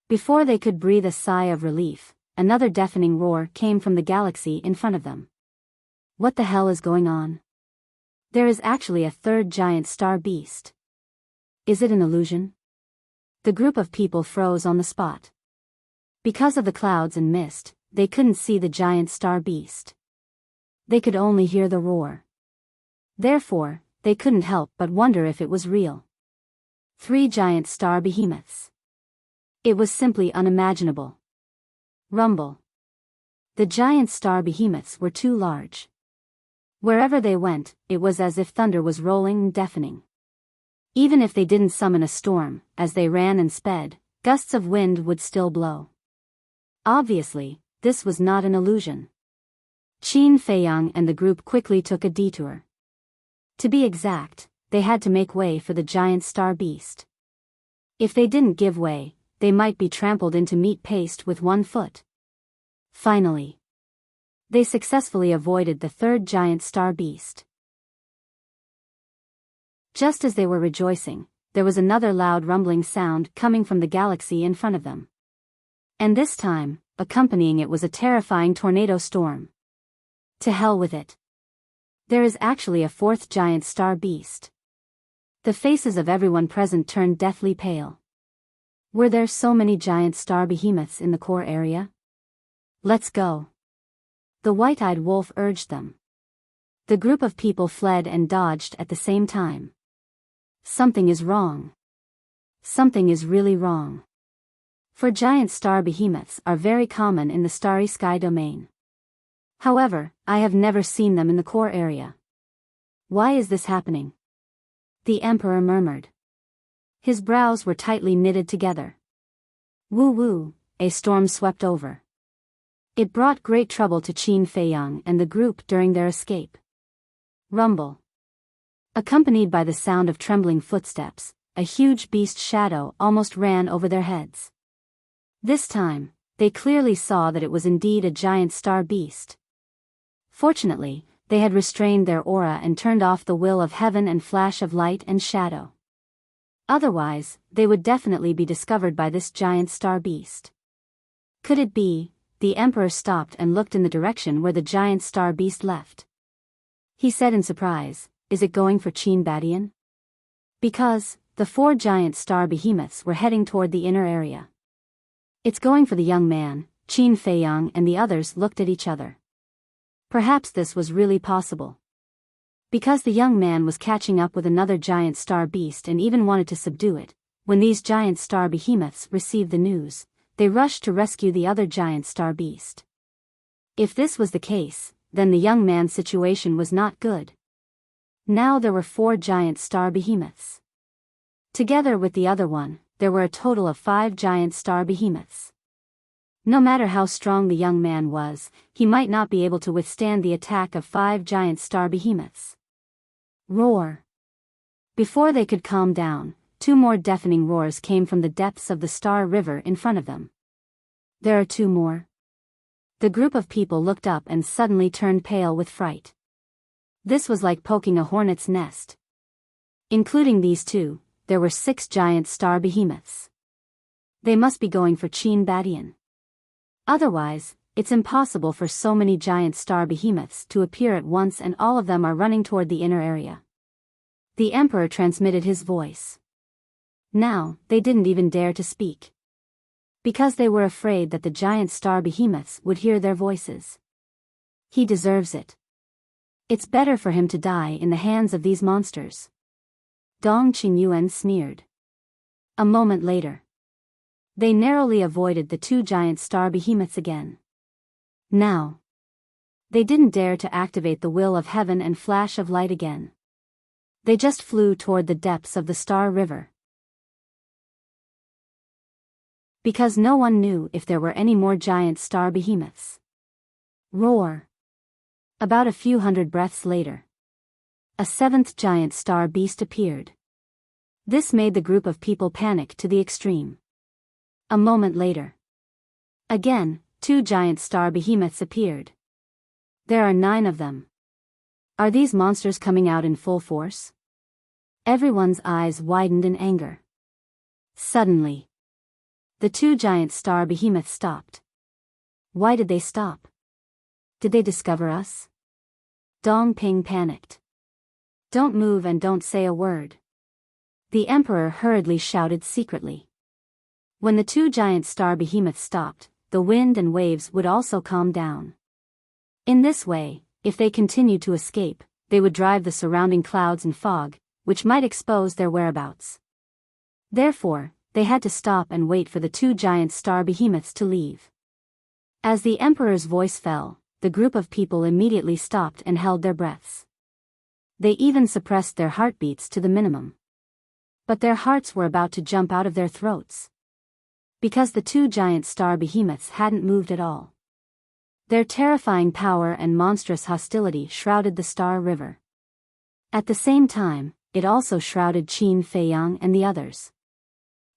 Speaker 1: Before they could breathe a sigh of relief, another deafening roar came from the galaxy in front of them. What the hell is going on? There is actually a third giant star beast. Is it an illusion? The group of people froze on the spot. Because of the clouds and mist, they couldn't see the giant star beast. They could only hear the roar. Therefore, they couldn't help but wonder if it was real. Three giant star behemoths. It was simply unimaginable. Rumble. The giant star behemoths were too large. Wherever they went, it was as if thunder was rolling and deafening. Even if they didn't summon a storm, as they ran and sped, gusts of wind would still blow. Obviously, this was not an illusion. Qin Feiyang and the group quickly took a detour. To be exact, they had to make way for the giant star beast. If they didn't give way, they might be trampled into meat paste with one foot. Finally, they successfully avoided the third giant star beast. Just as they were rejoicing, there was another loud rumbling sound coming from the galaxy in front of them. And this time, accompanying it was a terrifying tornado storm. To hell with it. There is actually a fourth giant star beast. The faces of everyone present turned deathly pale. Were there so many giant star behemoths in the core area? Let's go. The white-eyed wolf urged them. The group of people fled and dodged at the same time. Something is wrong. Something is really wrong. For giant star behemoths are very common in the starry sky domain. However, I have never seen them in the core area. Why is this happening? The emperor murmured. His brows were tightly knitted together. Woo-woo, a storm swept over. It brought great trouble to Qin Feiyang and the group during their escape. Rumble. Accompanied by the sound of trembling footsteps, a huge beast shadow almost ran over their heads. This time, they clearly saw that it was indeed a giant star beast. Fortunately, they had restrained their aura and turned off the will of heaven and flash of light and shadow. Otherwise, they would definitely be discovered by this giant star beast. Could it be? The emperor stopped and looked in the direction where the giant star beast left. He said in surprise, "Is it going for Qin Badian?" Because the 4 giant star behemoths were heading toward the inner area. "It's going for the young man." Qin Feiyang and the others looked at each other. Perhaps this was really possible. Because the young man was catching up with another giant star beast and even wanted to subdue it. When these giant star behemoths received the news, they rushed to rescue the other giant star beast. If this was the case, then the young man's situation was not good. Now there were 4 giant star behemoths. Together with the other one, there were a total of 5 giant star behemoths. No matter how strong the young man was, he might not be able to withstand the attack of 5 giant star behemoths. Roar! Before they could calm down, 2 more deafening roars came from the depths of the Star River in front of them. There are 2 more. The group of people looked up and suddenly turned pale with fright. This was like poking a hornet's nest. Including these 2, there were 6 giant star behemoths. They must be going for Qin Badian. Otherwise, it's impossible for so many giant star behemoths to appear at once, and all of them are running toward the inner area. The emperor transmitted his voice. Now, they didn't even dare to speak. Because they were afraid that the giant star behemoths would hear their voices. He deserves it. It's better for him to die in the hands of these monsters. Dong Qingyuan sneered. A moment later, they narrowly avoided the 2 giant star behemoths again. Now, they didn't dare to activate the will of heaven and flash of light again. They just flew toward the depths of the Star River. Because no one knew if there were any more giant star behemoths. Roar! About a few hundred breaths later, a 7th giant star beast appeared. This made the group of people panic to the extreme. A moment later, again, 2 giant star behemoths appeared. There are 9 of them. Are these monsters coming out in full force? Everyone's eyes widened in anger. Suddenly, the 2 giant star behemoths stopped. Why did they stop? Did they discover us? Dong Ping panicked. Don't move and don't say a word. The emperor hurriedly shouted secretly. When the 2 giant star behemoths stopped, the wind and waves would also calm down. In this way, if they continued to escape, they would drive the surrounding clouds and fog, which might expose their whereabouts. Therefore, they had to stop and wait for the 2 giant star behemoths to leave. As the emperor's voice fell, the group of people immediately stopped and held their breaths. They even suppressed their heartbeats to the minimum. But their hearts were about to jump out of their throats. Because the 2 giant star behemoths hadn't moved at all. Their terrifying power and monstrous hostility shrouded the Star River. At the same time, it also shrouded Qin Feiyang and the others.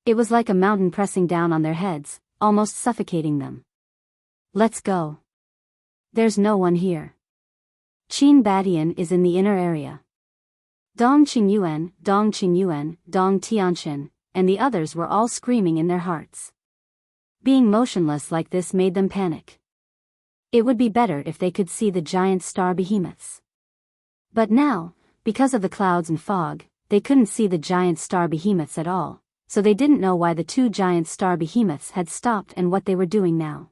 Speaker 1: It was like a mountain pressing down on their heads, almost suffocating them. Let's go. There's no one here. Qin Badian is in the inner area. Dong Qingyuan, Dong Tianqian, and the others were all screaming in their hearts. Being motionless like this made them panic. It would be better if they could see the giant star behemoths. But now, because of the clouds and fog, they couldn't see the giant star behemoths at all, so they didn't know why the 2 giant star behemoths had stopped and what they were doing now.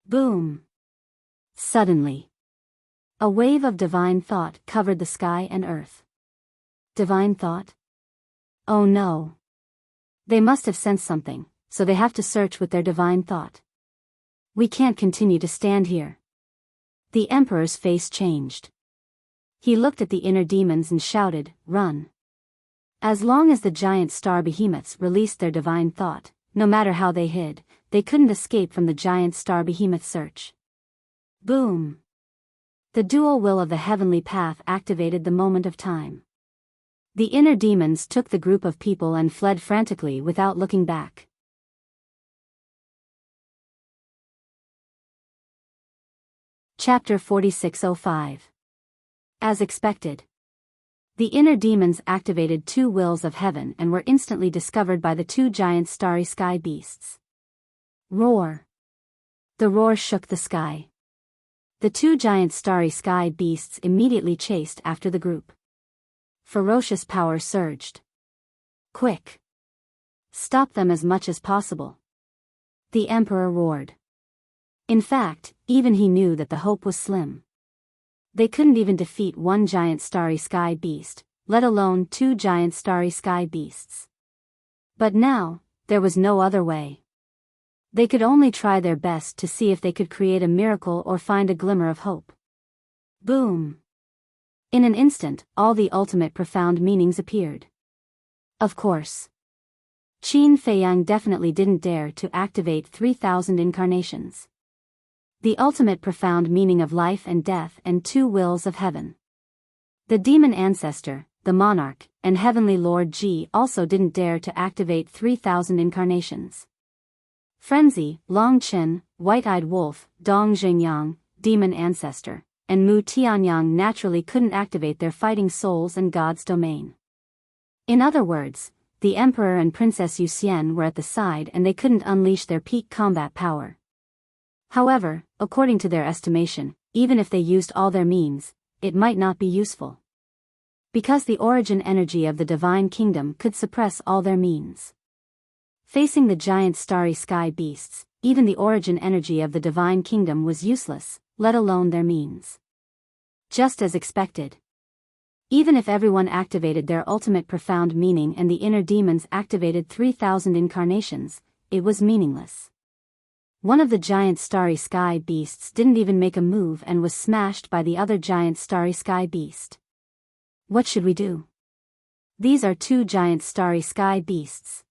Speaker 1: Boom! Suddenly, a wave of divine thought covered the sky and earth. Divine thought? Oh no. They must have sensed something, so they have to search with their divine thought. We can't continue to stand here. The emperor's face changed. He looked at the inner demons and shouted, "Run!" As long as the giant star behemoths released their divine thought, no matter how they hid, they couldn't escape from the giant star behemoth search. Boom! The dual will of the heavenly path activated the moment of time. The inner demons took the group of people and fled frantically without looking back. Chapter 4605. As expected. The inner demons activated two wills of heaven and were instantly discovered by the two giant starry sky beasts. Roar! The roar shook the sky. The two giant starry sky beasts immediately chased after the group. Ferocious power surged. Quick! Stop them as much as possible. The emperor roared. In fact, even he knew that the hope was slim. They couldn't even defeat one giant starry sky beast, let alone two giant starry sky beasts. But now, there was no other way. They could only try their best to see if they could create a miracle or find a glimmer of hope. Boom! In an instant, all the ultimate profound meanings appeared. Of course. Qin Feiyang definitely didn't dare to activate 3,000 incarnations. The ultimate profound meaning of life and death and two wills of heaven. The demon ancestor, the monarch, and heavenly lord Ji also didn't dare to activate 3,000 incarnations. Frenzy, Long Chen, White-Eyed Wolf, Dong Xingyang, demon ancestor, and Mu Tianyang naturally couldn't activate their fighting souls and God's domain. In other words, the emperor and Princess Yuxian were at the side and they couldn't unleash their peak combat power. However, according to their estimation, even if they used all their means, it might not be useful. Because the origin energy of the divine kingdom could suppress all their means. Facing the giant starry sky beasts, even the origin energy of the divine kingdom was useless, let alone their means. Just as expected. Even if everyone activated their ultimate profound meaning and the inner demons activated 3,000 incarnations, it was meaningless. One of the giant starry sky beasts didn't even make a move and was smashed by the other giant starry sky beast. What should we do? These are two giant starry sky beasts.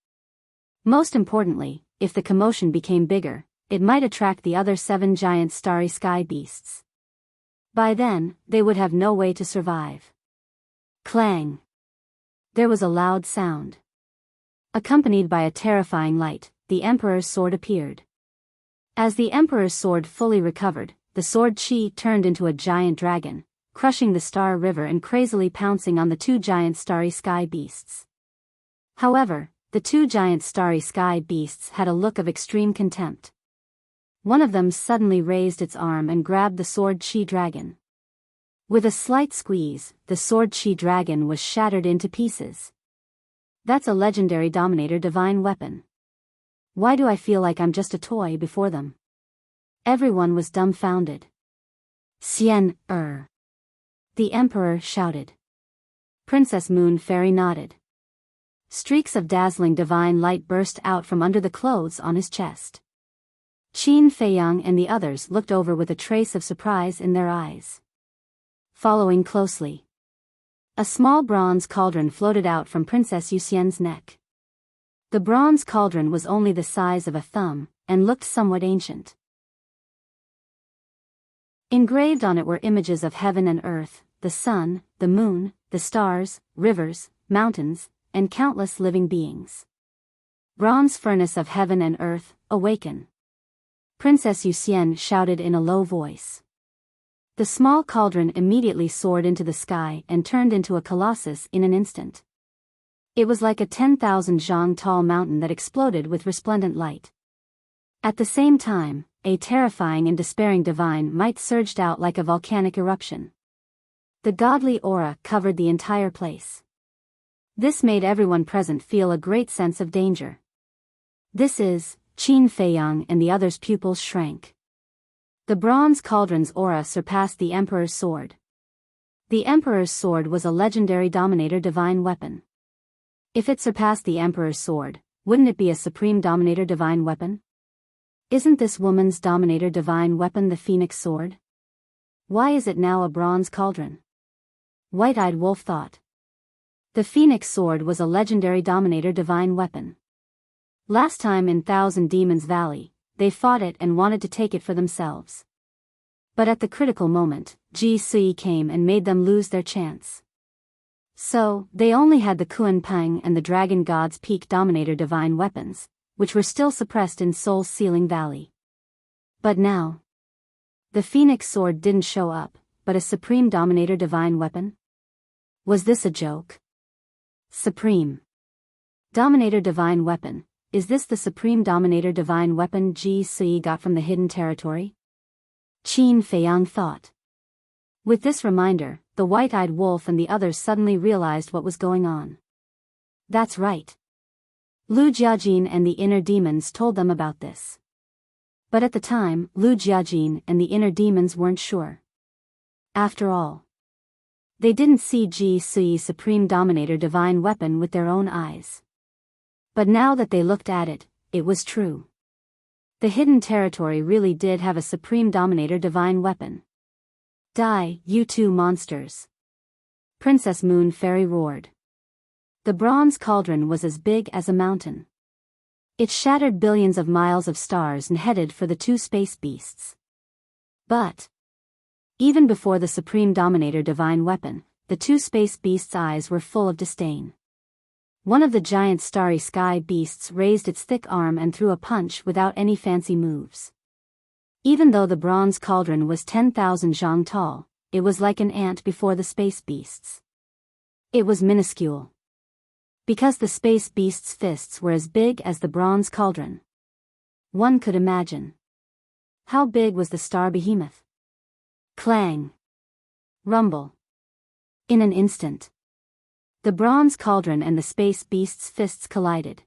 Speaker 1: Most importantly, if the commotion became bigger, it might attract the other 7 giant starry sky beasts. By then, they would have no way to survive. Clang! There was a loud sound. Accompanied by a terrifying light, the emperor's sword appeared. As the emperor's sword fully recovered, the sword Qi turned into a giant dragon, crushing the Star River and crazily pouncing on the two giant starry sky beasts. However, the two giant starry sky beasts had a look of extreme contempt. One of them suddenly raised its arm and grabbed the sword Qi dragon. With a slight squeeze, the sword Qi dragon was shattered into pieces. That's a legendary Dominator divine weapon. Why do I feel like I'm just a toy before them? Everyone was dumbfounded. Xian, the emperor shouted. Princess Moon Fairy nodded. Streaks of dazzling divine light burst out from under the clothes on his chest. Qin Feiyang and the others looked over with a trace of surprise in their eyes. Following closely, a small bronze cauldron floated out from Princess Yuxian's neck. The bronze cauldron was only the size of a thumb, and looked somewhat ancient. Engraved on it were images of heaven and earth, the sun, the moon, the stars, rivers, mountains, and countless living beings. Bronze furnace of heaven and earth, awaken! Princess Yuxian shouted in a low voice. The small cauldron immediately soared into the sky and turned into a colossus in an instant. It was like a 10,000 zhang tall mountain that exploded with resplendent light. At the same time, a terrifying and despairing divine might surged out like a volcanic eruption. The godly aura covered the entire place. This made everyone present feel a great sense of danger. This is, Qin Feiyang and the others' pupils shrank. The bronze cauldron's aura surpassed the Emperor's sword. The Emperor's sword was a legendary Dominator divine weapon. If it surpassed the Emperor's sword, wouldn't it be a supreme Dominator divine weapon? Isn't this woman's Dominator divine weapon the Phoenix sword? Why is it now a bronze cauldron? White-eyed Wolf thought. The Phoenix sword was a legendary Dominator divine weapon. Last time in Thousand Demons Valley, they fought it and wanted to take it for themselves. But at the critical moment, Ji Sui came and made them lose their chance. So, they only had the Kuan Peng and the Dragon God's Peak Dominator divine weapons, which were still suppressed in Soul Sealing Valley. But now, the Phoenix sword didn't show up, but a Supreme Dominator divine weapon? Was this a joke? Supreme Dominator divine weapon. Is this the Supreme Dominator divine weapon Ji Sui got from the Hidden Territory? Qin Feiyang thought. With this reminder, the white-eyed wolf and the others suddenly realized what was going on. That's right. Lu Jiajin and the inner demons told them about this. But at the time, Lu Jiajin and the inner demons weren't sure. After all, they didn't see Ji Sui's Supreme Dominator divine weapon with their own eyes. But now that they looked at it, it was true. The Hidden Territory really did have a Supreme Dominator divine weapon. Die, you two monsters! Princess Moon Fairy roared. The bronze cauldron was as big as a mountain. It shattered billions of miles of stars and headed for the two space beasts. But even before the Supreme Dominator divine weapon, the two space beasts' eyes were full of disdain. One of the giant starry sky beasts raised its thick arm and threw a punch without any fancy moves. Even though the bronze cauldron was 10,000 zhang tall, it was like an ant before the space beasts. It was minuscule. Because the space beasts' fists were as big as the bronze cauldron. One could imagine. How big was the star behemoth? Clang. Rumble. In an instant, the bronze cauldron and the space beast's fists collided.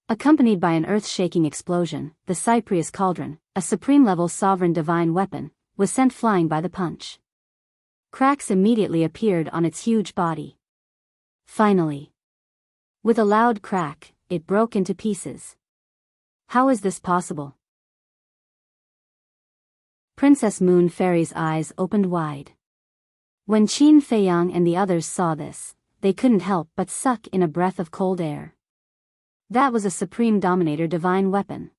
Speaker 1: Accompanied by an earth-shaking explosion, the Cyprius cauldron, a supreme-level sovereign divine weapon, was sent flying by the punch. Cracks immediately appeared on its huge body. Finally, with a loud crack, it broke into pieces. How is this possible? Princess Moon Fairy's eyes opened wide. When Qin Feiyang and the others saw this, they couldn't help but suck in a breath of cold air. That was a Supreme Dominator divine weapon.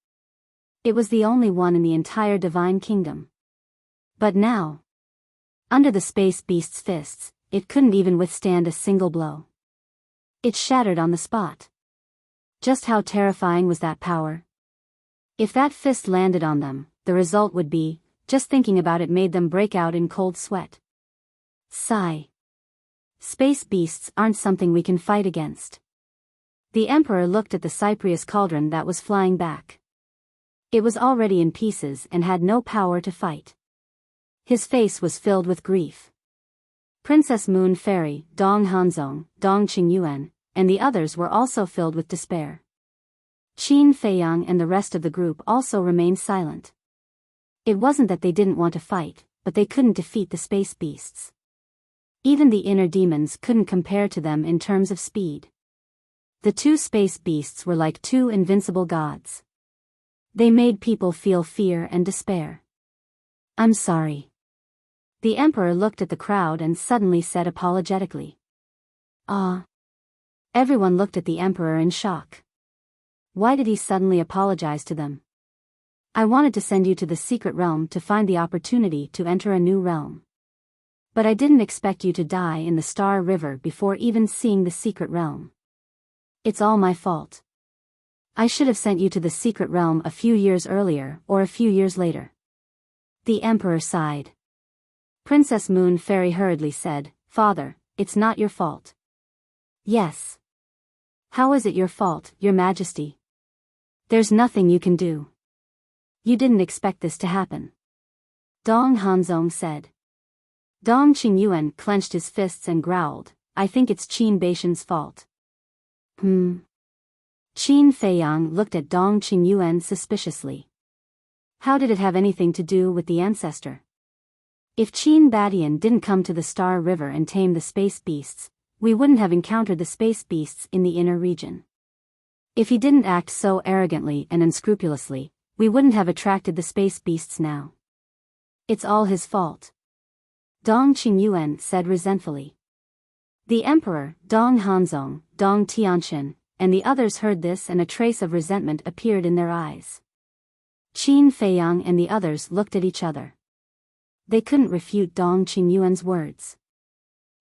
Speaker 1: It was the only one in the entire divine kingdom. But now, under the space beast's fists, it couldn't even withstand a single blow. It shattered on the spot. Just how terrifying was that power? If that fist landed on them, the result would be, just thinking about it made them break out in cold sweat. Sigh. Space beasts aren't something we can fight against. The Emperor looked at the Cyprius cauldron that was flying back. It was already in pieces and had no power to fight. His face was filled with grief. Princess Moon Fairy, Dong Hanzong, Dong Qingyuan, and the others were also filled with despair. Qin Feiyang and the rest of the group also remained silent. It wasn't that they didn't want to fight, but they couldn't defeat the space beasts. Even the inner demons couldn't compare to them in terms of speed. The two space beasts were like two invincible gods. They made people feel fear and despair. I'm sorry. The Emperor looked at the crowd and suddenly said apologetically. Ah. Everyone looked at the Emperor in shock. Why did he suddenly apologize to them? I wanted to send you to the secret realm to find the opportunity to enter a new realm. But I didn't expect you to die in the Star River before even seeing the secret realm. It's all my fault. I should have sent you to the secret realm a few years earlier or a few years later. The Emperor sighed. Princess Moon Fairy hurriedly said, Father, it's not your fault. Yes. How is it your fault, Your Majesty? There's nothing you can do. You didn't expect this to happen. Dong Hanzong said. Dong Qingyuan clenched his fists and growled, I think it's Qin Baishan's fault. Qin Feiyang looked at Dong Qingyuan suspiciously. How did it have anything to do with the ancestor? If Qin Badian didn't come to the Star River and tame the space beasts, we wouldn't have encountered the space beasts in the inner region. If he didn't act so arrogantly and unscrupulously, we wouldn't have attracted the space beasts now. It's all his fault. Dong Qingyuan said resentfully. The emperor, Dong Hanzong, Dong Tianqian, and the others heard this, and a trace of resentment appeared in their eyes. Qin Feiyang and the others looked at each other. They couldn't refute Dong Qingyuan's words.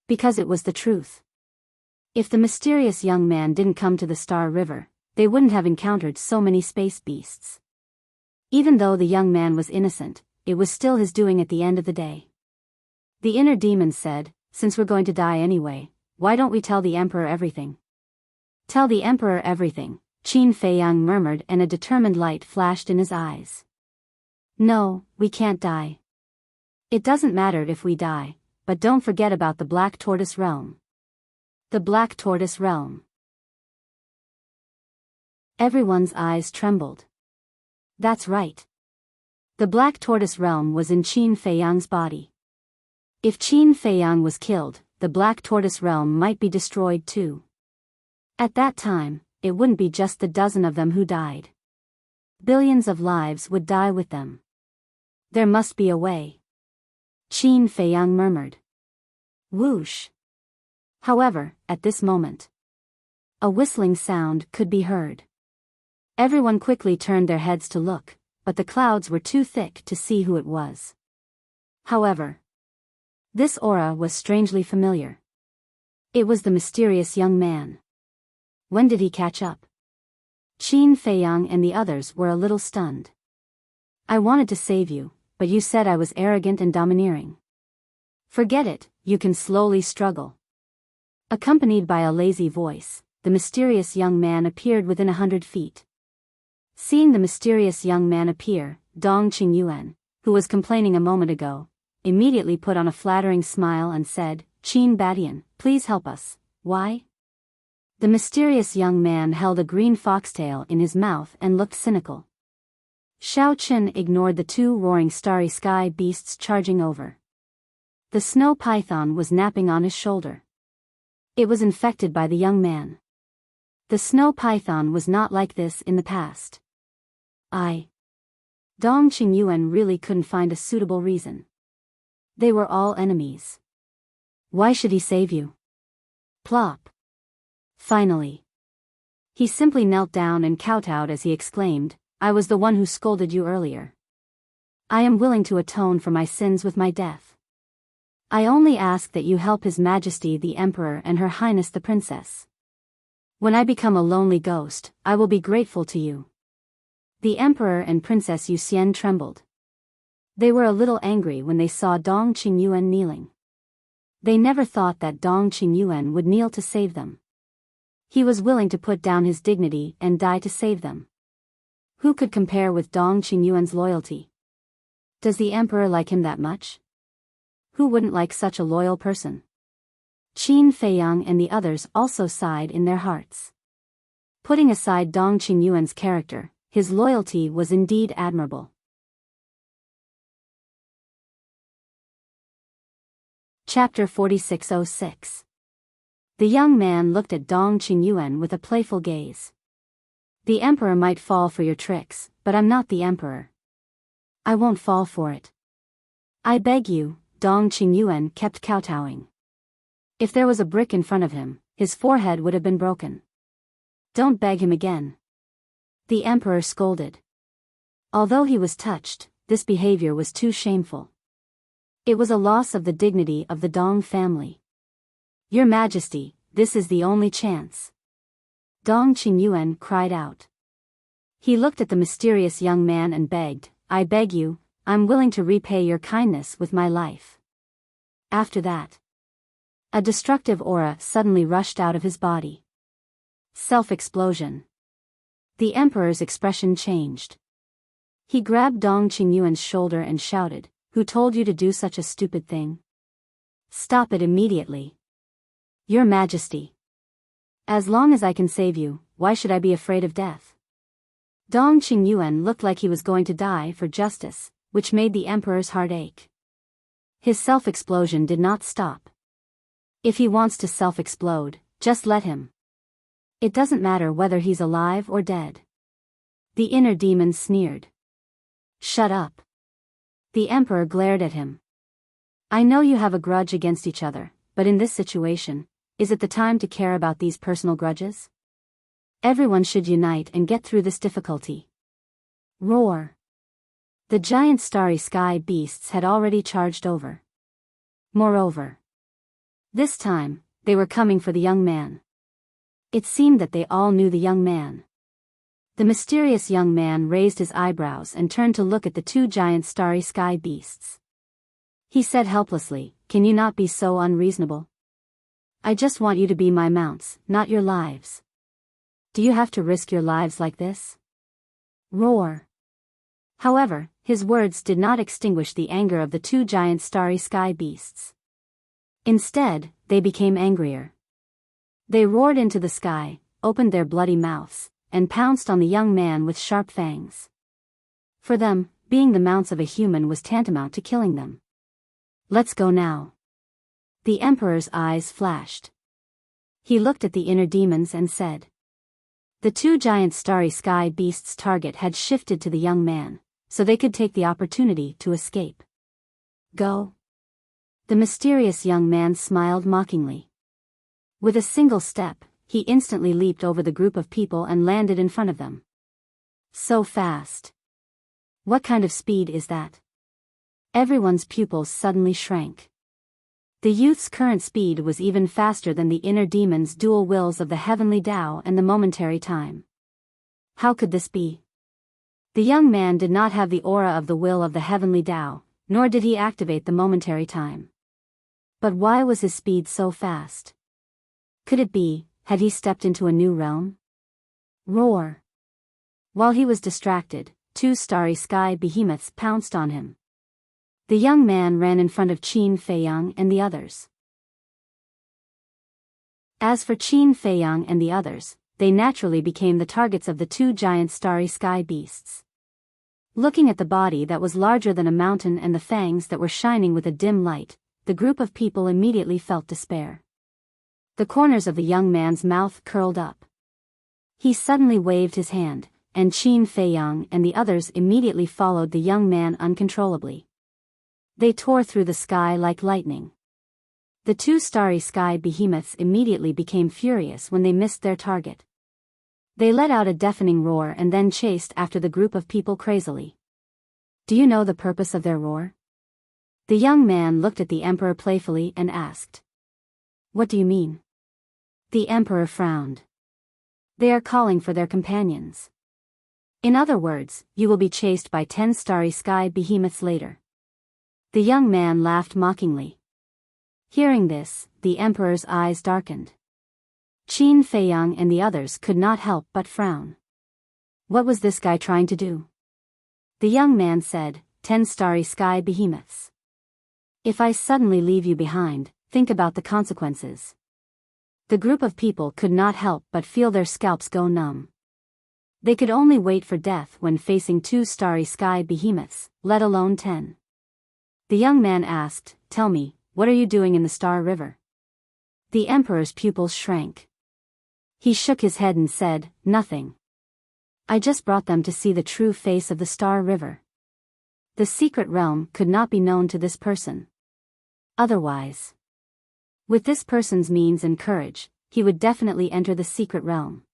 Speaker 1: Because it was the truth. If the mysterious young man didn't come to the Star River, they wouldn't have encountered so many space beasts. Even though the young man was innocent, it was still his doing at the end of the day. The inner demon said, since we're going to die anyway, why don't we tell the emperor everything? Tell the emperor everything, Qin Feiyang murmured, and a determined light flashed in his eyes. No, we can't die. It doesn't matter if we die, but don't forget about the Black Tortoise Realm. The Black Tortoise Realm. Everyone's eyes trembled. That's right. The Black Tortoise Realm was in Qin Feiyang's body. If Qin Feiyang was killed, the Black Tortoise Realm might be destroyed too. At that time, it wouldn't be just the dozen of them who died. Billions of lives would die with them. There must be a way. Qin Feiyang murmured. Whoosh. However, at this moment, a whistling sound could be heard. Everyone quickly turned their heads to look, but the clouds were too thick to see who it was. However, this aura was strangely familiar. It was the mysterious young man. When did he catch up? Qin Feiyang and the others were a little stunned. I wanted to save you, but you said I was arrogant and domineering. Forget it, you can slowly struggle. Accompanied by a lazy voice, the mysterious young man appeared within 100 feet. Seeing the mysterious young man appear, Dong Qingyuan, who was complaining a moment ago, immediately put on a flattering smile and said, Qin Badian, please help us. Why? The mysterious young man held a green foxtail in his mouth and looked cynical. Xiao Qin ignored the two roaring starry sky beasts charging over. The snow python was napping on his shoulder. It was infected by the young man. The snow python was not like this in the past. Dong Qingyuan really couldn't find a suitable reason. They were all enemies. Why should he save you? Plop. Finally. He simply knelt down and kowtowed as he exclaimed, I was the one who scolded you earlier. I am willing to atone for my sins with my death. I only ask that you help His Majesty the Emperor and Her Highness the Princess. When I become a lonely ghost, I will be grateful to you. The Emperor and Princess Yuxian trembled. They were a little angry when they saw Dong Qingyuan kneeling. They never thought that Dong Qingyuan would kneel to save them. He was willing to put down his dignity and die to save them. Who could compare with Dong Qingyuan's loyalty? Does the Emperor like him that much? Who wouldn't like such a loyal person? Qin Feiyang and the others also sighed in their hearts. Putting aside Dong Qingyuan's character, his loyalty was indeed admirable. Chapter 4606. The young man looked at Dong Qingyuan with a playful gaze. The Emperor might fall for your tricks, but I'm not the Emperor. I won't fall for it. I beg you, Dong Qingyuan kept kowtowing. If there was a brick in front of him, his forehead would have been broken. Don't beg him again. The Emperor scolded. Although he was touched, this behavior was too shameful. It was a loss of the dignity of the Dong family. Your Majesty, this is the only chance. Dong Qingyuan cried out. He looked at the mysterious young man and begged, I beg you, I'm willing to repay your kindness with my life. After that, a destructive aura suddenly rushed out of his body. Self-explosion. The Emperor's expression changed. He grabbed Dong Qingyuan's shoulder and shouted, Who told you to do such a stupid thing? Stop it immediately. Your Majesty. As long as I can save you, why should I be afraid of death? Dong Qingyuan looked like he was going to die for justice, which made the emperor's heart ache. His self-explosion did not stop. If he wants to self-explode, just let him. It doesn't matter whether he's alive or dead. The inner demon sneered. Shut up. The emperor glared at him. I know you have a grudge against each other, but in this situation, is it the time to care about these personal grudges? Everyone should unite and get through this difficulty. Roar. The giant starry sky beasts had already charged over. Moreover, this time, they were coming for the young man. It seemed that they all knew the young man. The mysterious young man raised his eyebrows and turned to look at the two giant starry sky beasts. He said helplessly, "Can you not be so unreasonable? I just want you to be my mounts, not your lives. Do you have to risk your lives like this?" Roar. However, his words did not extinguish the anger of the two giant starry sky beasts. Instead, they became angrier. They roared into the sky, opened their bloody mouths, and pounced on the young man with sharp fangs. For them, being the mounts of a human was tantamount to killing them. Let's go now. The emperor's eyes flashed. He looked at the inner demons and said. The two giant starry sky beasts' target had shifted to the young man, so they could take the opportunity to escape. Go. The mysterious young man smiled mockingly. With a single step, he instantly leaped over the group of people and landed in front of them. So fast. What kind of speed is that? Everyone's pupils suddenly shrank. The youth's current speed was even faster than the inner demon's dual wills of the heavenly Tao and the momentary time. How could this be? The young man did not have the aura of the will of the heavenly Tao, nor did he activate the momentary time. But why was his speed so fast? Could it be, had he stepped into a new realm? Roar. While he was distracted, two starry sky behemoths pounced on him. The young man ran in front of Qin Feiyang and the others. As for Qin Feiyang and the others, they naturally became the targets of the two giant starry sky beasts. Looking at the body that was larger than a mountain and the fangs that were shining with a dim light, the group of people immediately felt despair. The corners of the young man's mouth curled up. He suddenly waved his hand, and Qin Feiyang and the others immediately followed the young man uncontrollably. They tore through the sky like lightning. The two starry sky behemoths immediately became furious when they missed their target. They let out a deafening roar and then chased after the group of people crazily. Do you know the purpose of their roar? The young man looked at the emperor playfully and asked. What do you mean? The emperor frowned. They are calling for their companions. In other words, you will be chased by 10 starry sky behemoths later. The young man laughed mockingly. Hearing this, the emperor's eyes darkened. Qin Feiyang and the others could not help but frown. What was this guy trying to do? The young man said, 10 starry sky behemoths. If I suddenly leave you behind, think about the consequences. The group of people could not help but feel their scalps go numb. They could only wait for death when facing 2 starry sky behemoths, let alone 10. The young man asked, Tell me, what are you doing in the Star River? The emperor's pupils shrank. He shook his head and said, Nothing. I just brought them to see the true face of the Star River. The secret realm could not be known to this person. Otherwise, with this person's means and courage, he would definitely enter the secret realm.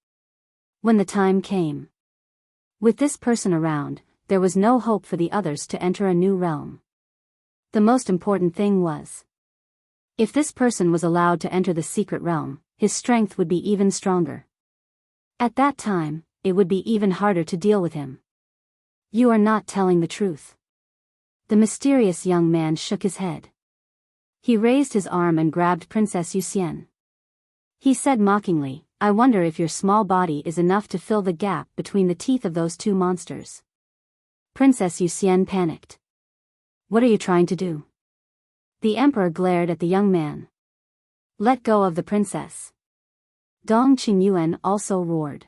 Speaker 1: When the time came. With this person around, there was no hope for the others to enter a new realm. The most important thing was, if this person was allowed to enter the secret realm, his strength would be even stronger. At that time, it would be even harder to deal with him. You are not telling the truth. The mysterious young man shook his head. He raised his arm and grabbed Princess Yuxian. He said mockingly, I wonder if your small body is enough to fill the gap between the teeth of those 2 monsters. Princess Yuxian panicked. What are you trying to do? The emperor glared at the young man. Let go of the princess. Dong Qingyuan also roared.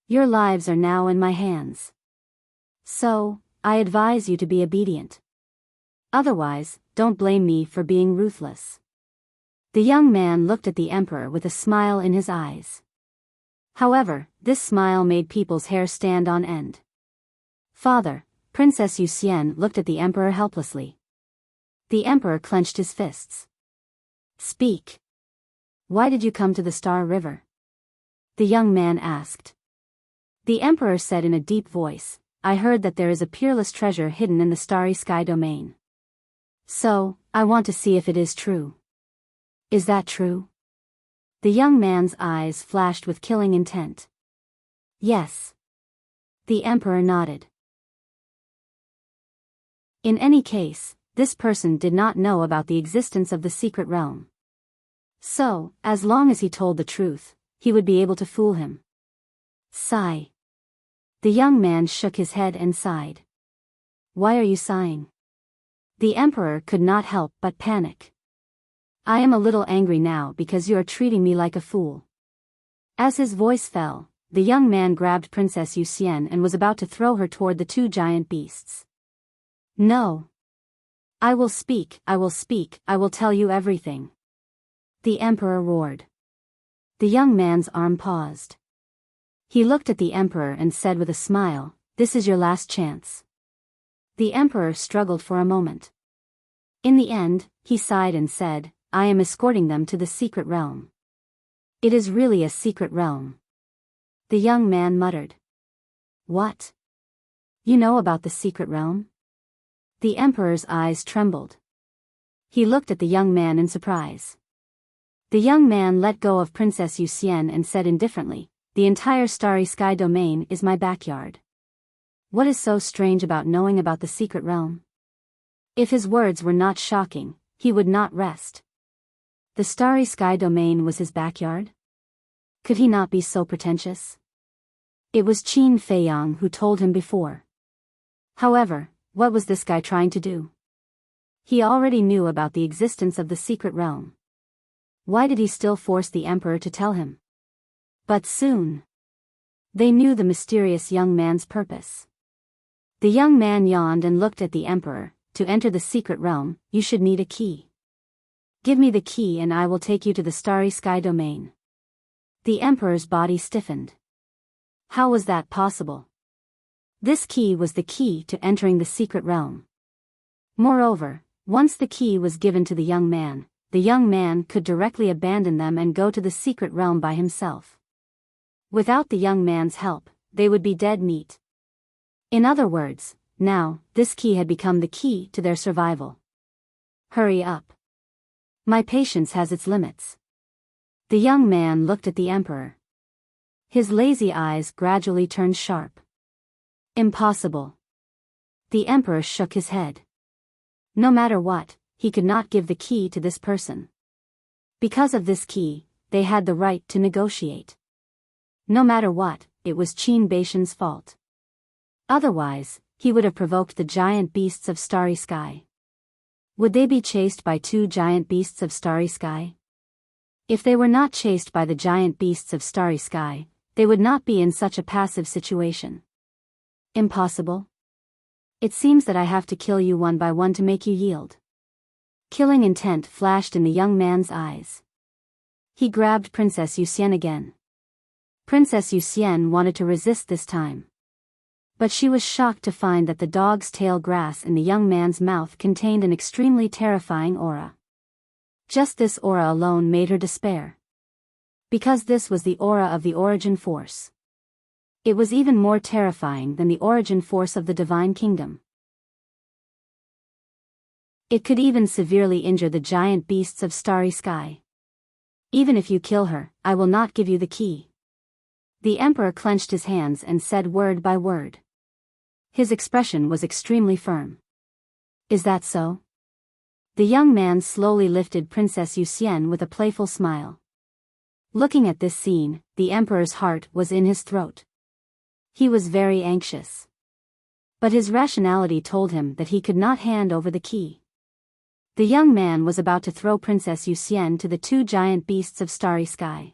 Speaker 1: Your lives are now in my hands. So, I advise you to be obedient. Otherwise, don't blame me for being ruthless. The young man looked at the emperor with a smile in his eyes. However, this smile made people's hair stand on end. Father, Princess Yuxian looked at the emperor helplessly. The emperor clenched his fists. Speak. Why did you come to the Star River? The young man asked. The emperor said in a deep voice, I heard that there is a peerless treasure hidden in the starry sky domain. So, I want to see if it is true. Is that true? The young man's eyes flashed with killing intent. Yes. The emperor nodded. In any case, this person did not know about the existence of the secret realm. So, as long as he told the truth, he would be able to fool him. Sigh. The young man shook his head and sighed. Why are you sighing? The emperor could not help but panic. I am a little angry now because you are treating me like a fool. As his voice fell, the young man grabbed Princess Yuxian and was about to throw her toward the two giant beasts. No. I will speak, I will tell you everything. The emperor roared. The young man's arm paused. He looked at the emperor and said with a smile, This is your last chance. The emperor struggled for a moment. In the end, he sighed and said, I am escorting them to the secret realm. It is really a secret realm. The young man muttered. What? You know about the secret realm? The emperor's eyes trembled. He looked at the young man in surprise. The young man let go of Princess Yuxian and said indifferently, The entire starry sky domain is my backyard. What is so strange about knowing about the secret realm? If his words were not shocking, he would not rest. The starry sky domain was his backyard? Could he not be so pretentious? It was Qin Feiyang who told him before. However, what was this guy trying to do? He already knew about the existence of the secret realm. Why did he still force the emperor to tell him? But soon, they knew the mysterious young man's purpose. The young man yawned and looked at the emperor. To enter the secret realm, you should need a key. Give me the key and I will take you to the starry sky domain. The emperor's body stiffened. How was that possible? This key was the key to entering the secret realm. Moreover, once the key was given to the young man could directly abandon them and go to the secret realm by himself. Without the young man's help, they would be dead meat. In other words, now, this key had become the key to their survival. Hurry up. My patience has its limits. The young man looked at the emperor. His lazy eyes gradually turned sharp. Impossible. The emperor shook his head. No matter what, he could not give the key to this person. Because of this key, they had the right to negotiate. No matter what, it was Qin Baishan's fault. Otherwise, he would have provoked the giant beasts of starry sky. Would they be chased by two giant beasts of starry sky? If they were not chased by the giant beasts of starry sky, they would not be in such a passive situation. Impossible? It seems that I have to kill you one by one to make you yield. Killing intent flashed in the young man's eyes. He grabbed Princess Yuxian again. Princess Yuxian wanted to resist this time. But she was shocked to find that the dog's tail grass in the young man's mouth contained an extremely terrifying aura. Just this aura alone made her despair. Because this was the aura of the origin force. It was even more terrifying than the origin force of the divine kingdom. It could even severely injure the giant beasts of starry sky. Even if you kill her, I will not give you the key. The emperor clenched his hands and said word by word. His expression was extremely firm. Is that so? The young man slowly lifted Princess Yuxian with a playful smile. Looking at this scene, the emperor's heart was in his throat. He was very anxious. But his rationality told him that he could not hand over the key. The young man was about to throw Princess Yuxian to the two giant beasts of starry sky.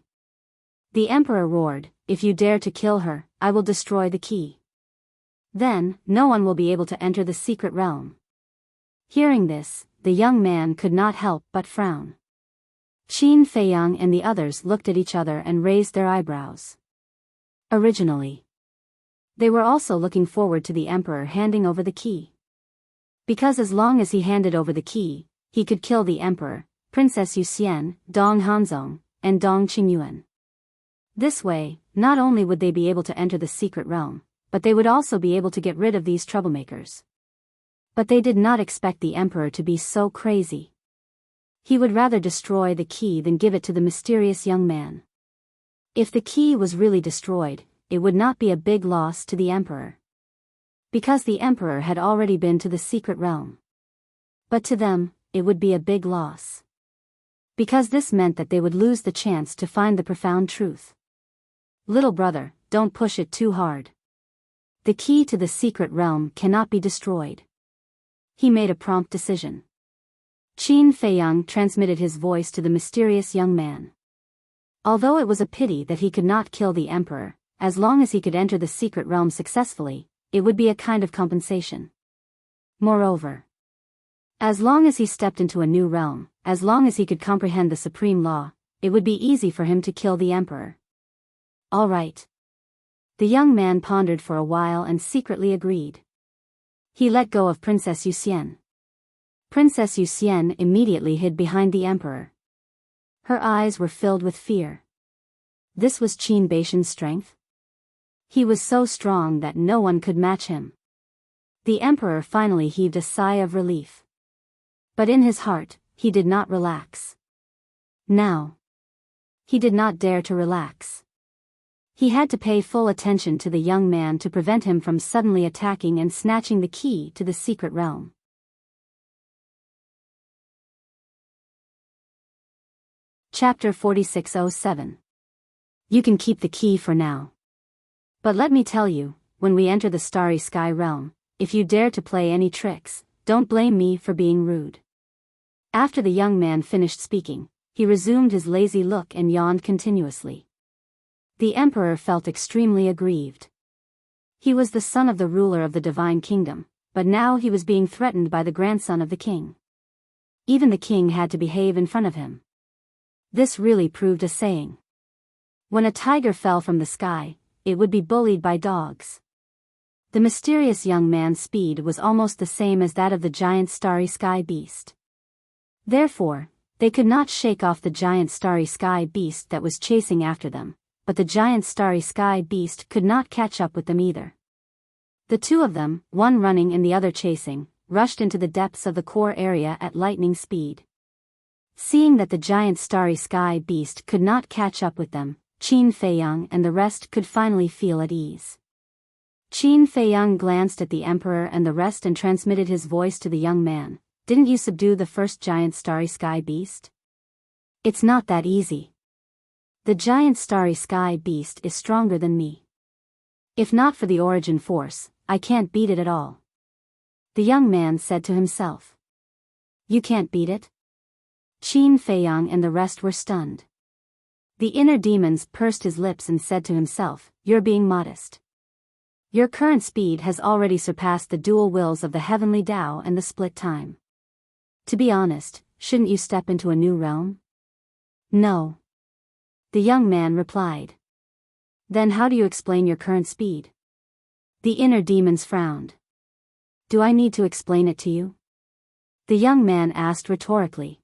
Speaker 1: The emperor roared, if you dare to kill her, I will destroy the key. Then, no one will be able to enter the secret realm." Hearing this, the young man could not help but frown. Qin Feiyang and the others looked at each other and raised their eyebrows. Originally, they were also looking forward to the emperor handing over the key. Because as long as he handed over the key, he could kill the emperor, Princess Yuxian, Dong Hanzong, and Dong Qingyuan. This way, not only would they be able to enter the secret realm, but they would also be able to get rid of these troublemakers. But they did not expect the emperor to be so crazy. He would rather destroy the key than give it to the mysterious young man. If the key was really destroyed, it would not be a big loss to the emperor, because the emperor had already been to the secret realm. But to them, it would be a big loss, because this meant that they would lose the chance to find the profound truth. "Little brother, don't push it too hard. The key to the secret realm cannot be destroyed." He made a prompt decision. Qin Feiyang transmitted his voice to the mysterious young man. Although it was a pity that he could not kill the emperor, as long as he could enter the secret realm successfully, it would be a kind of compensation. Moreover, as long as he stepped into a new realm, as long as he could comprehend the supreme law, it would be easy for him to kill the emperor. All right. The young man pondered for a while and secretly agreed. He let go of Princess Yuxian. Princess Yuxian immediately hid behind the emperor. Her eyes were filled with fear. This was Qin Baishan's strength? He was so strong that no one could match him. The emperor finally heaved a sigh of relief. But in his heart, he did not relax. Now, he did not dare to relax. He had to pay full attention to the young man to prevent him from suddenly attacking and snatching the key to the secret realm. Chapter 4607. You can keep the key for now. But let me tell you, when we enter the Starry Sky realm, if you dare to play any tricks, don't blame me for being rude. After the young man finished speaking, he resumed his lazy look and yawned continuously. The emperor felt extremely aggrieved. He was the son of the ruler of the divine kingdom, but now he was being threatened by the grandson of the king. Even the king had to behave in front of him. This really proved a saying. When a tiger fell from the sky, it would be bullied by dogs. The mysterious young man's speed was almost the same as that of the giant starry sky beast. Therefore, they could not shake off the giant starry sky beast that was chasing after them, but the giant starry sky beast could not catch up with them either. The two of them, one running and the other chasing, rushed into the depths of the core area at lightning speed. Seeing that the giant starry sky beast could not catch up with them, Qin Feiyang and the rest could finally feel at ease. Qin Feiyang glanced at the emperor and the rest and transmitted his voice to the young man. "Didn't you subdue the first giant starry sky beast? It's not that easy. The giant starry sky beast is stronger than me. If not for the origin force, I can't beat it at all." The young man said to himself. "You can't beat it?" Qin Feiyang and the rest were stunned. The inner demons pursed his lips and said to himself, "You're being modest. Your current speed has already surpassed the dual wills of the heavenly Tao and the split time. To be honest, shouldn't you step into a new realm?" "No." The young man replied. "Then how do you explain your current speed?" The inner demons frowned. "Do I need to explain it to you?" The young man asked rhetorically.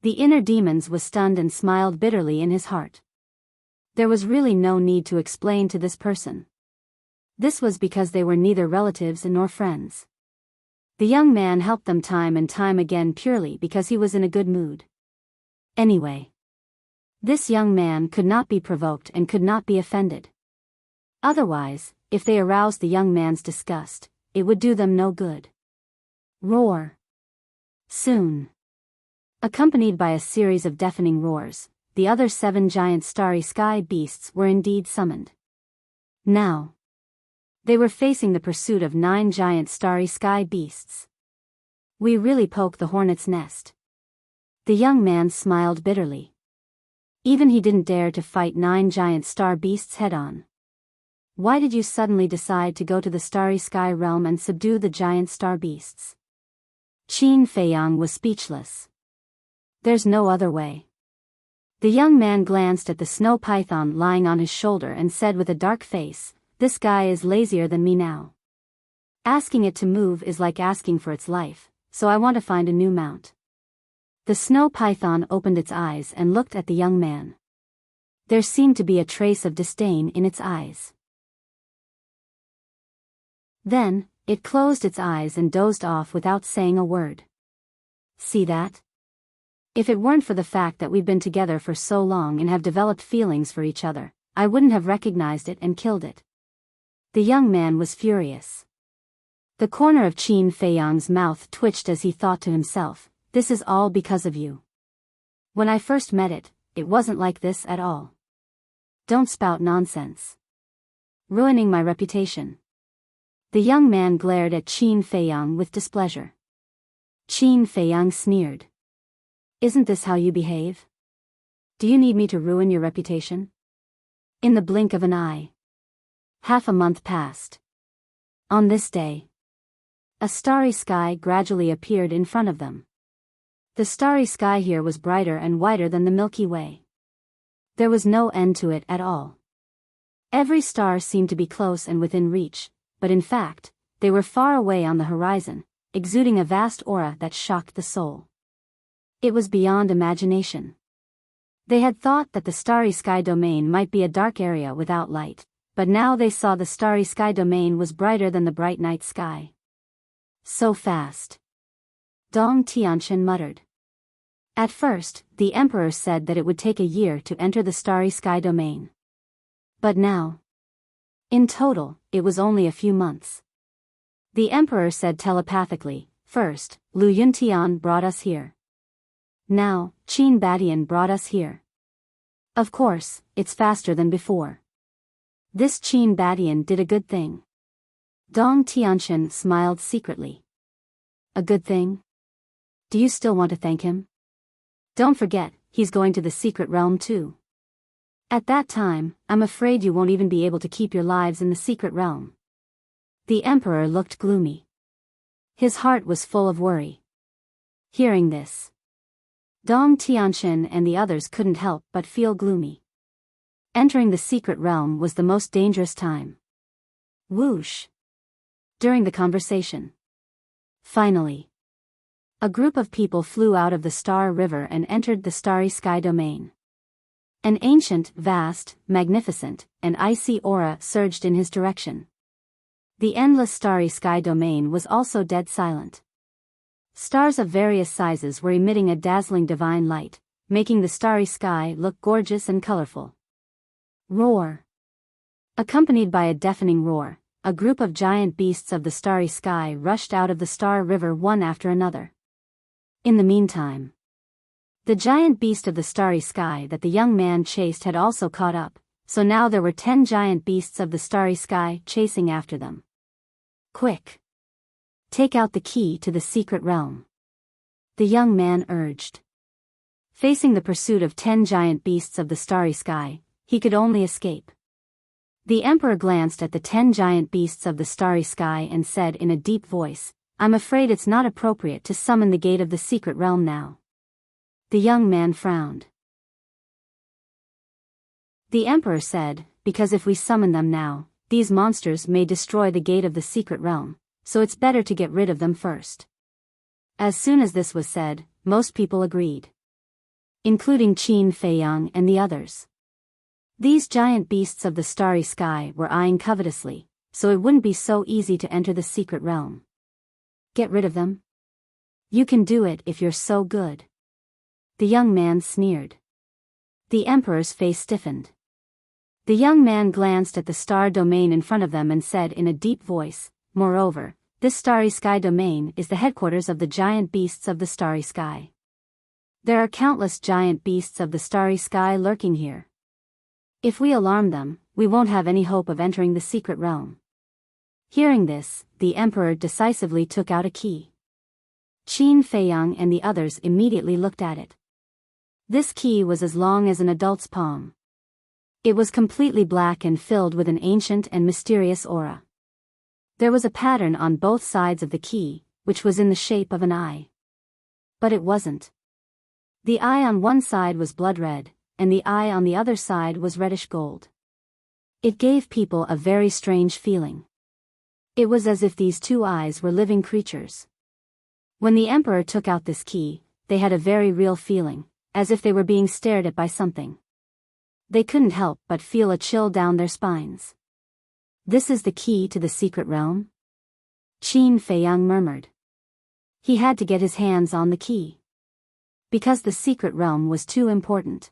Speaker 1: The inner demons was stunned and smiled bitterly in his heart. There was really no need to explain to this person. This was because they were neither relatives nor friends. The young man helped them time and time again purely because he was in a good mood. Anyway, this young man could not be provoked and could not be offended. Otherwise, if they aroused the young man's disgust, it would do them no good. Roar. Soon, accompanied by a series of deafening roars, the other 7 giant starry sky beasts were indeed summoned. Now, they were facing the pursuit of 9 giant starry sky beasts. We really poked the hornet's nest. The young man smiled bitterly. Even he didn't dare to fight 9 giant star beasts head-on. Why did you suddenly decide to go to the starry sky realm and subdue the giant star beasts? Qin Feiyang was speechless. There's no other way. The young man glanced at the snow python lying on his shoulder and said with a dark face, "This guy is lazier than me now. Asking it to move is like asking for its life, so I want to find a new mount." The snow python opened its eyes and looked at the young man. There seemed to be a trace of disdain in its eyes. Then, it closed its eyes and dozed off without saying a word. See that? If it weren't for the fact that we've been together for so long and have developed feelings for each other, I wouldn't have recognized it and killed it. The young man was furious. The corner of Qin Feiyang's mouth twitched as he thought to himself, "This is all because of you. When I first met it, it wasn't like this at all. Don't spout nonsense. Ruining my reputation." The young man glared at Qin Feiyang with displeasure. Qin Feiyang sneered. "Isn't this how you behave? Do you need me to ruin your reputation?" In the blink of an eye. Half a month passed. On this day, a starry sky gradually appeared in front of them. The starry sky here was brighter and wider than the Milky Way. There was no end to it at all. Every star seemed to be close and within reach, but in fact, they were far away on the horizon, exuding a vast aura that shocked the soul. It was beyond imagination. They had thought that the starry sky domain might be a dark area without light, but now they saw the starry sky domain was brighter than the bright night sky. So fast. Dong Tianqian muttered. At first, the emperor said that it would take a year to enter the starry sky domain. But now, in total, it was only a few months. The emperor said telepathically, "First, Lu Yuntian brought us here. Now, Qin Badian brought us here. Of course, it's faster than before. This Qin Badian did a good thing." Dong Tianqian smiled secretly. "A good thing? Do you still want to thank him? Don't forget, he's going to the secret realm too. At that time, I'm afraid you won't even be able to keep your lives in the secret realm." The emperor looked gloomy. His heart was full of worry. Hearing this, Dong Tianqian and the others couldn't help but feel gloomy. Entering the secret realm was the most dangerous time. Whoosh! During the conversation. Finally, a group of people flew out of the Star River and entered the starry sky domain. An ancient, vast, magnificent, and icy aura surged in his direction. The endless starry sky domain was also dead silent. Stars of various sizes were emitting a dazzling divine light, making the starry sky look gorgeous and colorful. Roar! Accompanied by a deafening roar, a group of giant beasts of the starry sky rushed out of the Star River one after another. In the meantime, the giant beast of the starry sky that the young man chased had also caught up, so now there were 10 giant beasts of the starry sky chasing after them. Quick! Take out the key to the secret realm, the young man urged. Facing the pursuit of 10 giant beasts of the starry sky, he could only escape. The emperor glanced at the 10 giant beasts of the starry sky and said in a deep voice, "I'm afraid it's not appropriate to summon the gate of the secret realm now." The young man frowned. The emperor said, "Because if we summon them now, these monsters may destroy the gate of the secret realm, so it's better to get rid of them first." As soon as this was said, most people agreed, including Qin Feiyang and the others. These giant beasts of the starry sky were eyeing covetously, so it wouldn't be so easy to enter the secret realm. Get rid of them? You can do it if you're so good. The young man sneered. The emperor's face stiffened. The young man glanced at the star domain in front of them and said in a deep voice, "Moreover, this starry sky domain is the headquarters of the giant beasts of the starry sky. There are countless giant beasts of the starry sky lurking here. If we alarm them, we won't have any hope of entering the secret realm." Hearing this, the emperor decisively took out a key. Qin Feiyang and the others immediately looked at it. This key was as long as an adult's palm. It was completely black and filled with an ancient and mysterious aura. There was a pattern on both sides of the key, which was in the shape of an eye. But it wasn't. The eye on one side was blood red, and the eye on the other side was reddish gold. It gave people a very strange feeling. It was as if these two eyes were living creatures. When the emperor took out this key, they had a very real feeling, as if they were being stared at by something. They couldn't help but feel a chill down their spines. This is the key to the secret realm? Qin Feiyang murmured. He had to get his hands on the key. Because the secret realm was too important.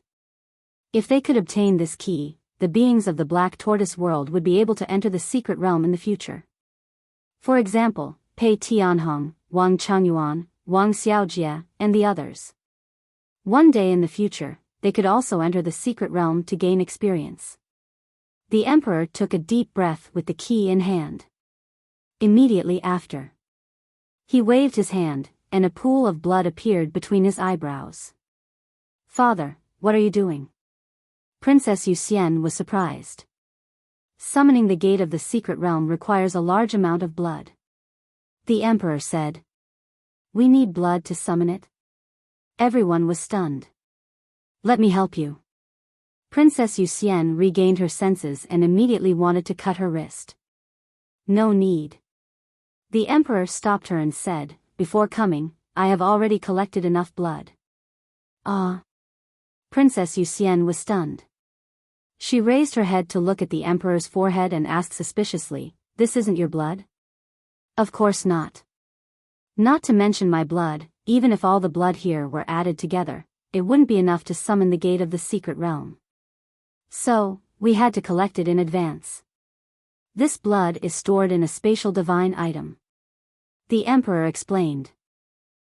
Speaker 1: If they could obtain this key, the beings of the Black Tortoise world would be able to enter the secret realm in the future. For example, Pei Tianhong, Wang Changyuan, Wang Xiaojie, and the others. One day in the future, they could also enter the secret realm to gain experience. The emperor took a deep breath with the key in hand. Immediately after, he waved his hand, and a pool of blood appeared between his eyebrows. "Father, what are you doing?" Princess Yuxian was surprised. Summoning the gate of the secret realm requires a large amount of blood. The emperor said. "We need blood to summon it?" Everyone was stunned. "Let me help you." Princess Yuxian regained her senses and immediately wanted to cut her wrist. "No need." The emperor stopped her and said, "Before coming, I have already collected enough blood." "Ah." Princess Yuxian was stunned. She raised her head to look at the emperor's forehead and asked suspiciously, "This isn't your blood?" "Of course not. Not to mention my blood, even if all the blood here were added together, it wouldn't be enough to summon the gate of the secret realm. So, we had to collect it in advance. This blood is stored in a spatial divine item." The emperor explained.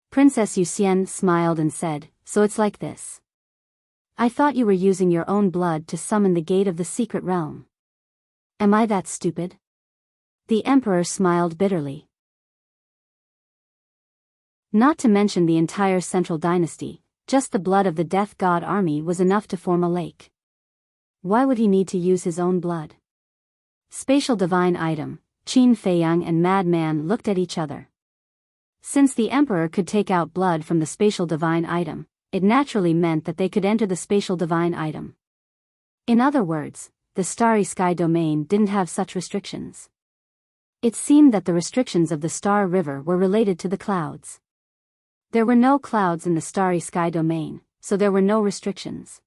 Speaker 1: Princess Yuxian smiled and said, "So it's like this. I thought you were using your own blood to summon the gate of the secret realm. Am I that stupid?" The emperor smiled bitterly. Not to mention the entire central dynasty, just the blood of the death god army was enough to form a lake. Why would he need to use his own blood? Spatial divine item. Qin Feiyang and Madman looked at each other. Since the emperor could take out blood from the spatial divine item, it naturally meant that they could enter the spatial divine item. In other words, the starry sky domain didn't have such restrictions. It seemed that the restrictions of the Star River were related to the clouds. There were no clouds in the starry sky domain, so there were no restrictions.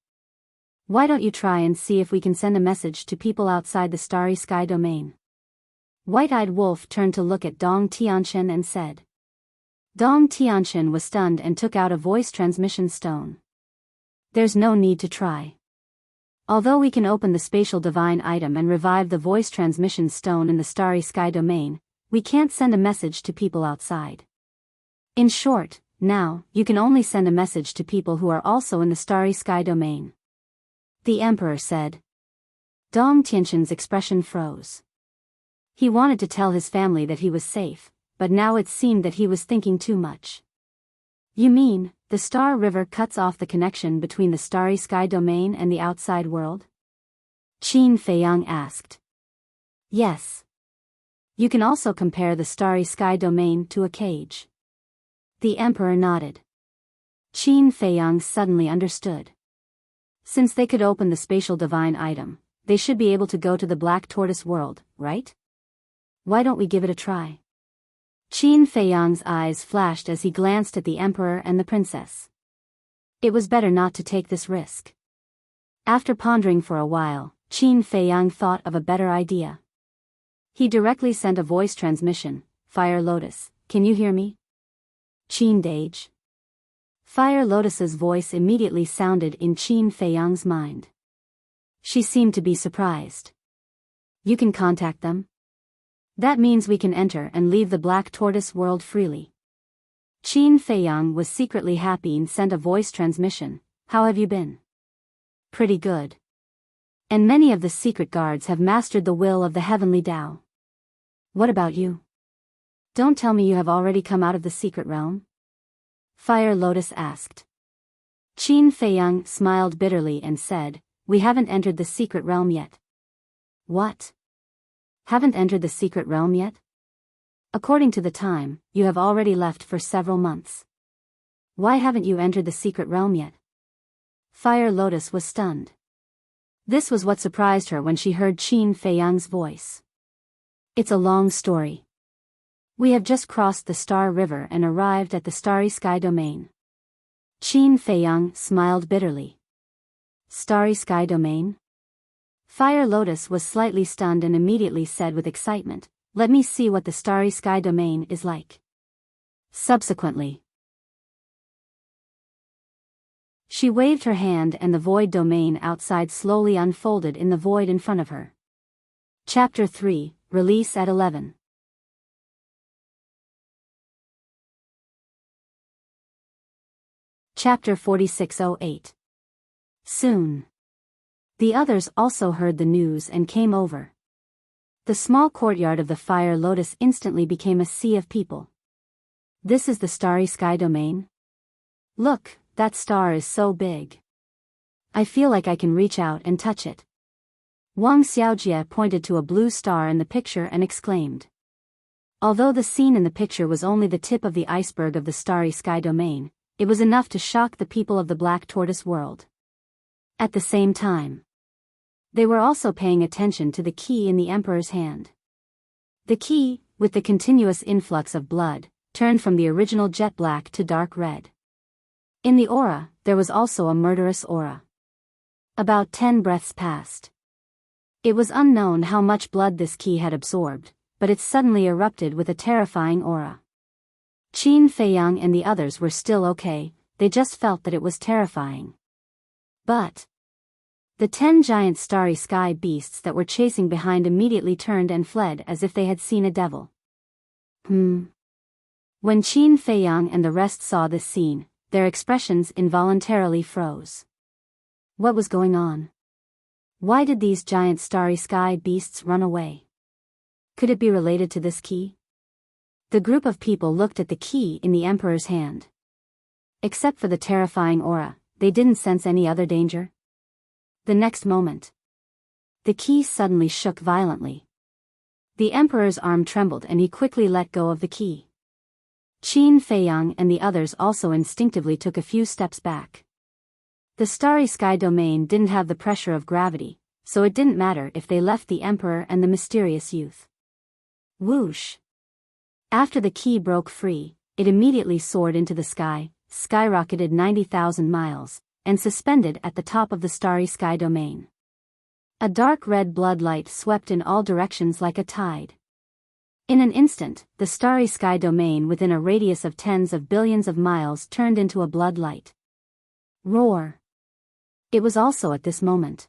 Speaker 1: Why don't you try and see if we can send a message to people outside the starry sky domain? White-eyed Wolf turned to look at Dong Tianxian and said. Dong Tianxian was stunned and took out a voice transmission stone. "There's no need to try. Although we can open the spatial divine item and revive the voice transmission stone in the starry sky domain, we can't send a message to people outside. In short, now, you can only send a message to people who are also in the starry sky domain," the emperor said. Dong Tianxian's expression froze. He wanted to tell his family that he was safe, but now it seemed that he was thinking too much. "You mean, the Star River cuts off the connection between the starry sky domain and the outside world?" Qin Feiyang asked. "Yes. You can also compare the starry sky domain to a cage." The emperor nodded. Qin Feiyang suddenly understood. Since they could open the spatial divine item, they should be able to go to the Black Tortoise world, right? Why don't we give it a try? Qin Feiyang's eyes flashed as he glanced at the emperor and the princess. It was better not to take this risk. After pondering for a while, Qin Feiyang thought of a better idea. He directly sent a voice transmission. "Fire Lotus, can you hear me?" "Qin Dage." Fire Lotus's voice immediately sounded in Qin Feiyang's mind. She seemed to be surprised. "You can contact them? That means we can enter and leave the Black Tortoise world freely." Qin Feiyang was secretly happy and sent a voice transmission. "How have you been?" "Pretty good. And many of the secret guards have mastered the will of the heavenly Tao. What about you? Don't tell me you have already come out of the secret realm?" Fire Lotus asked. Qin Feiyang smiled bitterly and said, "We haven't entered the secret realm yet." "What? Haven't entered the secret realm yet? According to the time, you have already left for several months. Why haven't you entered the secret realm yet?" Fire Lotus was stunned. This was what surprised her when she heard Qin Feiyang's voice. "It's a long story. We have just crossed the Star River and arrived at the Starry Sky Domain." Qin Feiyang smiled bitterly. "Starry Sky Domain?" Fire Lotus was slightly stunned and immediately said with excitement, "Let me see what the Starry Sky Domain is like." Subsequently, she waved her hand and the void domain outside slowly unfolded in the void in front of her. Chapter 3, Release at 11. Chapter 4608. Soon. The others also heard the news and came over. The small courtyard of the Fire Lotus instantly became a sea of people. "This is the Starry Sky Domain? Look, that star is so big. I feel like I can reach out and touch it." Wang Xiaojie pointed to a blue star in the picture and exclaimed. Although the scene in the picture was only the tip of the iceberg of the Starry Sky Domain, it was enough to shock the people of the Black Tortoise world. At the same time, they were also paying attention to the key in the Emperor's hand. The key, with the continuous influx of blood, turned from the original jet black to dark red. In the aura, there was also a murderous aura. About 10 breaths passed. It was unknown how much blood this key had absorbed, but it suddenly erupted with a terrifying aura. Qin Feiyang and the others were still okay, they just felt that it was terrifying. But the 10 giant starry sky beasts that were chasing behind immediately turned and fled as if they had seen a devil. When Qin Feiyang and the rest saw this scene, their expressions involuntarily froze. What was going on? Why did these giant starry sky beasts run away? Could it be related to this key? The group of people looked at the key in the Emperor's hand. Except for the terrifying aura, they didn't sense any other danger. The next moment, the key suddenly shook violently. The Emperor's arm trembled and he quickly let go of the key. Qin Feiyang and the others also instinctively took a few steps back. The Starry Sky Domain didn't have the pressure of gravity, so it didn't matter if they left the Emperor and the mysterious youth. Whoosh! After the key broke free, it immediately soared into the sky, skyrocketed 90,000 miles, and suspended at the top of the Starry Sky Domain. A dark red blood light swept in all directions like a tide. In an instant, the Starry Sky Domain within a radius of tens of billions of miles turned into a blood light. Roar! It was also at this moment.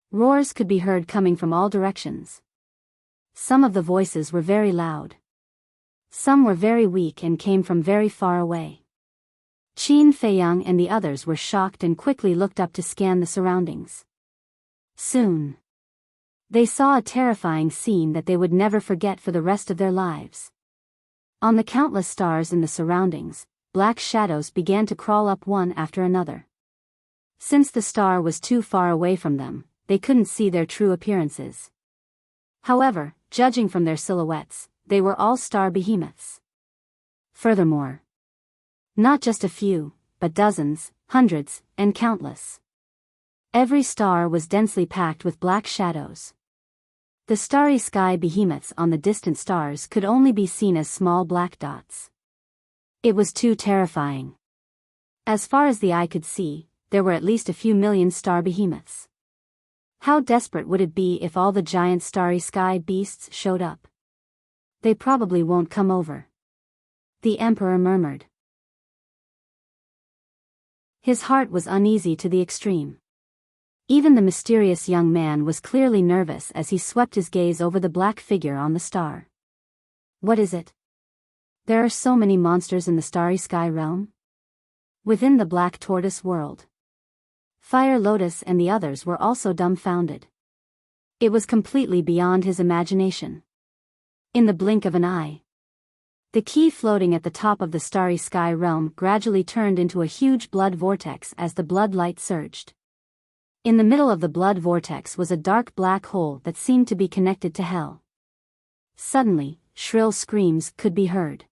Speaker 1: Roars could be heard coming from all directions. Some of the voices were very loud. Some were very weak and came from very far away. Qin Feiyang and the others were shocked and quickly looked up to scan the surroundings. Soon, they saw a terrifying scene that they would never forget for the rest of their lives. On the countless stars in the surroundings, black shadows began to crawl up one after another. Since the star was too far away from them, they couldn't see their true appearances. However, judging from their silhouettes, they were all star behemoths. Furthermore, not just a few, but dozens, hundreds, and countless. Every star was densely packed with black shadows. The starry sky behemoths on the distant stars could only be seen as small black dots. It was too terrifying. As far as the eye could see, there were at least a few million star behemoths. How desperate would it be if all the giant starry sky beasts showed up? They probably won't come over. The Emperor murmured. His heart was uneasy to the extreme. Even the mysterious young man was clearly nervous as he swept his gaze over the black figure on the star. What is it? There are so many monsters in the starry sky realm? Within the Black Tortoise world, Fire Lotus and the others were also dumbfounded. It was completely beyond his imagination. In the blink of an eye, The key floating at the top of the starry sky realm gradually turned into a huge blood vortex as the blood light surged. In the middle of the blood vortex was a dark black hole that seemed to be connected to hell. Suddenly, shrill screams could be heard.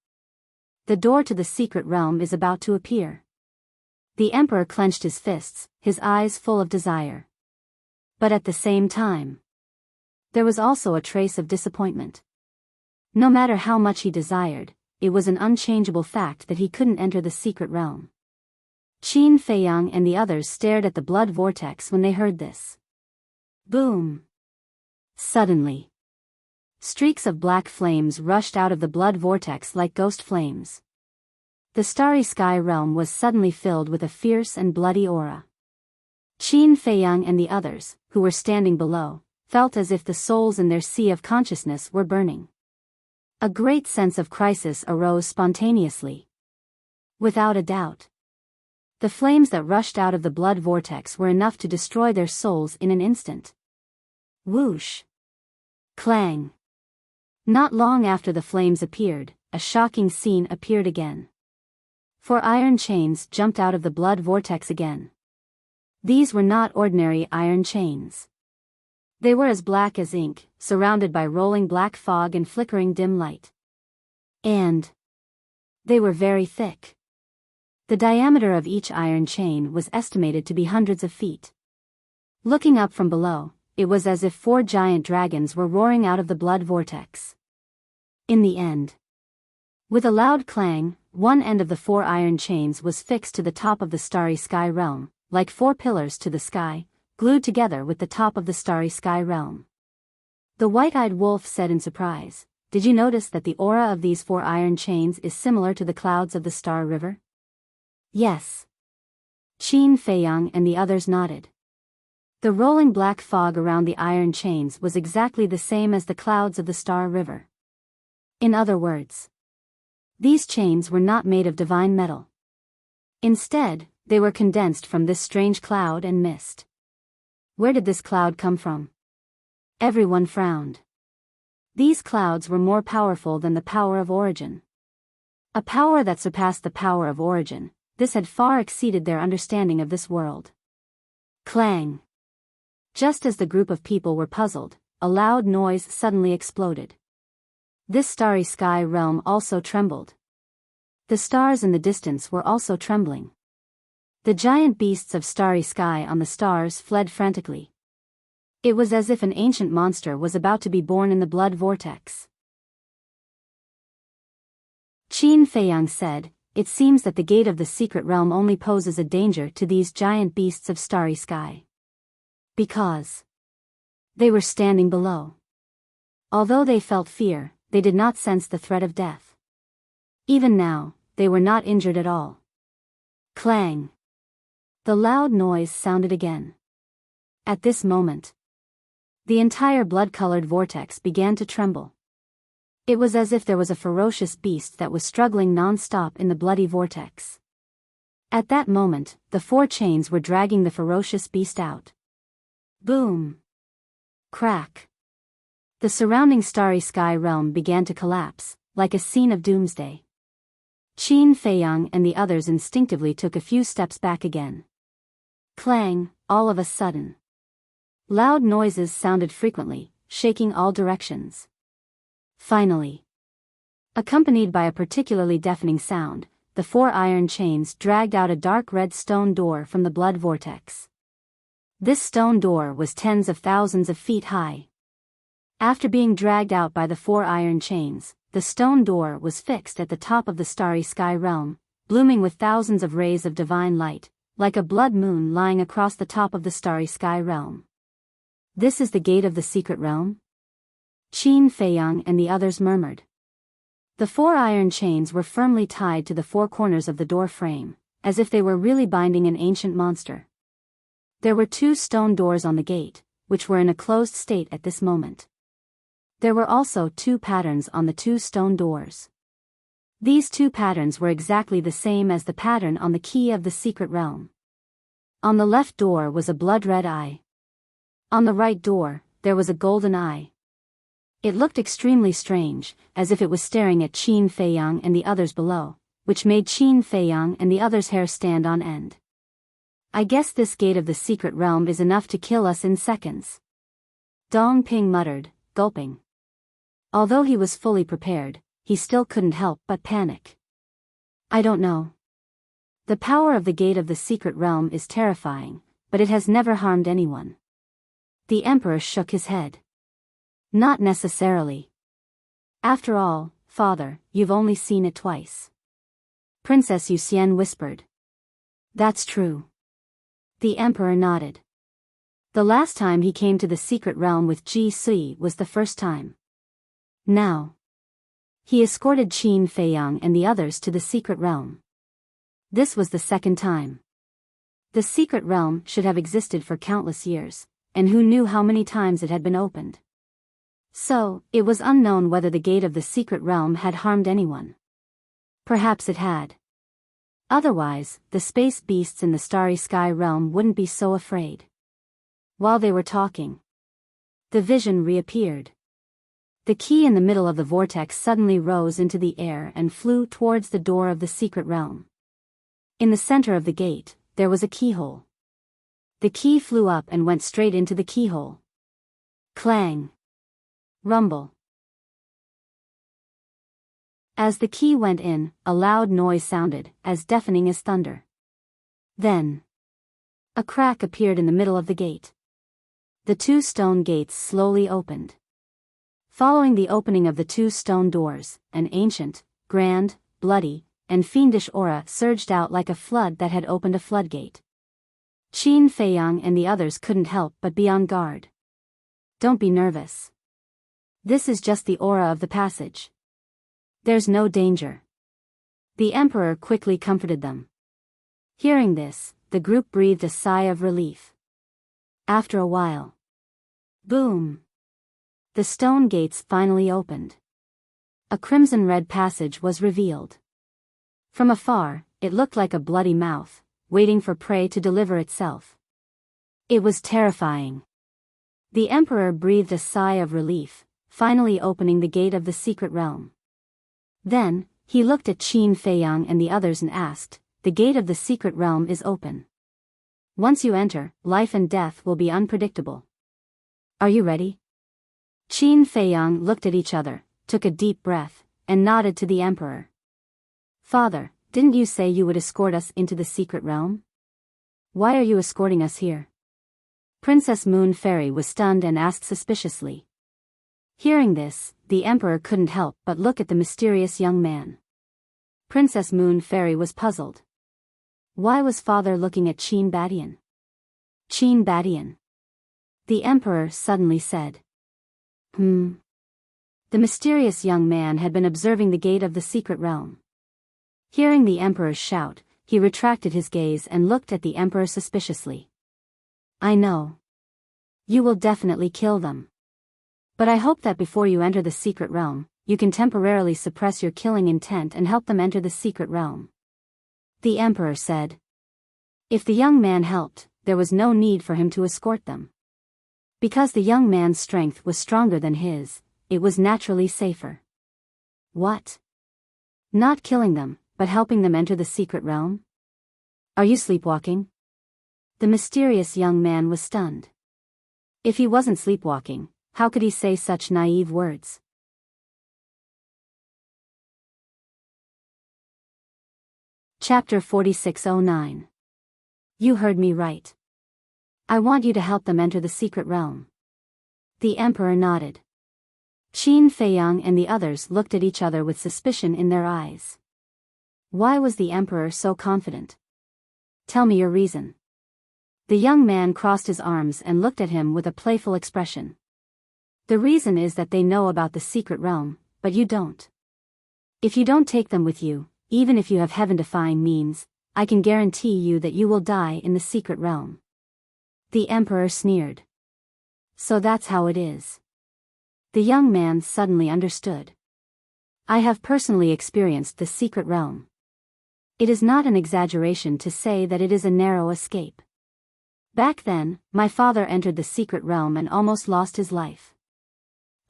Speaker 1: The door to the secret realm is about to appear. The emperor clenched his fists, his eyes full of desire. But at the same time, there was also a trace of disappointment. No matter how much he desired, it was an unchangeable fact that he couldn't enter the secret realm. Qin Feiyang and the others stared at the blood vortex when they heard this. Boom! Suddenly, streaks of black flames rushed out of the blood vortex like ghost flames. The starry sky realm was suddenly filled with a fierce and bloody aura. Qin Feiyang and the others, who were standing below, felt as if the souls in their sea of consciousness were burning. A great sense of crisis arose spontaneously. Without a doubt, the flames that rushed out of the blood vortex were enough to destroy their souls in an instant. Whoosh! Clang! Not long after the flames appeared, a shocking scene appeared again. 4 iron chains jumped out of the blood vortex again. These were not ordinary iron chains. They were as black as ink, surrounded by rolling black fog and flickering dim light. And they were very thick. The diameter of each iron chain was estimated to be hundreds of feet. Looking up from below, it was as if 4 giant dragons were roaring out of the blood vortex. In the end, with a loud clang, one end of the 4 iron chains was fixed to the top of the starry sky realm, like 4 pillars to the sky, glued together with the top of the starry sky realm. The white-eyed wolf said in surprise, "Did you notice that the aura of these 4 iron chains is similar to the clouds of the Star River?" Yes. Qin Feiyang and the others nodded. The rolling black fog around the iron chains was exactly the same as the clouds of the Star River. In other words, these chains were not made of divine metal. Instead, they were condensed from this strange cloud and mist. Where did this cloud come from? Everyone frowned. These clouds were more powerful than the power of origin. A power that surpassed the power of origin. This had far exceeded their understanding of this world. Clang! Just as the group of people were puzzled, a loud noise suddenly exploded. This starry sky realm also trembled. The stars in the distance were also trembling. The giant beasts of starry sky on the stars fled frantically. It was as if an ancient monster was about to be born in the blood vortex. Qin Feiyang said, "It seems that the gate of the secret realm only poses a danger to these giant beasts of starry sky. Because they were standing below. Although they felt fear, they did not sense the threat of death. Even now, they were not injured at all." Clang! The loud noise sounded again. At this moment, the entire blood-colored vortex began to tremble. It was as if there was a ferocious beast that was struggling non-stop in the bloody vortex. At that moment, the 4 chains were dragging the ferocious beast out. Boom! Crack! The surrounding starry sky realm began to collapse, like a scene of doomsday. Qin Feiyang and the others instinctively took a few steps back again. Clang! All of a sudden, loud noises sounded frequently, shaking all directions. Finally, accompanied by a particularly deafening sound, the 4 iron chains dragged out a dark red stone door from the blood vortex. This stone door was tens of thousands of feet high. After being dragged out by the 4 iron chains, the stone door was fixed at the top of the starry sky realm, blooming with thousands of rays of divine light, like a blood moon lying across the top of the starry sky realm. "This is the gate of the secret realm?" Qin Feiyang and the others murmured. The 4 iron chains were firmly tied to the 4 corners of the door frame, as if they were really binding an ancient monster. There were 2 stone doors on the gate, which were in a closed state at this moment. There were also 2 patterns on the 2 stone doors. These 2 patterns were exactly the same as the pattern on the key of the secret realm. On the left door was a blood-red eye. On the right door, there was a golden eye. It looked extremely strange, as if it was staring at Qin Feiyang and the others below, which made Qin Feiyang and the others' hair stand on end. I guess this gate of the secret realm is enough to kill us in seconds. Dong Ping muttered, gulping. Although he was fully prepared, he still couldn't help but panic. I don't know. The power of the gate of the secret realm is terrifying, but it has never harmed anyone. The emperor shook his head. Not necessarily. After all, father, you've only seen it twice. Princess Yuxian whispered. That's true. The emperor nodded. The last time he came to the secret realm with Ji Sui was the first time. Now, he escorted Qin Feiyang and the others to the secret realm. This was the second time. The secret realm should have existed for countless years, and who knew how many times it had been opened. So, it was unknown whether the gate of the secret realm had harmed anyone. Perhaps it had. Otherwise, the space beasts in the starry sky realm wouldn't be so afraid. While they were talking, the vision reappeared. The key in the middle of the vortex suddenly rose into the air and flew towards the door of the secret realm. In the center of the gate, there was a keyhole. The key flew up and went straight into the keyhole. Clang. Rumble. As the key went in, a loud noise sounded, as deafening as thunder. Then, a crack appeared in the middle of the gate. The two stone gates slowly opened. Following the opening of the two stone doors, an ancient, grand, bloody, and fiendish aura surged out like a flood that had opened a floodgate. Qin Feiyang and the others couldn't help but be on guard. Don't be nervous. This is just the aura of the passage. There's no danger. The emperor quickly comforted them. Hearing this, the group breathed a sigh of relief. After a while, boom! The stone gates finally opened. A crimson-red passage was revealed. From afar, it looked like a bloody mouth, waiting for prey to deliver itself. It was terrifying. The emperor breathed a sigh of relief, finally opening the gate of the secret realm. Then, he looked at Qin Feiyang and the others and asked, "The gate of the secret realm is open. Once you enter, life and death will be unpredictable. Are you ready?" Qin Feiyang looked at each other, took a deep breath, and nodded to the emperor. "Father, didn't you say you would escort us into the secret realm? Why are you escorting us here?" Princess Moon Fairy was stunned and asked suspiciously. Hearing this, the emperor couldn't help but look at the mysterious young man. Princess Moon Fairy was puzzled. Why was father looking at Qin Badian? Qin Badian. The emperor suddenly said. The mysterious young man had been observing the gate of the secret realm. Hearing the emperor's shout, he retracted his gaze and looked at the emperor suspiciously. "I know. You will definitely kill them. But I hope that before you enter the secret realm, you can temporarily suppress your killing intent and help them enter the secret realm," the emperor said. If the young man helped, there was no need for him to escort them. Because the young man's strength was stronger than his, it was naturally safer. What? Not killing them, but helping them enter the secret realm? Are you sleepwalking? The mysterious young man was stunned. If he wasn't sleepwalking, how could he say such naive words? Chapter 4609. You heard me right. I want you to help them enter the secret realm. The emperor nodded. Qin Feiyang and the others looked at each other with suspicion in their eyes. Why was the emperor so confident? Tell me your reason. The young man crossed his arms and looked at him with a playful expression. The reason is that they know about the secret realm, but you don't. If you don't take them with you, even if you have heaven-defying means, I can guarantee you that you will die in the secret realm. The emperor sneered. So that's how it is. The young man suddenly understood. I have personally experienced the secret realm. It is not an exaggeration to say that it is a narrow escape. Back then, my father entered the secret realm and almost lost his life.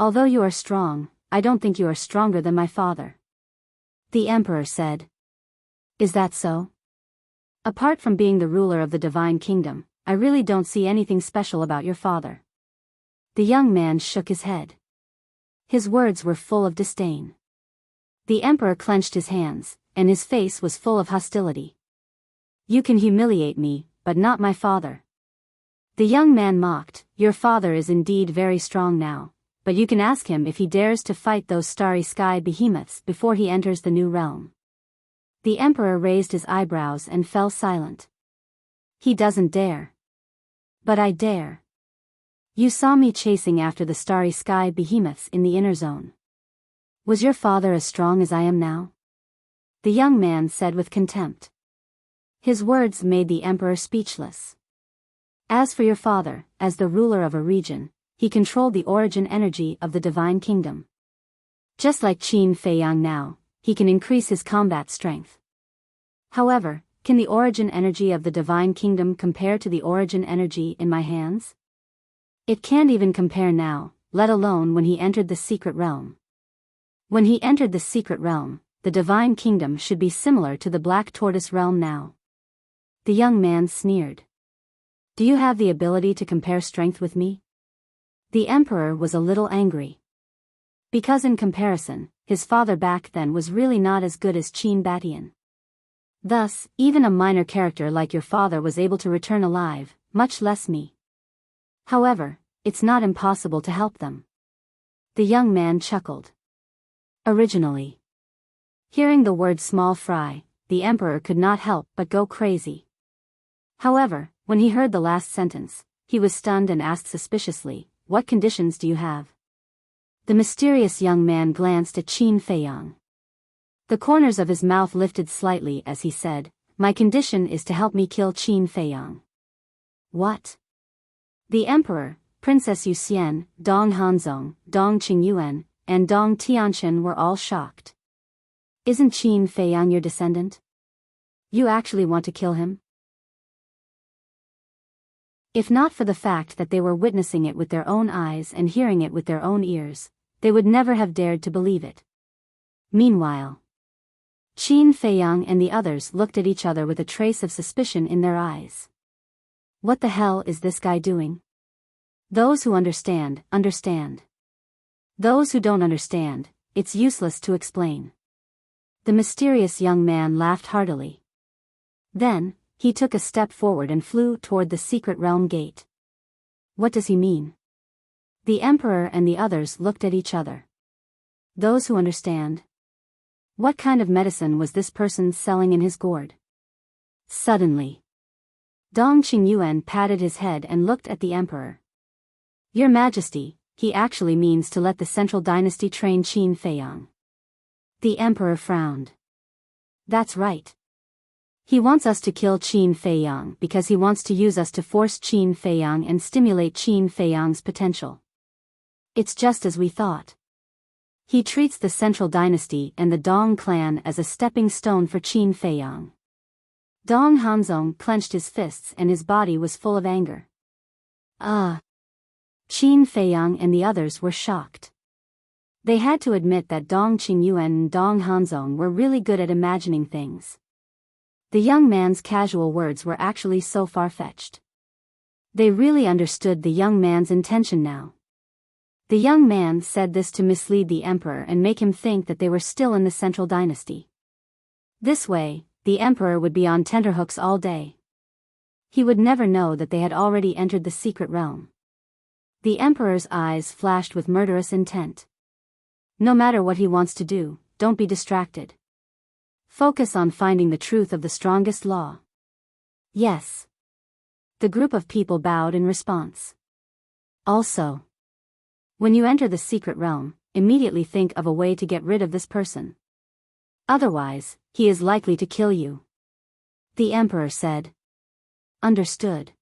Speaker 1: Although you are strong, I don't think you are stronger than my father. The emperor said. Is that so? Apart from being the ruler of the divine kingdom, I really don't see anything special about your father. The young man shook his head. His words were full of disdain. The emperor clenched his hands, and his face was full of hostility. You can humiliate me, but not my father. The young man mocked. Your father is indeed very strong now, but you can ask him if he dares to fight those starry sky behemoths before he enters the new realm. The emperor raised his eyebrows and fell silent. He doesn't dare. But I dare. You saw me chasing after the starry sky behemoths in the inner zone. Was your father as strong as I am now? The young man said with contempt. His words made the emperor speechless. As for your father, as the ruler of a region, he controlled the origin energy of the divine kingdom. Just like Qin Feiyang now, he can increase his combat strength. However, can the origin energy of the divine kingdom compare to the origin energy in my hands? It can't even compare now, let alone when he entered the secret realm. When he entered the secret realm, the divine kingdom should be similar to the black tortoise realm now. The young man sneered. Do you have the ability to compare strength with me? The emperor was a little angry. Because in comparison, his father back then was really not as good as Qin Batian. Thus, even a minor character like your father was able to return alive, much less me. However, it's not impossible to help them. The young man chuckled. Originally. Hearing the word small fry, the emperor could not help but go crazy. However, when he heard the last sentence, he was stunned and asked suspiciously, what conditions do you have? The mysterious young man glanced at Qin Feiyang. The corners of his mouth lifted slightly as he said, my condition is to help me kill Qin Feiyang. What? The emperor, Princess Yuxian, Dong Hanzong, Dong Qingyuan, and Dong Tianchen were all shocked. Isn't Qin Feiyang your descendant? You actually want to kill him? If not for the fact that they were witnessing it with their own eyes and hearing it with their own ears, they would never have dared to believe it. Meanwhile, Qin Feiyang and the others looked at each other with a trace of suspicion in their eyes. What the hell is this guy doing? Those who understand, understand. Those who don't understand, it's useless to explain. The mysterious young man laughed heartily. Then, he took a step forward and flew toward the secret realm gate. What does he mean? The emperor and the others looked at each other. Those who understand. What kind of medicine was this person selling in his gourd? Suddenly, Dong Qingyuan patted his head and looked at the emperor. Your Majesty, he actually means to let the central dynasty train Qin Feiyang. The emperor frowned. That's right. He wants us to kill Qin Feiyang because he wants to use us to force Qin Feiyang and stimulate Qin Feiyang's potential. It's just as we thought. He treats the central dynasty and the Dong clan as a stepping stone for Qin Feiyang. Dong Hanzong clenched his fists and his body was full of anger. Qin Feiyang and the others were shocked. They had to admit that Dong Qingyuan and Dong Hanzong were really good at imagining things. The young man's casual words were actually so far-fetched. They really understood the young man's intention now. The young man said this to mislead the emperor and make him think that they were still in the central dynasty. This way, the emperor would be on tenterhooks all day. He would never know that they had already entered the secret realm. The emperor's eyes flashed with murderous intent. No matter what he wants to do, don't be distracted. Focus on finding the truth of the strongest law. Yes. The group of people bowed in response. Also, when you enter the secret realm, immediately think of a way to get rid of this person. Otherwise, he is likely to kill you. The emperor said. Understood.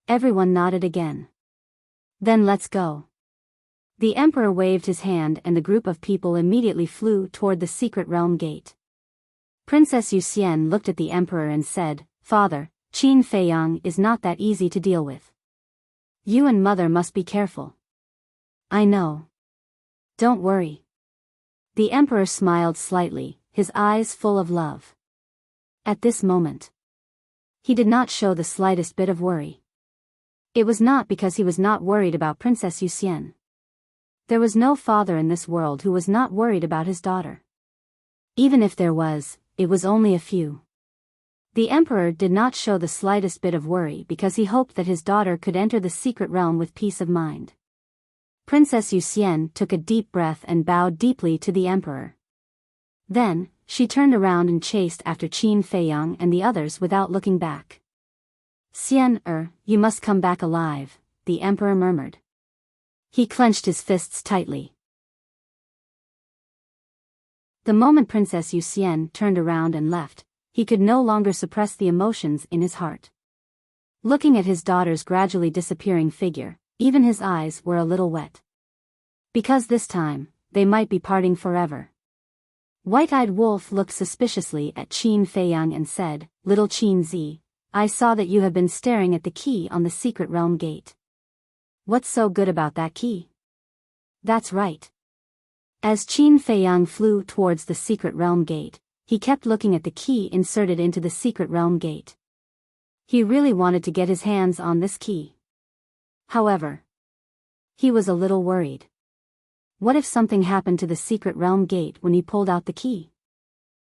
Speaker 1: Everyone nodded again. Then let's go. The emperor waved his hand and the group of people immediately flew toward the secret realm gate. Princess Yuxian looked at the emperor and said, Father, Qin Feiyang is not that easy to deal with. You and mother must be careful. I know. Don't worry. The emperor smiled slightly, his eyes full of love. At this moment, he did not show the slightest bit of worry. It was not because he was not worried about Princess Yuxian. There was no father in this world who was not worried about his daughter. Even if there was, it was only a few. The emperor did not show the slightest bit of worry because he hoped that his daughter could enter the secret realm with peace of mind. Princess Yuxian took a deep breath and bowed deeply to the emperor. Then, she turned around and chased after Qin Feiyang and the others without looking back. You must come back alive, the emperor murmured. He clenched his fists tightly. The moment Princess Yuxian turned around and left, he could no longer suppress the emotions in his heart. Looking at his daughter's gradually disappearing figure, even his eyes were a little wet. Because this time, they might be parting forever. White-eyed Wolf looked suspiciously at Qin Feiyang and said, "Little Qin Zi, I saw that you have been staring at the key on the secret realm gate. What's so good about that key?" "That's right." As Qin Feiyang flew towards the secret realm gate, he kept looking at the key inserted into the secret realm gate. He really wanted to get his hands on this key. However, he was a little worried. What if something happened to the secret realm gate when he pulled out the key?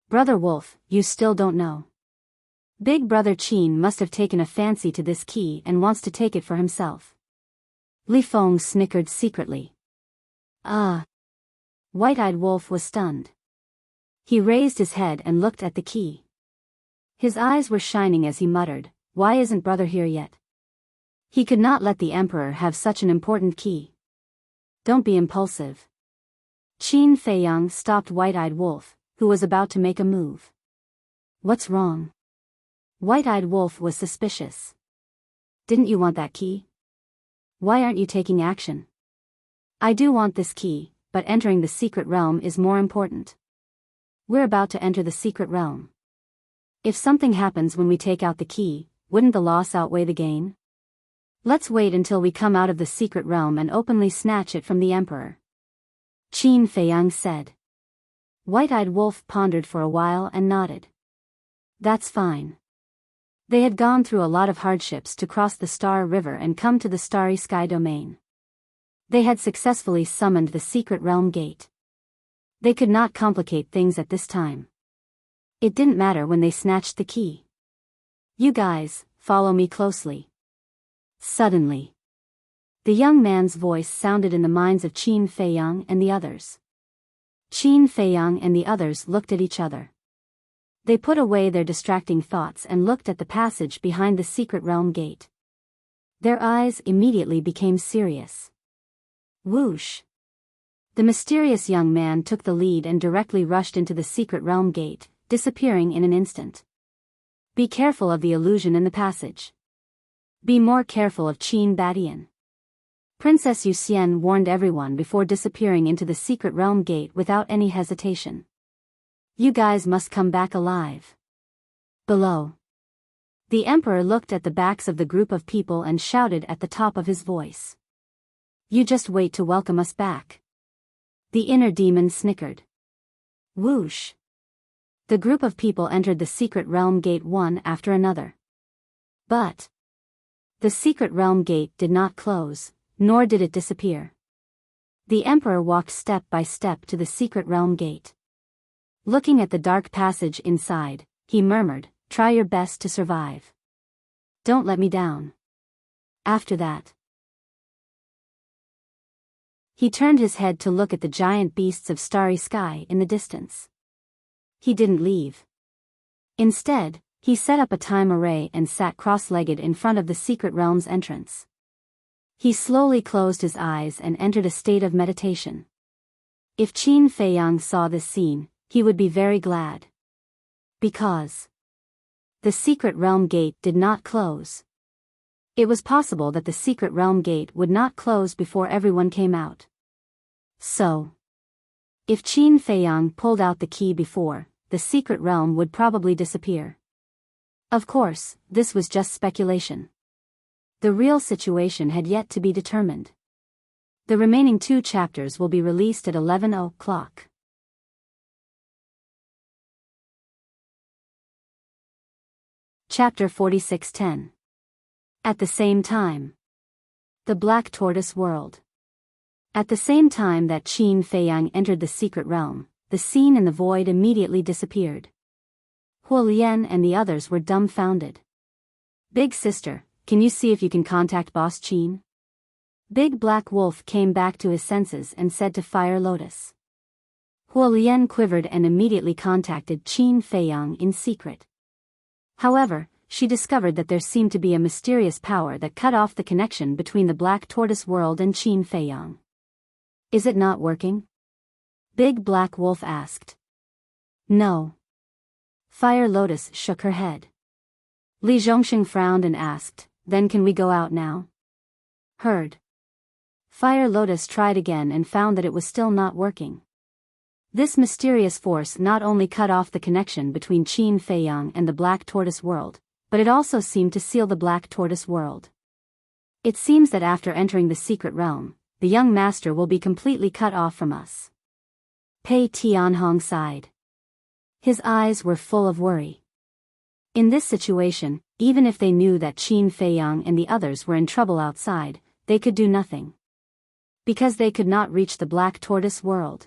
Speaker 1: Brother Wolf, you still don't know. Big brother Qin must have taken a fancy to this key and wants to take it for himself. Li Feng snickered secretly. White-eyed Wolf was stunned. He raised his head and looked at the key. His eyes were shining as he muttered, "Why isn't brother here yet?" He could not let the emperor have such an important key. Don't be impulsive. Qin Feiyang stopped White-eyed Wolf, who was about to make a move. What's wrong? White-eyed Wolf was suspicious. Didn't you want that key? Why aren't you taking action? I do want this key, but entering the secret realm is more important. We're about to enter the secret realm. If something happens when we take out the key, wouldn't the loss outweigh the gain? Let's wait until we come out of the secret realm and openly snatch it from the emperor. Qin Feiyang said. White-eyed Wolf pondered for a while and nodded. That's fine. They had gone through a lot of hardships to cross the Star River and come to the Starry Sky domain. They had successfully summoned the secret realm gate. They could not complicate things at this time. It didn't matter when they snatched the key. You guys, follow me closely. Suddenly, the young man's voice sounded in the minds of Qin Feiyang and the others. Qin Feiyang and the others looked at each other. They put away their distracting thoughts and looked at the passage behind the secret realm gate. Their eyes immediately became serious. Whoosh! The mysterious young man took the lead and directly rushed into the secret realm gate, disappearing in an instant. Be careful of the illusion in the passage. Be more careful of Qin Badian. Princess Yuxian warned everyone before disappearing into the secret realm gate without any hesitation. You guys must come back alive. Below. The emperor looked at the backs of the group of people and shouted at the top of his voice. You just wait to welcome us back. The inner demon snickered. Whoosh! The group of people entered the secret realm gate one after another. But the secret realm gate did not close, nor did it disappear. The emperor walked step by step to the secret realm gate. Looking at the dark passage inside, he murmured, "Try your best to survive. Don't let me down." After that, he turned his head to look at the giant beasts of starry sky in the distance. He didn't leave. Instead, he set up a time array and sat cross-legged in front of the secret realm's entrance. He slowly closed his eyes and entered a state of meditation. If Qin Feiyang saw this scene, he would be very glad. Because the secret realm gate did not close. It was possible that the secret realm gate would not close before everyone came out. So, if Qin Feiyang pulled out the key before, the secret realm would probably disappear. Of course, this was just speculation. The real situation had yet to be determined. The remaining 2 chapters will be released at 11 o'clock. Chapter 46:10. At the same time. The Black Tortoise World. At the same time that Qin Feiyang entered the secret realm, the scene in the void immediately disappeared. Huolian and the others were dumbfounded. Big sister, can you see if you can contact Boss Qin? Big Black Wolf came back to his senses and said to Fire Lotus. Huolian quivered and immediately contacted Qin Feiyang in secret. However, she discovered that there seemed to be a mysterious power that cut off the connection between the Black Tortoise World and Qin Feiyang. Is it not working? Big Black Wolf asked. No. Fire Lotus shook her head. Li Zhongxing frowned and asked, then can we go out now? Heard. Fire Lotus tried again and found that it was still not working. This mysterious force not only cut off the connection between Qin Feiyang and the Black Tortoise World, but it also seemed to seal the Black Tortoise World. It seems that after entering the secret realm, the young master will be completely cut off from us. Pei Tianhong sighed. His eyes were full of worry. In this situation, even if they knew that Qin Feiyang and the others were in trouble outside, they could do nothing. Because they could not reach the Black Tortoise World.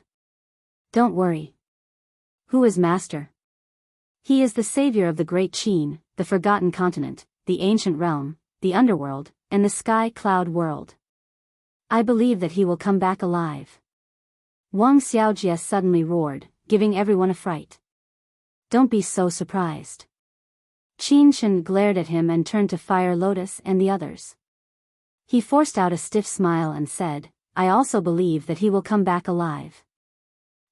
Speaker 1: Don't worry. Who is master? He is the savior of the great Qin, the forgotten continent, the ancient realm, the underworld, and the sky cloud world. I believe that he will come back alive. Wang Xiaojie suddenly roared, giving everyone a fright. Don't be so surprised. Qin Shen glared at him and turned to Fire Lotus and the others. He forced out a stiff smile and said, I also believe that he will come back alive.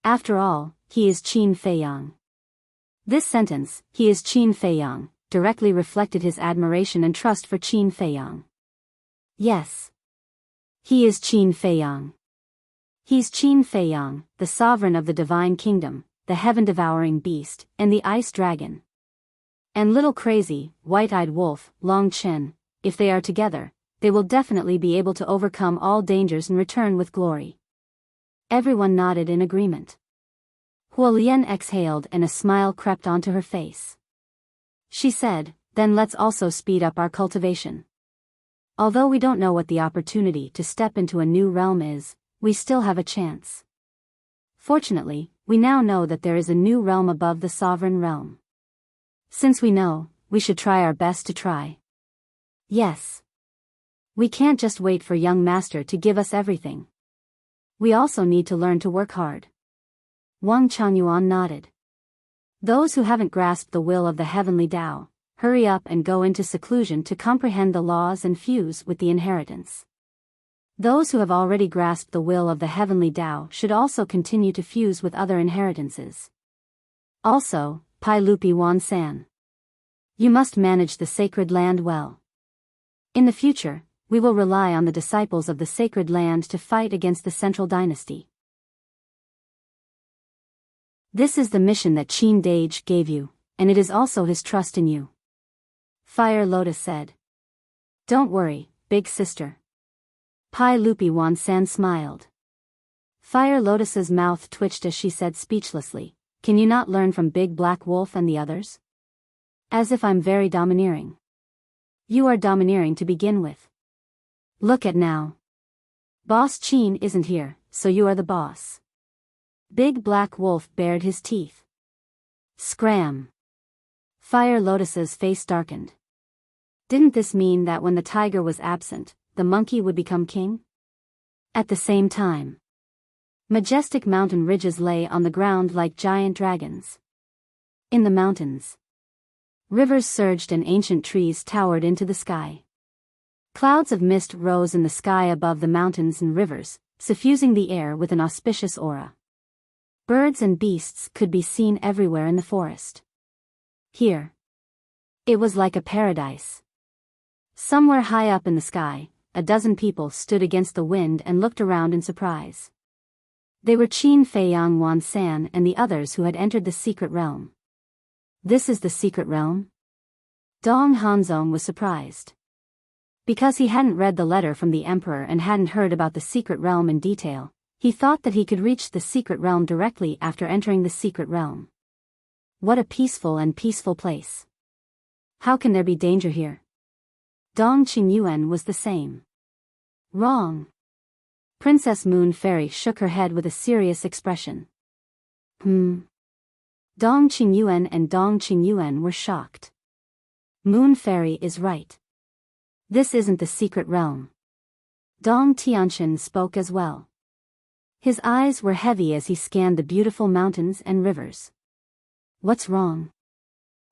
Speaker 1: After all, he is Qin Feiyang. This sentence, he is Qin Feiyang, directly reflected his admiration and trust for Qin Feiyang. Yes. He is Qin Feiyang. He's Qin Feiyang, the sovereign of the divine kingdom, the heaven-devouring beast, and the ice dragon. And little crazy, white-eyed wolf, Long Chen, if they are together, they will definitely be able to overcome all dangers and return with glory. Everyone nodded in agreement. Huolian exhaled and a smile crept onto her face. She said, then let's also speed up our cultivation. Although we don't know what the opportunity to step into a new realm is, we still have a chance. Fortunately, we now know that there is a new realm above the sovereign realm. Since we know, we should try our best to try. Yes. We can't just wait for young master to give us everything. We also need to learn to work hard. Wang Changyuan nodded. Those who haven't grasped the will of the heavenly Tao, hurry up and go into seclusion to comprehend the laws and fuse with the inheritance. Those who have already grasped the will of the heavenly Tao should also continue to fuse with other inheritances. Also, Pai Lupi Wan San. You must manage the sacred land well. In the future, we will rely on the disciples of the sacred land to fight against the central dynasty. This is the mission that Qin Dage gave you, and it is also his trust in you. Fire Lotus said. Don't worry, big sister. Pai Lupi Wan San smiled. Fire Lotus's mouth twitched as she said speechlessly, can you not learn from Big Black Wolf and the others? As if I'm very domineering. You are domineering to begin with. Look at now. Boss Qin isn't here, so you are the boss. Big Black Wolf bared his teeth. Scram. Fire Lotus's face darkened. Didn't this mean that when the tiger was absent, the monkey would become king? At the same time, majestic mountain ridges lay on the ground like giant dragons. In the mountains, rivers surged and ancient trees towered into the sky. Clouds of mist rose in the sky above the mountains and rivers, suffusing the air with an auspicious aura. Birds and beasts could be seen everywhere in the forest. Here, it was like a paradise. Somewhere high up in the sky, a dozen people stood against the wind and looked around in surprise. They were Qin Feiyang Wan San and the others who had entered the secret realm. This is the secret realm? Dong Hanzong was surprised. Because he hadn't read the letter from the emperor and hadn't heard about the secret realm in detail, he thought that he could reach the secret realm directly after entering the secret realm. What a peaceful place. How can there be danger here? Dong Qingyuan was the same. Wrong. Princess Moon Fairy shook her head with a serious expression. Dong Qingyuan and Dong Qingyuan were shocked. Moon Fairy is right. This isn't the secret realm. Dong Tianqian spoke as well. His eyes were heavy as he scanned the beautiful mountains and rivers. What's wrong?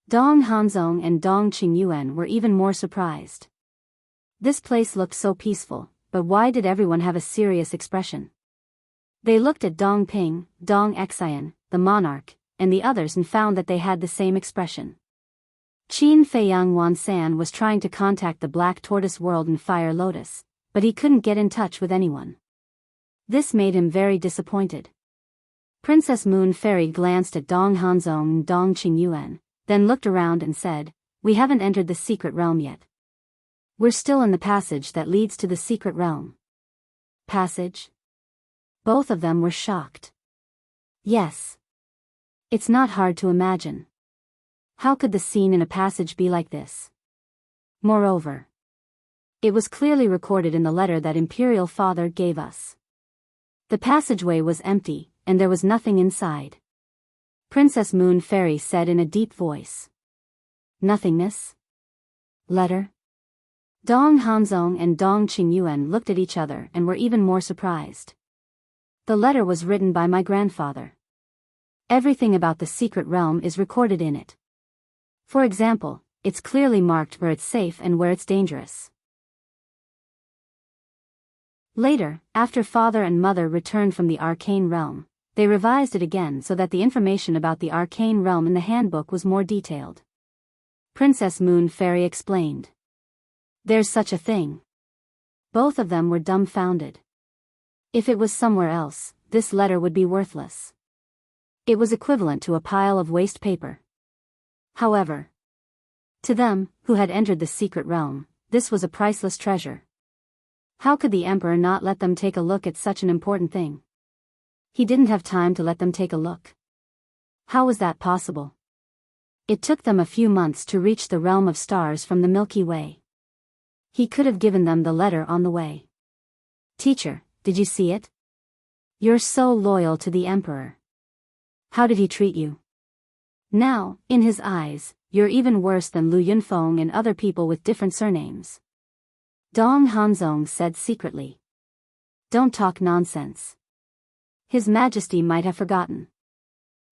Speaker 1: Dong Hanzong and Dong Qingyuan were even more surprised. This place looked so peaceful, but why did everyone have a serious expression? They looked at Dong Ping, Dong Xian, the monarch, and the others and found that they had the same expression. Qin Feiyang Wansan was trying to contact the Black Tortoise World and Fire Lotus, but he couldn't get in touch with anyone. This made him very disappointed. Princess Moon Fairy glanced at Dong Hanzong and Dong Qingyuan, then looked around and said, "We haven't entered the secret realm yet. We're still in the passage that leads to the secret realm." Passage? Both of them were shocked. Yes. It's not hard to imagine. How could the scene in a passage be like this? Moreover, it was clearly recorded in the letter that Imperial Father gave us. The passageway was empty, and there was nothing inside. Princess Moon Fairy said in a deep voice. Nothingness? Letter? Dong Hanzong and Dong Qingyuan looked at each other and were even more surprised. The letter was written by my grandfather. Everything about the secret realm is recorded in it. For example, it's clearly marked where it's safe and where it's dangerous. Later, after father and mother returned from the arcane realm, they revised it again so that the information about the arcane realm in the handbook was more detailed. Princess Moon Fairy explained. There's such a thing. Both of them were dumbfounded. If it was somewhere else, this letter would be worthless. It was equivalent to a pile of waste paper. However, to them, who had entered the secret realm, this was a priceless treasure. How could the emperor not let them take a look at such an important thing? He didn't have time to let them take a look. How was that possible? It took them a few months to reach the realm of stars from the Milky Way. He could have given them the letter on the way. Teacher, did you see it? You're so loyal to the emperor. How did he treat you? Now, in his eyes, you're even worse than Lu Yunfeng and other people with different surnames. Dong Hanzong said secretly. Don't talk nonsense. His Majesty might have forgotten.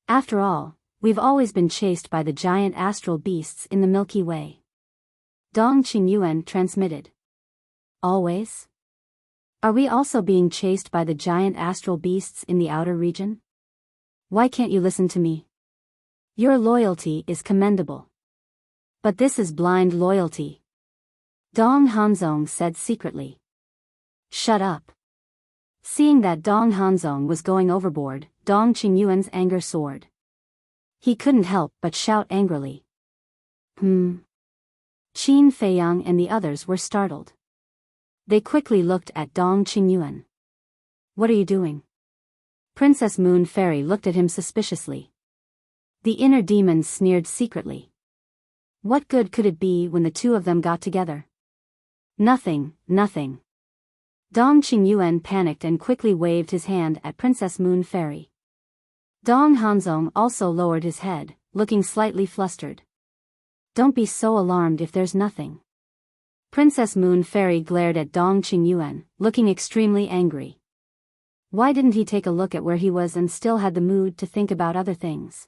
Speaker 1: After all, we've always been chased by the giant astral beasts in the Milky Way. Dong Qingyuan transmitted. Always? Are we also being chased by the giant astral beasts in the outer region? Why can't you listen to me? Your loyalty is commendable. But this is blind loyalty. Dong Hanzong said secretly. Shut up. Seeing that Dong Hanzong was going overboard, Dong Qingyuan's anger soared. He couldn't help but shout angrily. Qin Feiyang and the others were startled. They quickly looked at Dong Qingyuan. What are you doing? Princess Moon Fairy looked at him suspiciously. The inner demons sneered secretly. What good could it be when the two of them got together? Nothing. Dong Qingyuan panicked and quickly waved his hand at Princess Moon Fairy. Dong Hanzong also lowered his head, looking slightly flustered. Don't be so alarmed if there's nothing. Princess Moon Fairy glared at Dong Qingyuan, looking extremely angry. Why didn't he take a look at where he was and still had the mood to think about other things?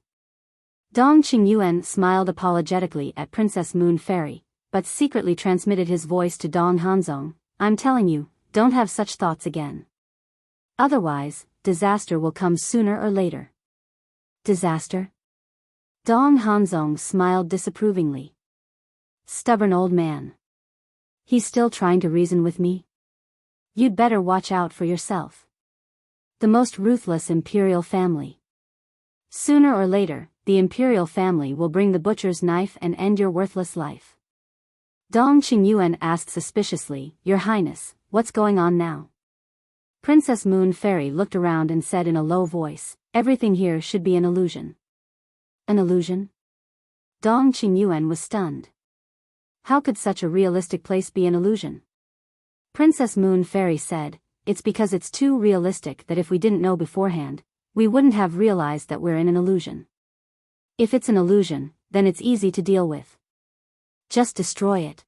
Speaker 1: Dong Qingyuan smiled apologetically at Princess Moon Fairy, but secretly transmitted his voice to Dong Hanzong. I'm telling you, don't have such thoughts again. Otherwise, disaster will come sooner or later. Disaster? Dong Hanzong smiled disapprovingly. Stubborn old man. He's still trying to reason with me? You'd better watch out for yourself. The most ruthless imperial family. Sooner or later, the imperial family will bring the butcher's knife and end your worthless life. Dong Qingyuan asked suspiciously, Your Highness, what's going on now? Princess Moon Fairy looked around and said in a low voice, Everything here should be an illusion. An illusion? Dong Qingyuan was stunned. How could such a realistic place be an illusion? Princess Moon Fairy said, It's because it's too realistic that if we didn't know beforehand, we wouldn't have realized that we're in an illusion. If it's an illusion, then it's easy to deal with. Just destroy it.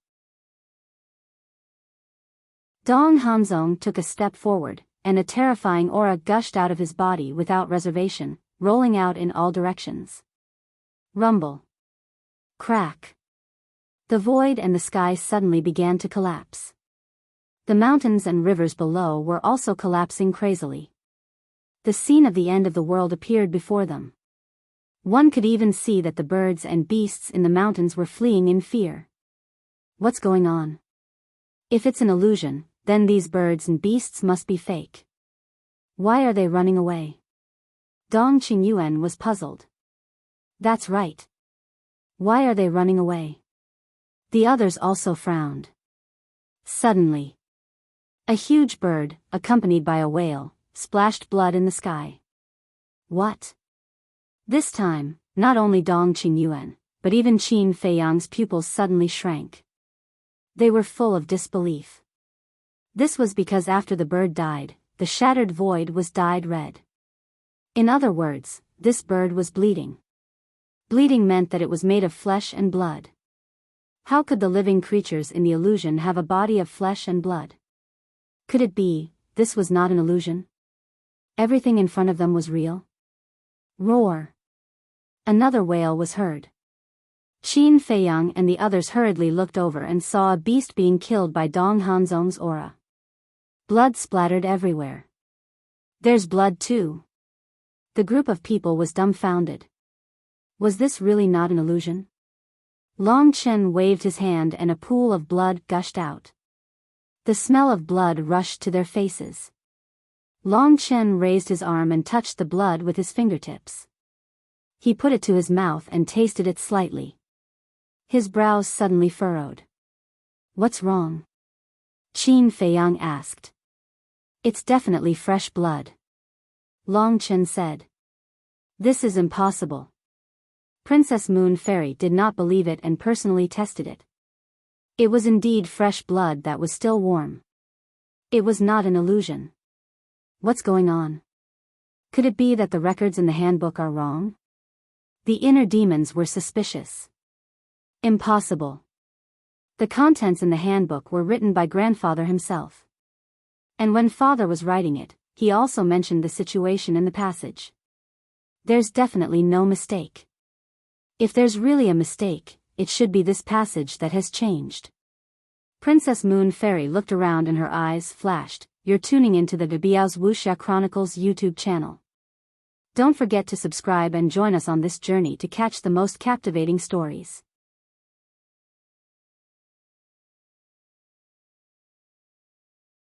Speaker 1: Dong Hanzong took a step forward, and a terrifying aura gushed out of his body without reservation, rolling out in all directions. Rumble. Crack. The void and the sky suddenly began to collapse. The mountains and rivers below were also collapsing crazily. The scene of the end of the world appeared before them. One could even see that the birds and beasts in the mountains were fleeing in fear. What's going on? If it's an illusion, then these birds and beasts must be fake. Why are they running away? Dong Qingyuan was puzzled. That's right. Why are they running away? The others also frowned. Suddenly, a huge bird, accompanied by a whale, splashed blood in the sky. What? This time, not only Dong Qingyuan, but even Qin Feiyang's pupils suddenly shrank. They were full of disbelief. This was because after the bird died, the shattered void was dyed red. In other words, this bird was bleeding. Bleeding meant that it was made of flesh and blood. How could the living creatures in the illusion have a body of flesh and blood? Could it be, this was not an illusion? Everything in front of them was real? Roar. Another wail was heard. Qin Feiyang and the others hurriedly looked over and saw a beast being killed by Dong Hanzong's aura. Blood splattered everywhere. There's blood too. The group of people was dumbfounded. Was this really not an illusion? Long Chen waved his hand and a pool of blood gushed out. The smell of blood rushed to their faces. Long Chen raised his arm and touched the blood with his fingertips. He put it to his mouth and tasted it slightly. His brows suddenly furrowed. What's wrong? Qin Feiyang asked. It's definitely fresh blood. Long Chen said. This is impossible. Princess Moon Fairy did not believe it and personally tested it. It was indeed fresh blood that was still warm. It was not an illusion. What's going on? Could it be that the records in the handbook are wrong? The inner demons were suspicious. Impossible. The contents in the handbook were written by grandfather himself. And when father was writing it, he also mentioned the situation in the passage. There's definitely no mistake. If there's really a mistake, it should be this passage that has changed. Princess Moon Fairy looked around and her eyes flashed. You're tuning into the Biyao's Wuxia Chronicles YouTube channel. Don't forget to subscribe and join us on this journey to catch the most captivating stories.